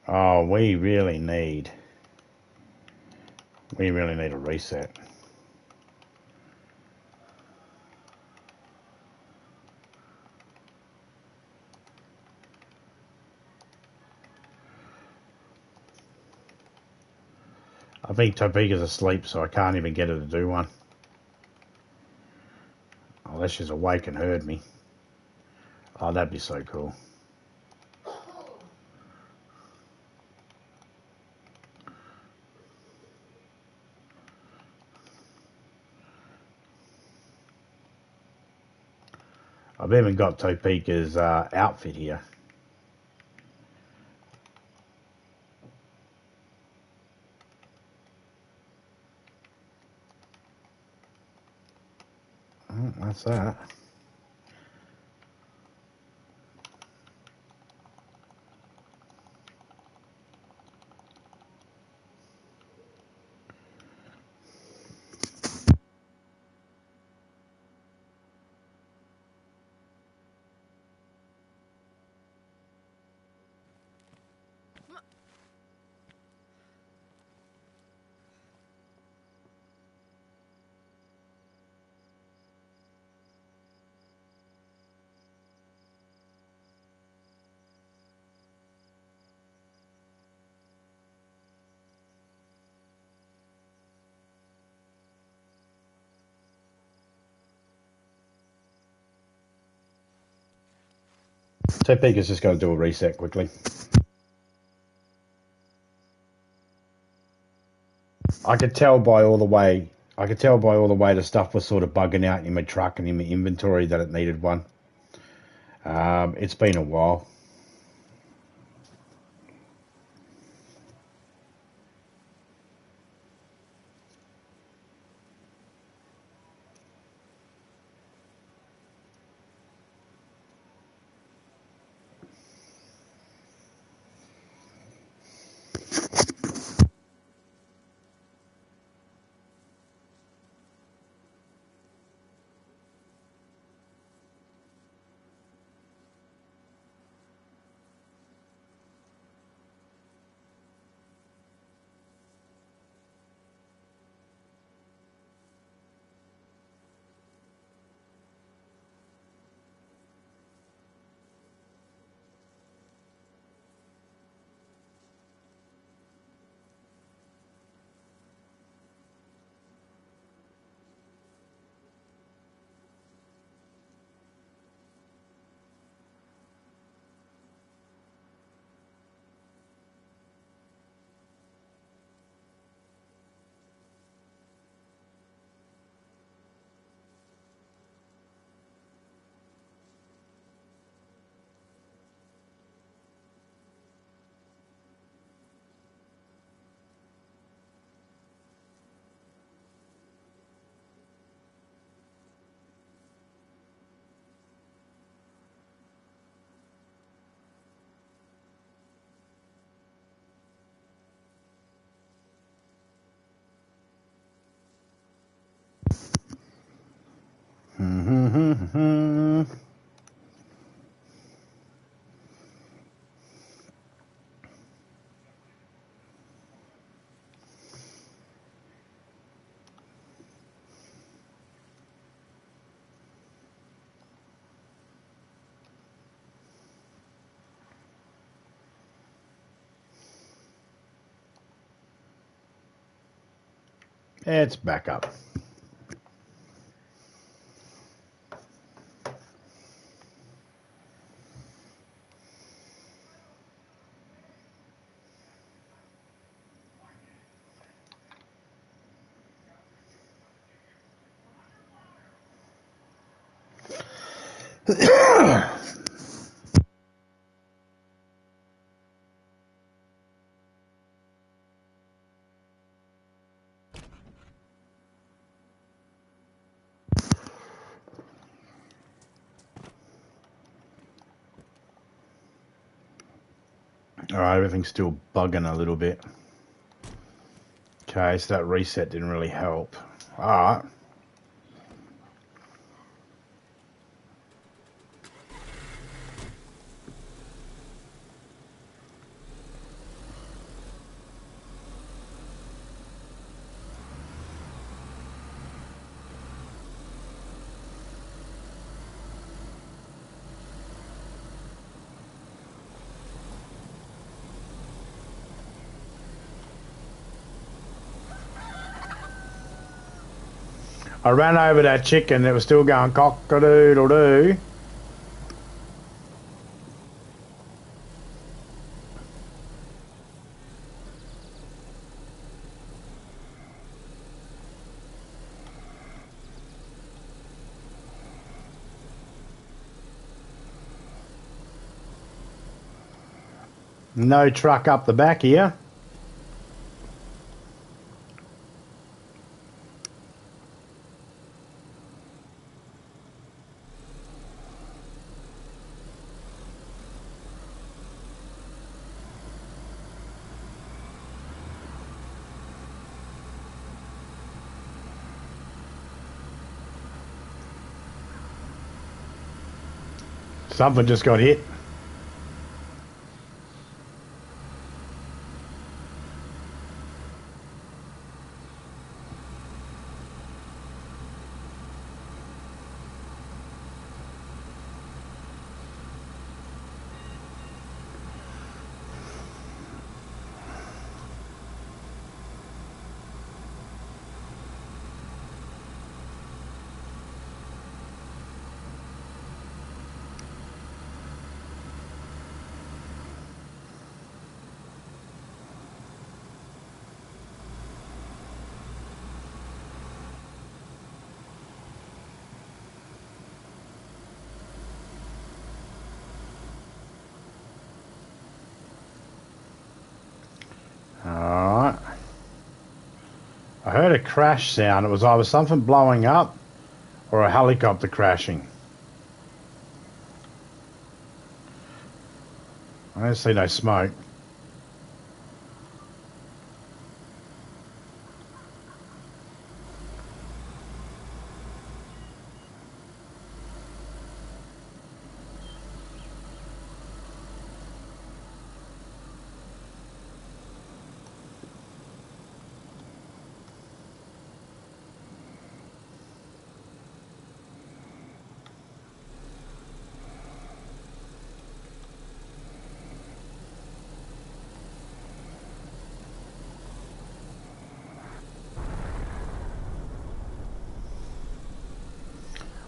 Oh, we really need a reset. I think Topeka's asleep, so I can't even get her to do one. Unless she's awake and heard me. Oh, that'd be so cool. I've even got Topeka's outfit here. Oh, that's that. Topeka's just got to do a reset quickly. I could tell by all the way the stuff was sort of bugging out in my truck and in my inventory that it needed one. It's been a while. It's back up. Alright, everything's still bugging a little bit. Okay, so that reset didn't really help. Alright. I ran over that chicken that was still going cock-a-doodle-doo. No truck up the back here. Something just got hit. Alright. I heard a crash sound. It was either something blowing up or a helicopter crashing. I don't see no smoke.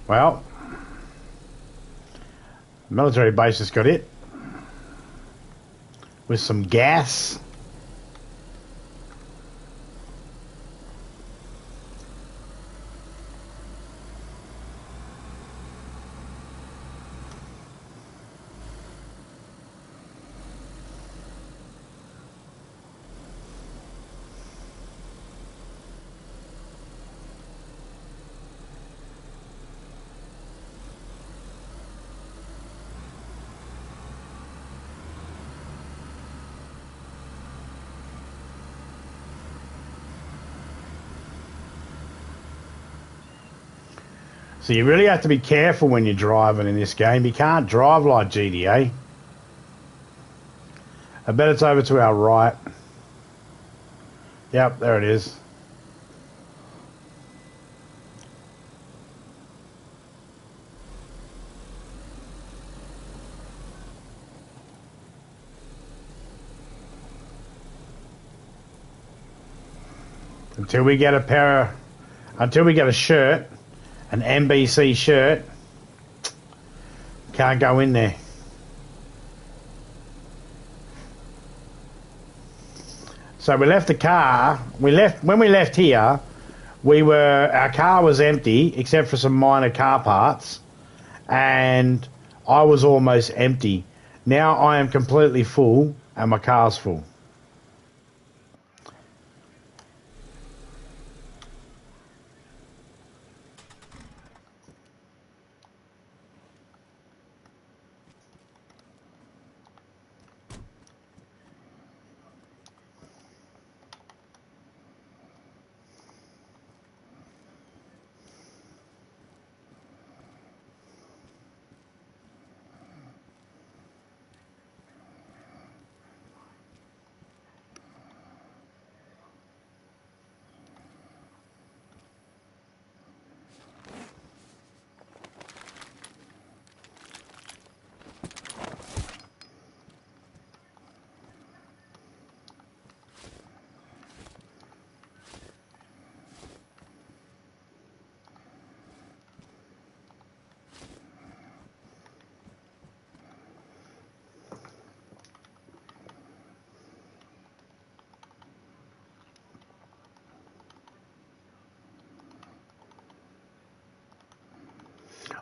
Well, military base just got hit with some gas. So you really have to be careful when you're driving in this game. You can't drive like GTA. I bet it's over to our right. Yep, there it is. Until we get a shirt, an NBC shirt, can't go in there. So we left the car. When we left here, our car was empty except for some minor car parts, and I was almost empty. Now I am completely full and my car's full.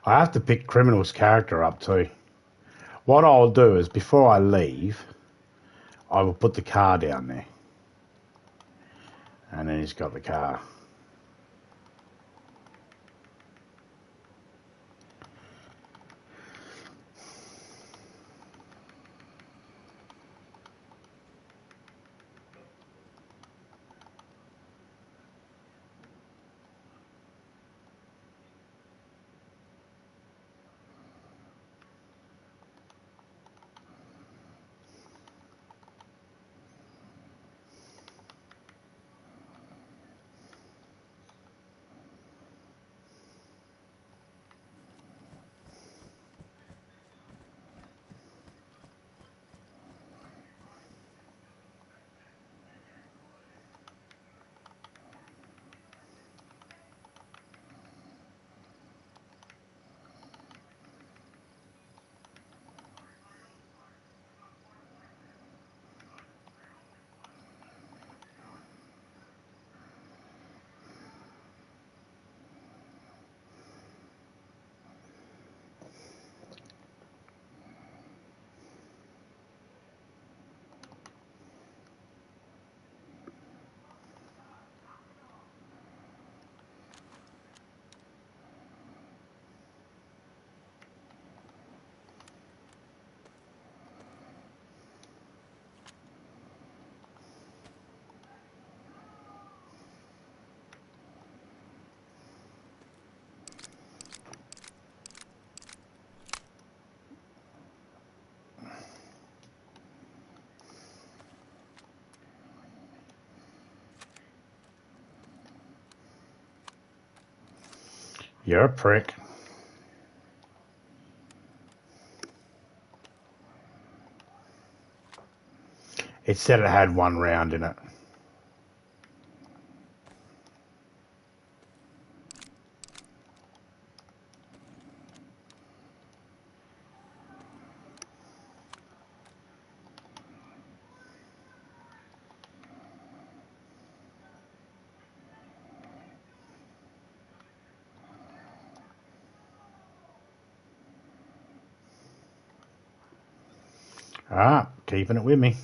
I have to pick Criminal's character up too. What I'll do is, before I leave, I will put the car down there. And then he's got the car. You're a prick. It said it had 1 round in it. Ah, keeping it with me.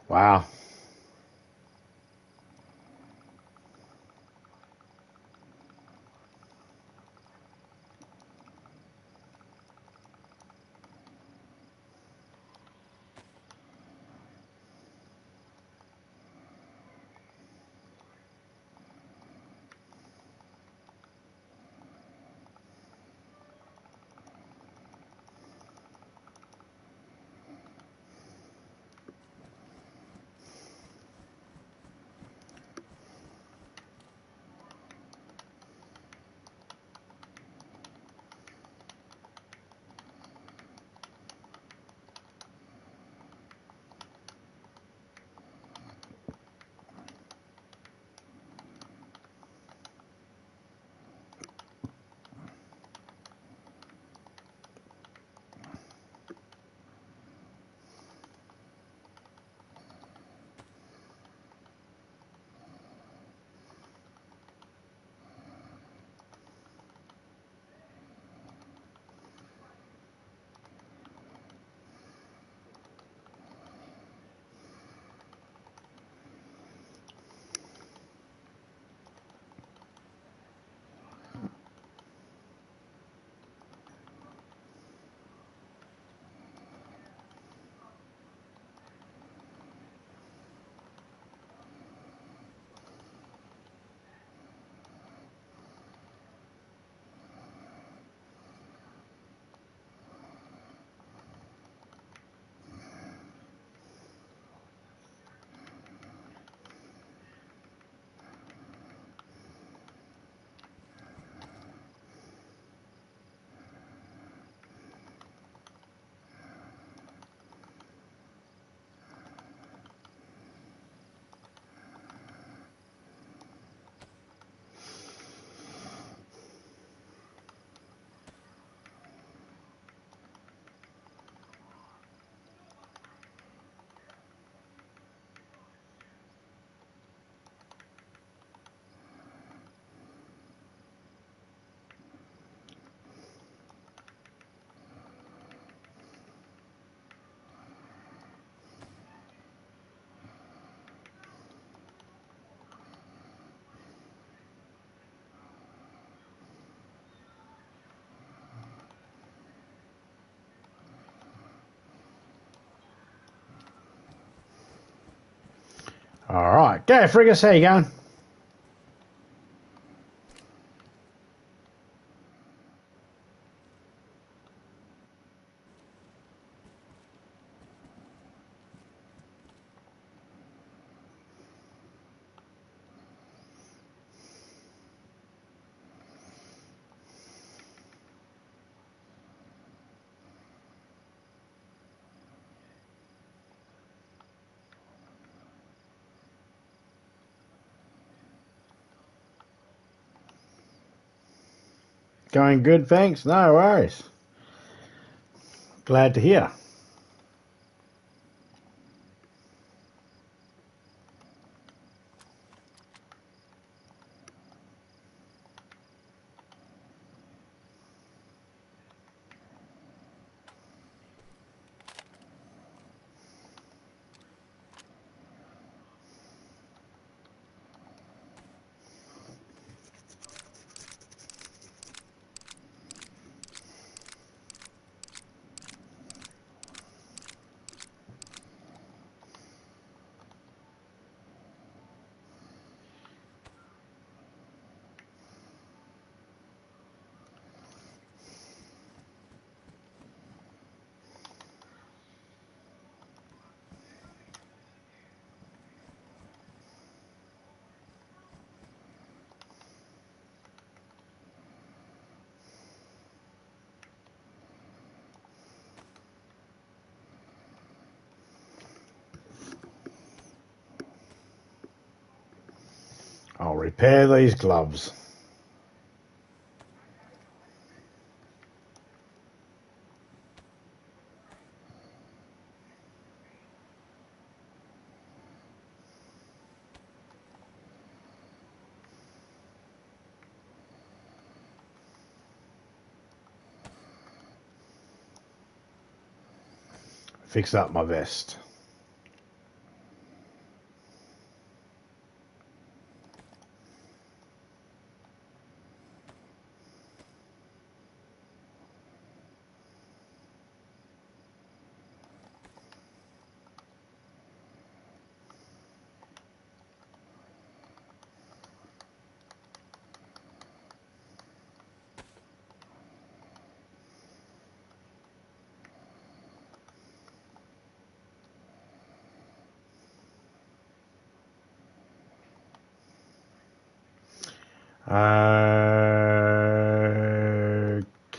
Wow. All right. Go, Friggers. How you going? Going good, thanks. No worries. Glad to hear. I'll repair these gloves. Fix up my vest.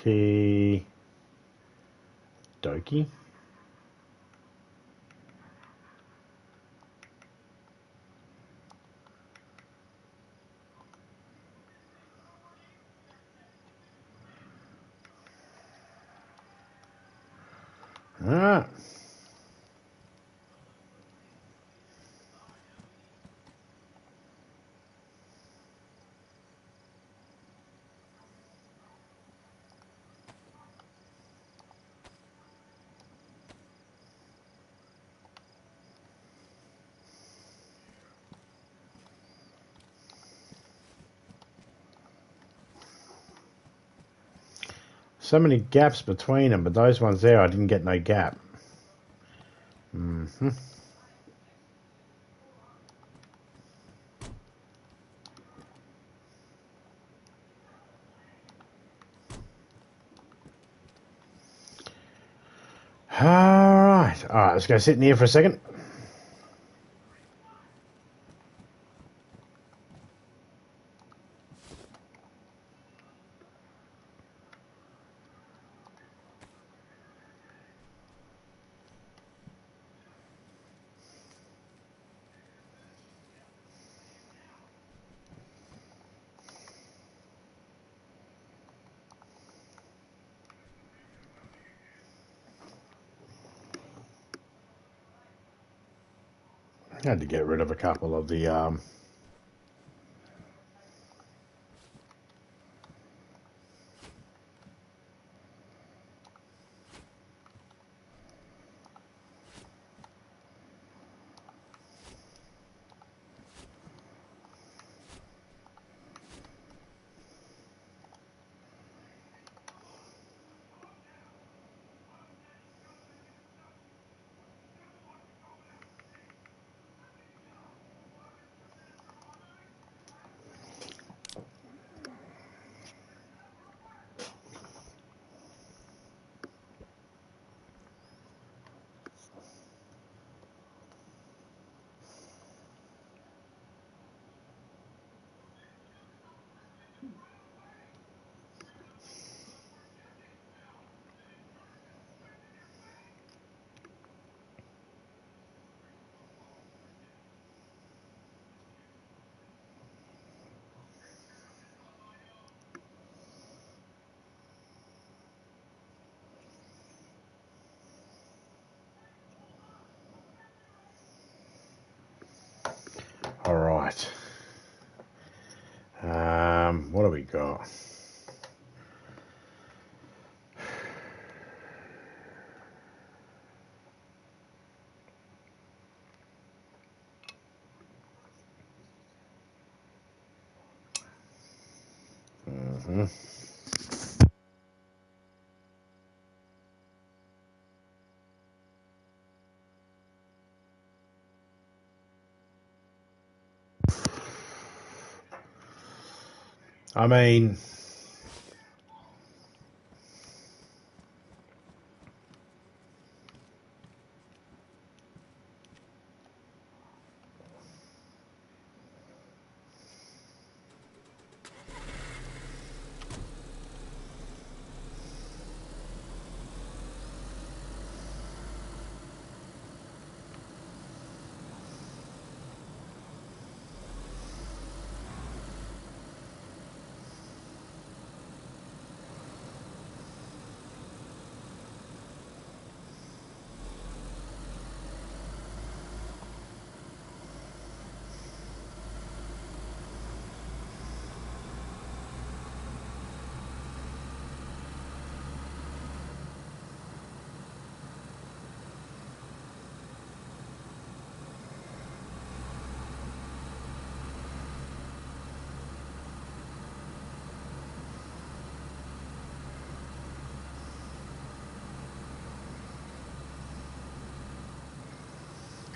Okie dokie. Alright. So many gaps between them, but those ones there, I didn't get no gap. Mm-hmm. Alright. Alright, let's go sit in here for a second. I had to get rid of a couple of the All right. What do we got? Mm-hmm. I mean,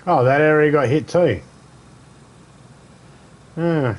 oh, that area got hit too. Yeah.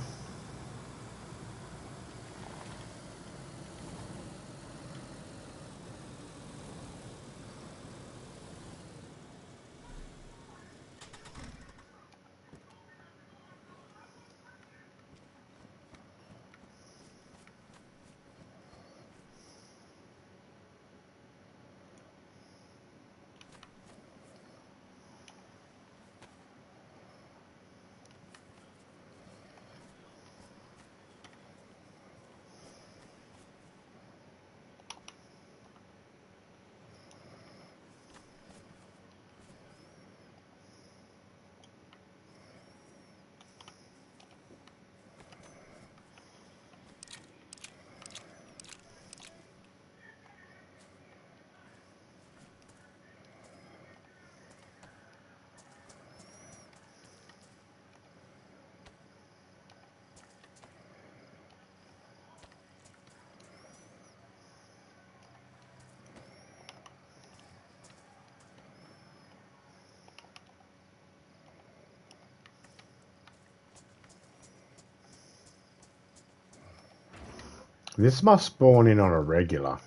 This must spawn in on a regular.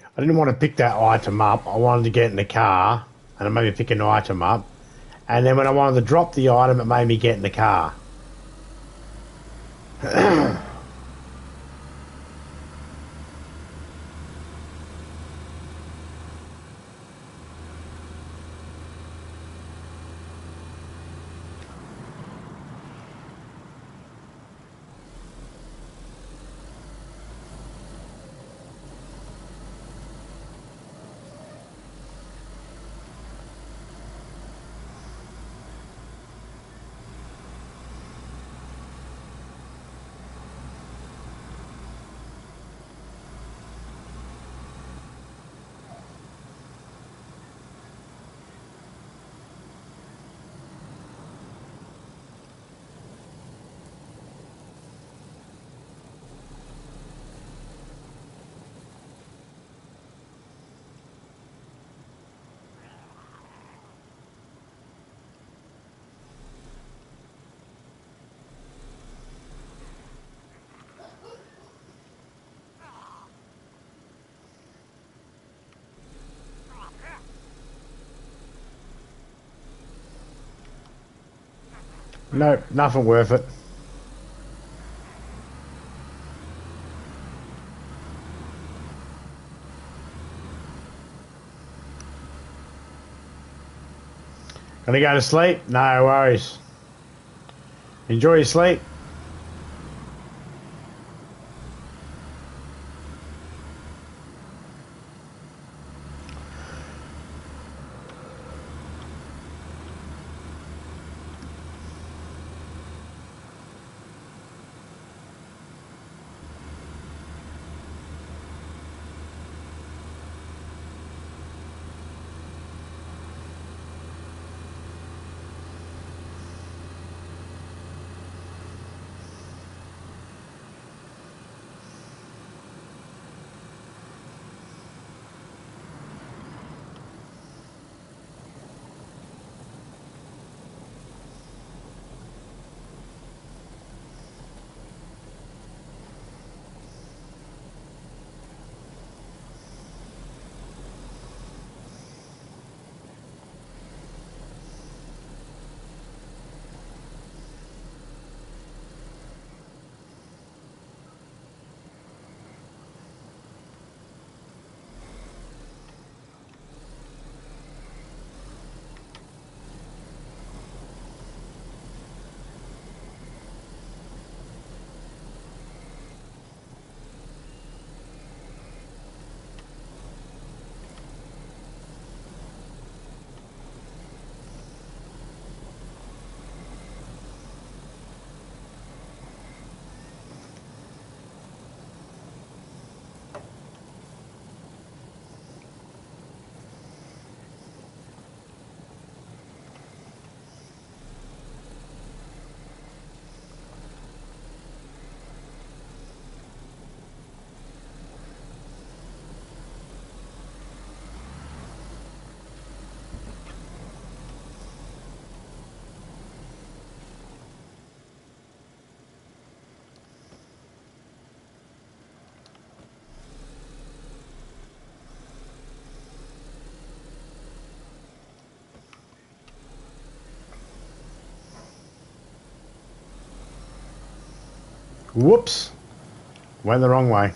I didn't want to pick that item up. I wanted to get in the car, and it made me pick an item up. And then when I wanted to drop the item, it made me get in the car. No, nothing worth it. Gonna go to sleep? No worries. Enjoy your sleep. Whoops. Went the wrong way.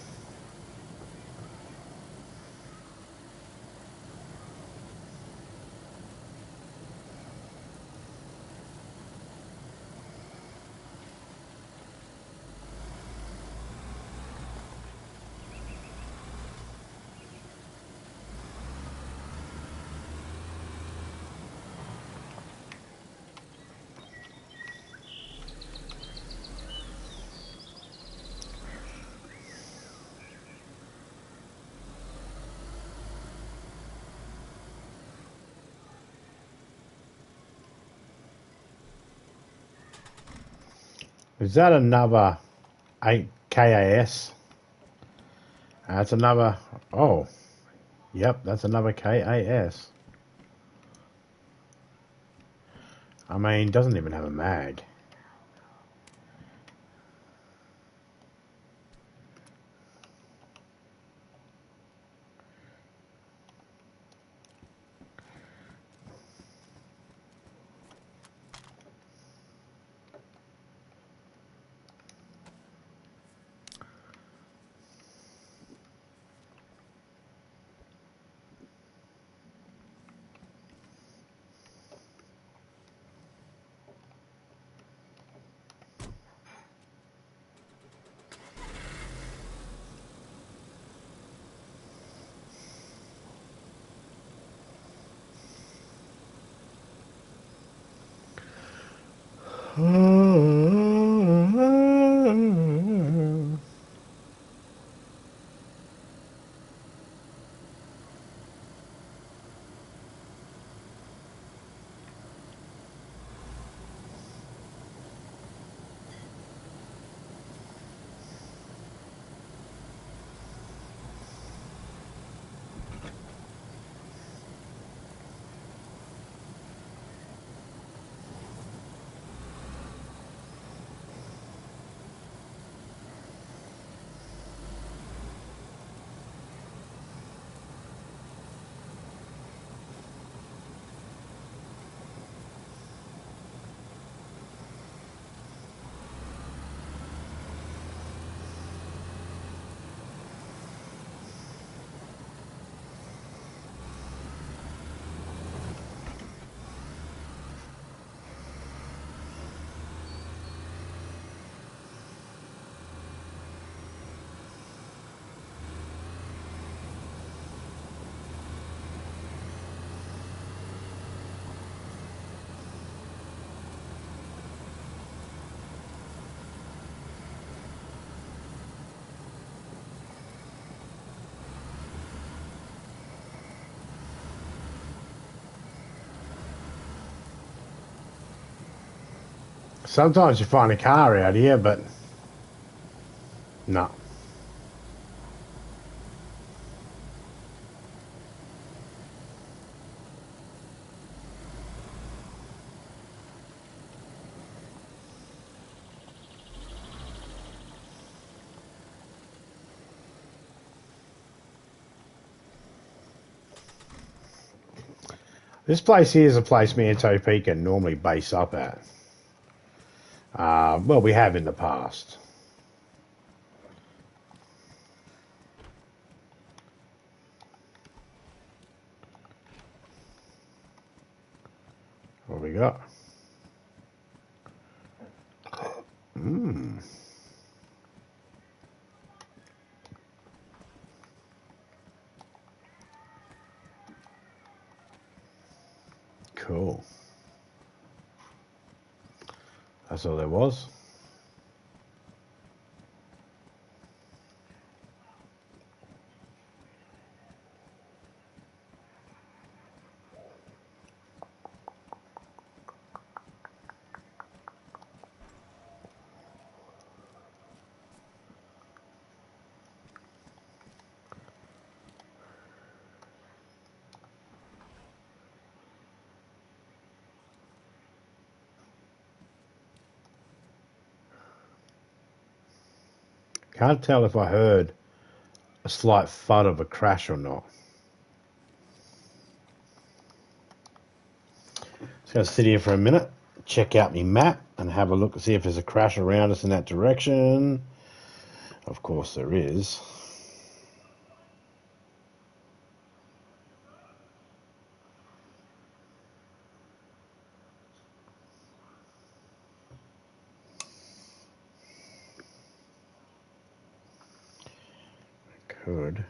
Is that another 8 KAS? That's another... Oh. Yep, that's another KAS. I mean, doesn't even have a mag. Sometimes you find a car out here, but no. This place here is a place me and Topeka normally base up at. Well, we have in the past. What we got? Cool. That's all there was. Can't tell if I heard a slight thud of a crash or not. Just going to sit here for a minute, check out my map, and have a look and see if there's a crash around us in that direction. Of course there is. Could.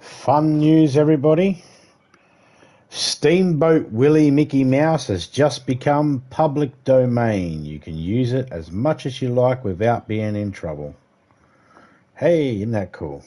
Fun news, everybody. Steamboat Willie Mickey Mouse has just become public domain. You can use it as much as you like without being in trouble. Hey, isn't that cool?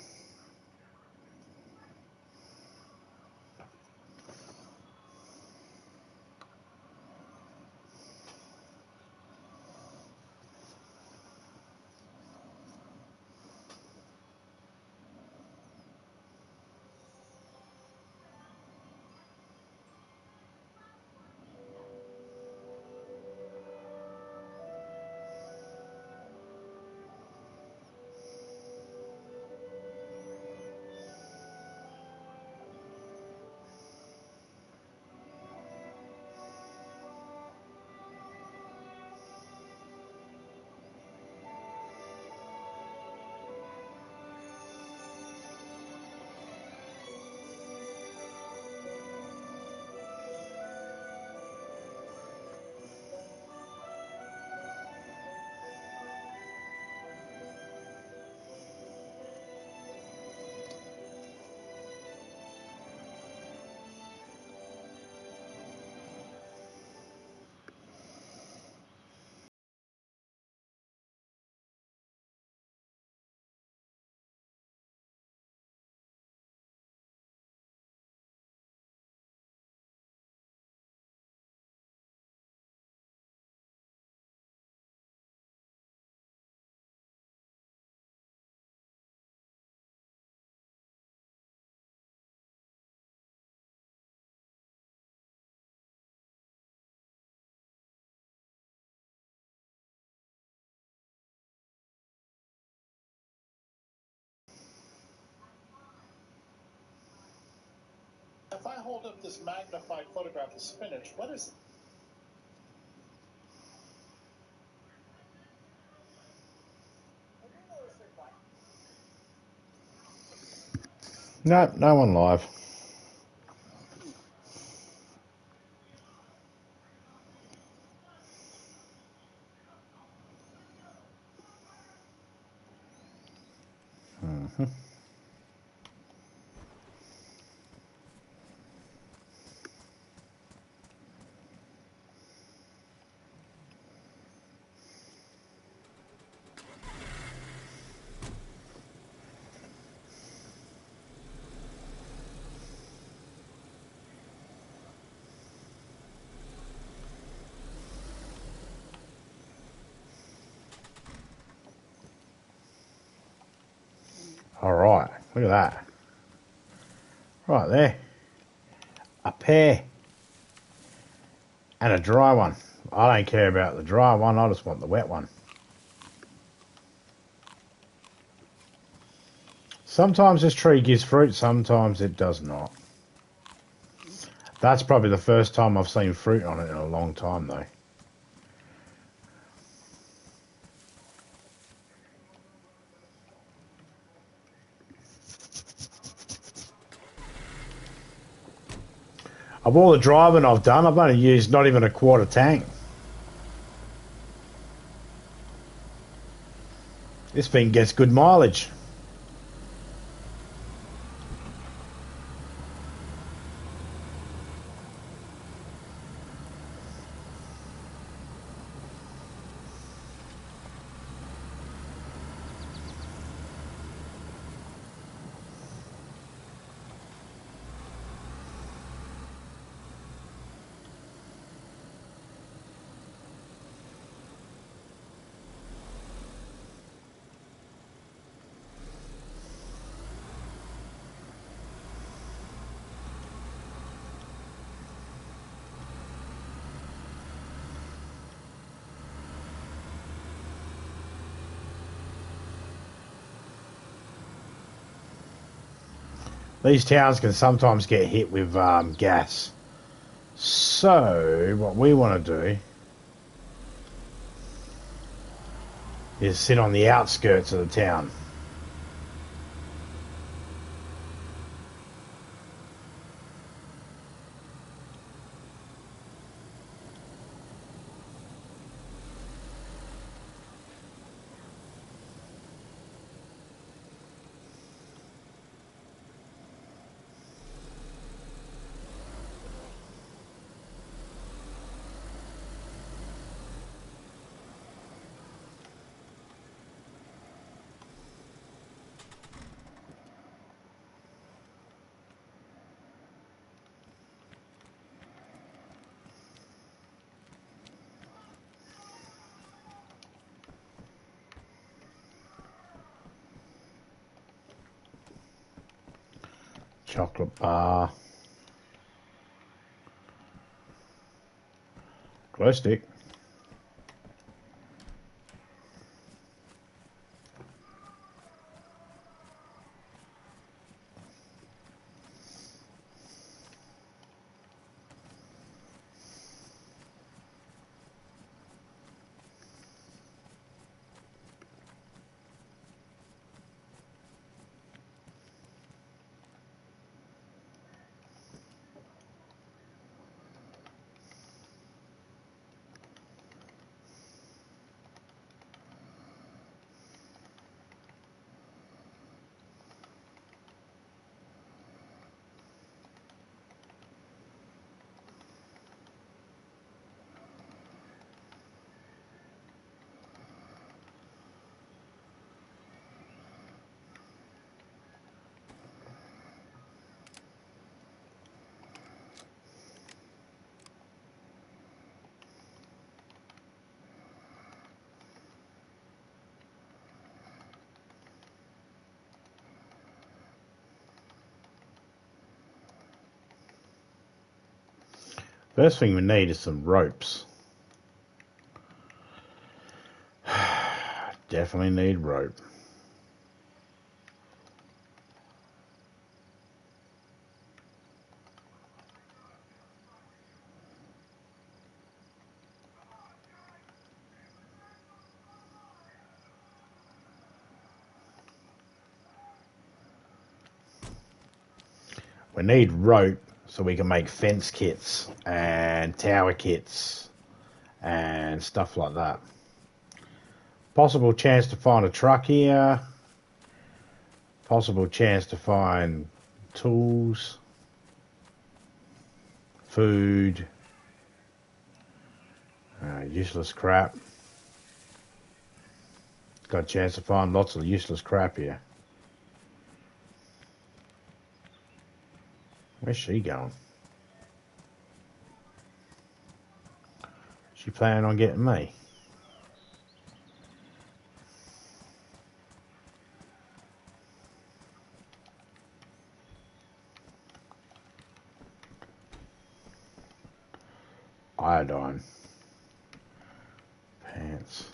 If I hold up this magnified photograph of spinach, what is it? No, no one live. All right, look at that. Right there. A pear. And a dry one. I don't care about the dry one, I just want the wet one. Sometimes this tree gives fruit, sometimes it does not. That's probably the first time I've seen fruit on it in a long time, though. Of all the driving I've done, I've only used not even a quarter tank. This thing gets good mileage. These towns can sometimes get hit with gas. So, what we want to do is sit on the outskirts of the town. Chocolate bar. Glow stick. First thing we need is some ropes. Definitely need rope. We need rope so we can make fence kits and tower kits and stuff like that. Possible chance to find a truck here. Possible chance to find tools, food, useless crap. Got a chance to find lots of useless crap here. Where's she going? She planning on getting me? Iodine. Pants.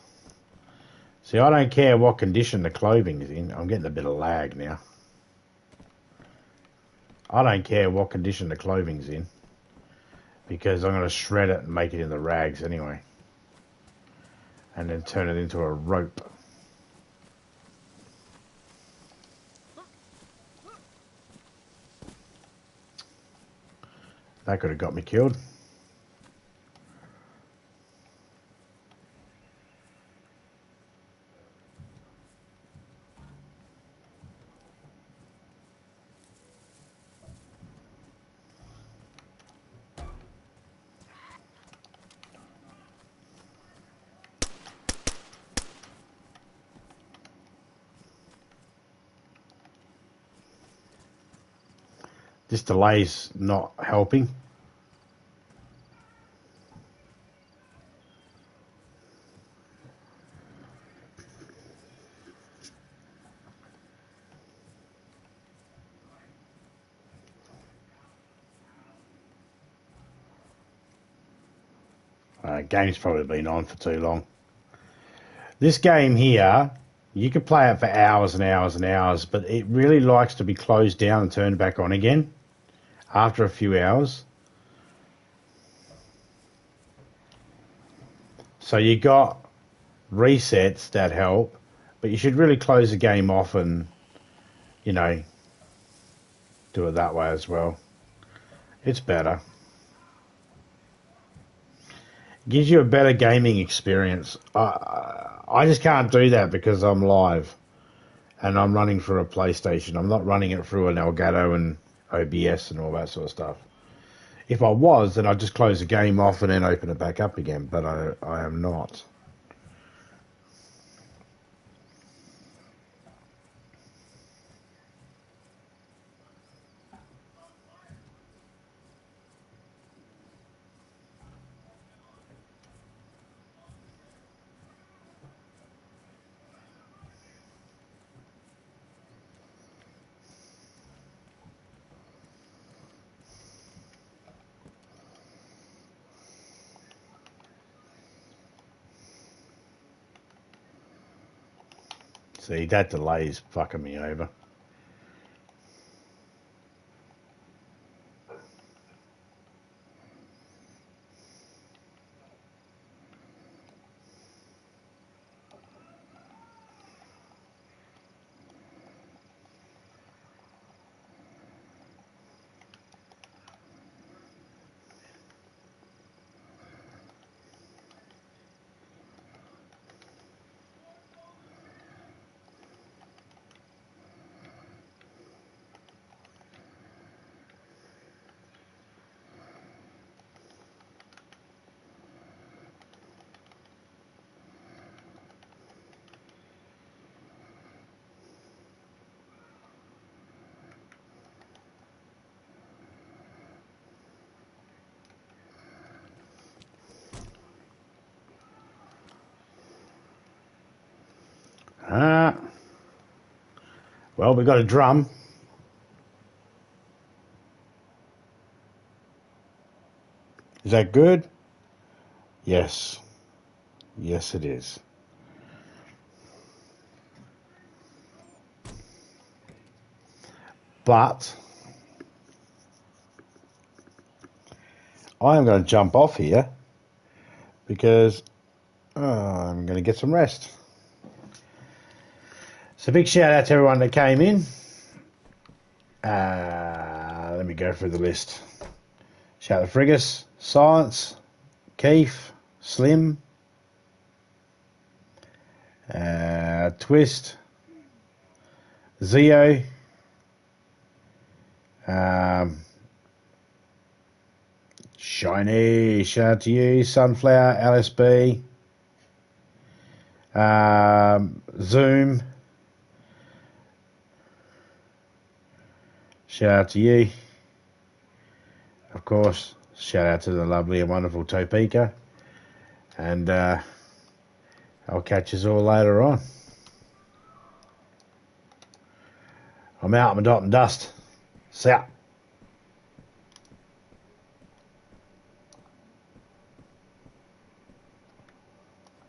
See, I don't care what condition the clothing's in. I'm getting a bit of lag now. I don't care what condition the clothing's in, because I'm going to shred it and make it in the rags anyway. And then turn it into a rope. That could have got me killed. This delay's not helping. Game's probably been on for too long. This game here, you could play it for hours and hours and hours, but it really likes to be closed down and turned back on again after a few hours. So you got resets that help, but you should really close the game off and, you know, do it that way as well. It's better. Gives you a better gaming experience. I just can't do that because I'm live and I'm running through a PlayStation. I'm not running it through an Elgato and OBS and all that sort of stuff. If I was, then I'd just close the game off and then open it back up again, but I am not. See, that delay is fucking me over. Well, we got a drum. Is that good? Yes. Yes, it is. But I am going to jump off here because I'm going to get some rest. So big shout out to everyone that came in. Let me me go through the list. Shout out to Frigus, Science, Keith, Slim, Twist, Zio, Shiny, shout out to you, Sunflower, LSB, Zoom, shout out to you. Of course, shout out to the lovely and wonderful Topeka. And I'll catch us all later on. I'm out, I'm a dot and dust. See ya.